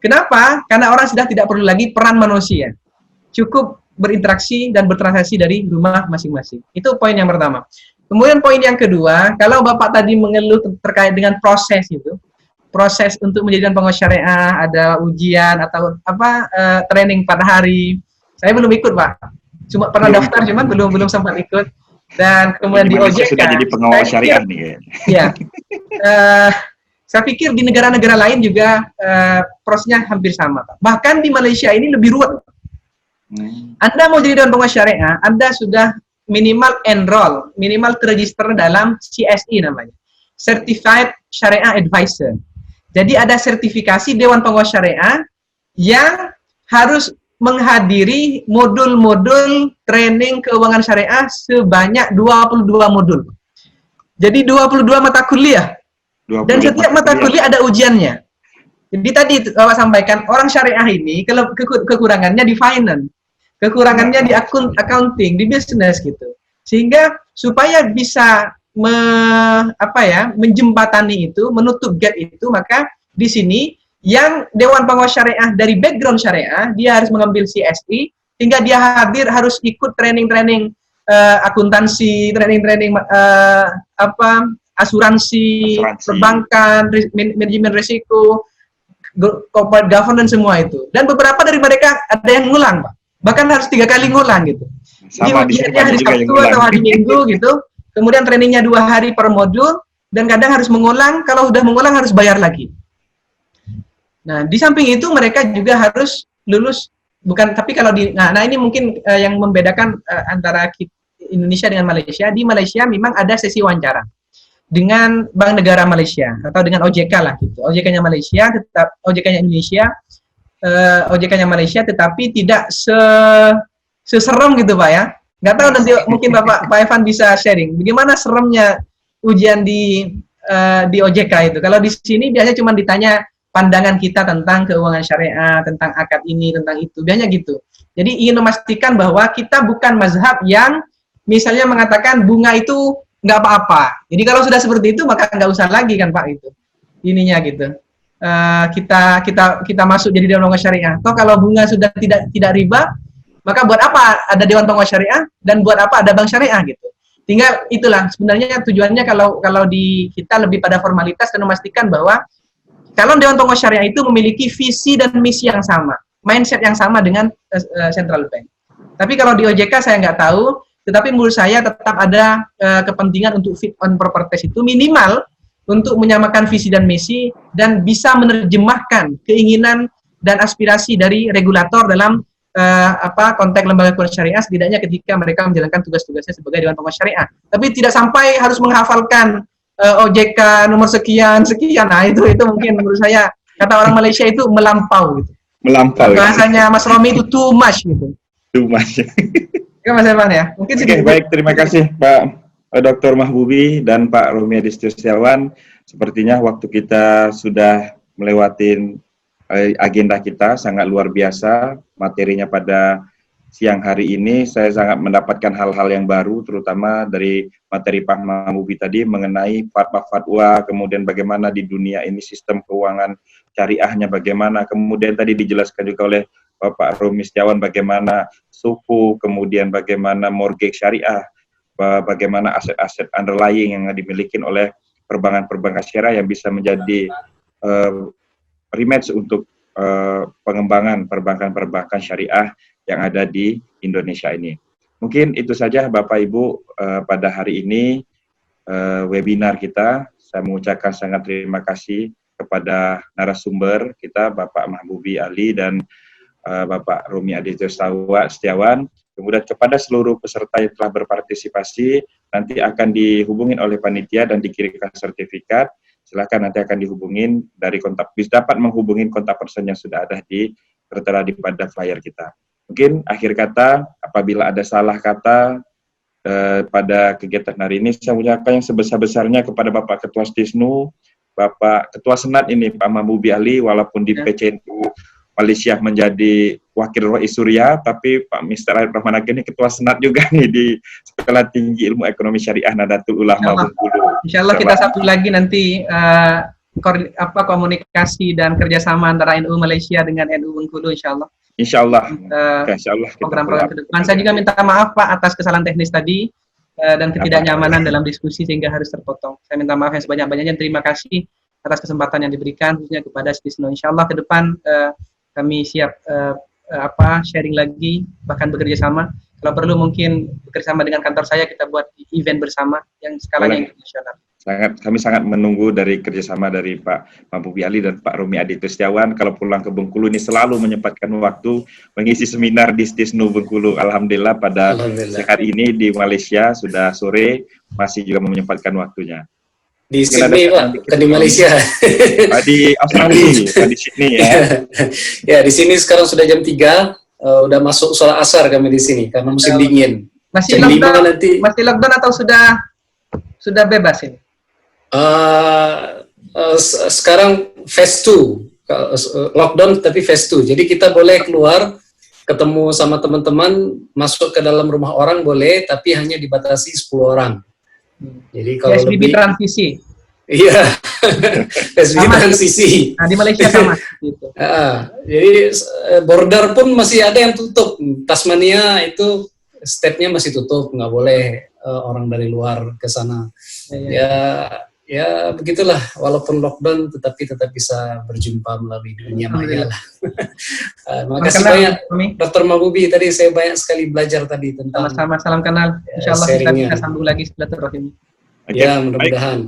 Kenapa? Karena orang sudah tidak perlu lagi peran manusia. Cukup berinteraksi dan bertransaksi dari rumah masing-masing. Itu poin yang pertama. Kemudian poin yang kedua, kalau Bapak tadi mengeluh terkait dengan proses itu, proses untuk menjadikan pengawas syariah, ada ujian atau training pada hari. Saya belum ikut, Pak. Cuma pernah daftar, cuman belum sempat ikut. Dan kemudian di OJK sudah jadi pengawas syariah nih. Ya. Saya pikir di negara-negara lain juga prosesnya hampir sama, Pak. Bahkan di Malaysia ini lebih ruwet. Anda mau jadi dewan pengawas syariah, Anda sudah minimal enroll, minimal terregister dalam CSE namanya, Certified Syariah Advisor. Jadi ada sertifikasi dewan pengawas syariah yang harus menghadiri modul-modul training keuangan syariah sebanyak 22 modul. Jadi 22 mata kuliah. Dan setiap mata kuliah ada ujiannya. Jadi tadi Bapak sampaikan, orang syariah ini kekurangannya di finance, kekurangannya di accounting, di bisnis gitu. Sehingga supaya bisa menjembatani itu, menutup gap itu, maka di sini yang Dewan Pengawas Syariah dari background syariah, dia harus mengambil CSI, hingga dia harus ikut training-training akuntansi, training-training asuransi, perbankan, manajemen risiko, corporate governance, semua itu. Dan beberapa dari mereka ada yang ngulang, Pak. Bahkan harus 3 kali ngulang gitu. Sama di Jadi hari Sabtu atau hari Minggu gitu. Kemudian trainingnya 2 hari per modul, dan kadang harus mengulang. Kalau sudah mengulang harus bayar lagi. Nah, di samping itu mereka juga harus lulus, tapi kalau nah ini mungkin yang membedakan antara Indonesia dengan Malaysia. Di Malaysia memang ada sesi wawancara dengan Bank Negara Malaysia atau dengan OJK lah gitu. OJK-nya Malaysia, OJK-nya Indonesia, OJK-nya Malaysia, tetapi tidak seserem gitu, Pak ya. Nggak tahu, nanti mungkin Pak Evan bisa sharing bagaimana seremnya ujian di OJK itu. Kalau di sini biasanya cuma ditanya pandangan kita tentang keuangan syariah, tentang akad ini, tentang itu, biasanya gitu. Jadi ingin memastikan bahwa kita bukan mazhab yang misalnya mengatakan bunga itu nggak apa-apa. Jadi kalau sudah seperti itu maka nggak usah lagi kan Pak itu. Ininya gitu. Kita masuk jadi Dewan Pengawas Syariah. Toh kalau bunga sudah tidak riba, maka buat apa ada Dewan Pengawas Syariah dan buat apa ada bank syariah gitu. Tinggal itulah sebenarnya tujuannya kalau di kita lebih pada formalitas dan memastikan bahwa kalau Dewan Pengawas Syariah itu memiliki visi dan misi yang sama, mindset yang sama dengan Central Bank. Tapi kalau di OJK saya nggak tahu, tetapi menurut saya tetap ada kepentingan untuk fit on proper test itu minimal untuk menyamakan visi dan misi dan bisa menerjemahkan keinginan dan aspirasi dari regulator dalam konteks lembaga keuangan syariah, setidaknya ketika mereka menjalankan tugas-tugasnya sebagai Dewan Pengawas Syariah. Tapi tidak sampai harus menghafalkan OJK nomor sekian. Nah, itu mungkin menurut saya, kata orang Malaysia itu melampau gitu. Melampau. Bahasanya Mas Romi itu too much gitu. Too much. Oke, Mas Evan ya. Mungkin Oke, baik, terima kasih Pak Dr. Mahbubi dan Pak Romi Adityo Setiawan. Sepertinya waktu kita sudah melewatin agenda kita, sangat luar biasa materinya pada siang hari ini. Saya sangat mendapatkan hal-hal yang baru, terutama dari materi Pak Mahbubi tadi mengenai fatwa-fatwa, kemudian bagaimana di dunia ini sistem keuangan syariahnya bagaimana, kemudian tadi dijelaskan juga oleh Bapak Romi Setiawan bagaimana suku, kemudian bagaimana mortgage syariah, bagaimana aset-aset underlying yang dimiliki oleh perbankan-perbankan syariah yang bisa menjadi rematch untuk pengembangan perbankan-perbankan syariah yang ada di Indonesia ini. Mungkin itu saja Bapak Ibu pada hari ini webinar kita. Saya mengucapkan sangat terima kasih kepada narasumber kita Bapak Mahbubi Ali dan Bapak Romi Adityo Setiawan. Kemudian kepada seluruh peserta yang telah berpartisipasi, nanti akan dihubungin oleh panitia dan dikirimkan sertifikat. Silakan nanti akan dihubungin dari kontak, bisa dapat menghubungin kontak person yang sudah ada tertera di pada flyer kita. Mungkin akhir kata, apabila ada salah kata pada kegiatan hari ini, saya ucapkan yang sebesar-besarnya kepada Bapak Ketua Stisnu, Bapak Ketua Senat ini, Pak Mahbubi Ali, walaupun di PCNU Malaysia menjadi Wakil Rais Surya, tapi Pak Mr. Arif Rahman Hakim ini Ketua Senat juga nih di Sekolah Tinggi Ilmu Ekonomi Syariah Nadatul Ulama Bengkulu. Insyaallah kita satu lagi nanti komunikasi dan kerjasama antara NU Malaysia dengan NU Bengkulu, insyaallah. Insyaallah. Insyaallah. Program-program ke depan. Saya juga minta maaf Pak atas kesalahan teknis tadi dan ketidaknyamanan dalam diskusi sehingga harus terpotong. Saya minta maaf yang sebanyak-banyaknya. Terima kasih atas kesempatan yang diberikan khususnya kepada Stisnu. Insyaallah ke depan kami siap sharing lagi, bahkan bekerja sama. Kalau perlu mungkin bekerjasama dengan kantor saya, kita buat event bersama yang skalanya internasional. Kami sangat menunggu dari kerjasama dari Pak Mahbubi Ali dan Pak Romi Adityo Setiawan. Kalau pulang ke Bengkulu ini selalu menyempatkan waktu mengisi seminar di Stisnu Bengkulu. Alhamdulillah pada hari ini di Malaysia sudah sore masih juga menyempatkan waktunya. Di Sydney Pak, bukan di Malaysia. Di Australia, di Sydney ya. Ya, di sini sekarang sudah jam 3, udah masuk sholat asar kami di sini karena musim dingin. Masih Jam 5 lockdown, nanti. masih lockdown atau sudah bebas ini? Sekarang phase 2, lockdown tapi phase 2. Jadi kita boleh keluar, ketemu sama teman-teman, masuk ke dalam rumah orang boleh, tapi hanya dibatasi 10 orang. Jadi kalau PSBB lebih, transisi. iya, PSBB Sama. transisi. Nah, di Malaysia sama gitu. Jadi border pun masih ada yang tutup. Tasmania itu stepnya masih tutup, nggak boleh orang dari luar ke sana. Ya begitulah, walaupun lockdown tetapi tetap bisa berjumpa melalui dunia maya lah. Terima kasih banyak Dr. Mabubi, tadi saya banyak sekali belajar tadi tentang Sama-sama, salam kenal. Insyaallah kita sharingnya. bisa sambung lagi silaturahim. Oke, Ya, baik. mudah-mudahan.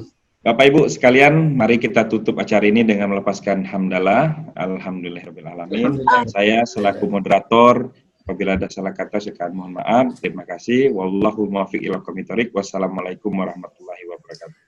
Bapak Ibu sekalian, mari kita tutup acara ini dengan melepaskan hamdalah. Alhamdulillahirrahmanirrahim. Saya selaku moderator, apabila ada salah kata saya mohon maaf. Terima kasih. Wallahu muwaffiq ila aqwamit thoriq. Wassalamualaikum warahmatullahi wabarakatuh.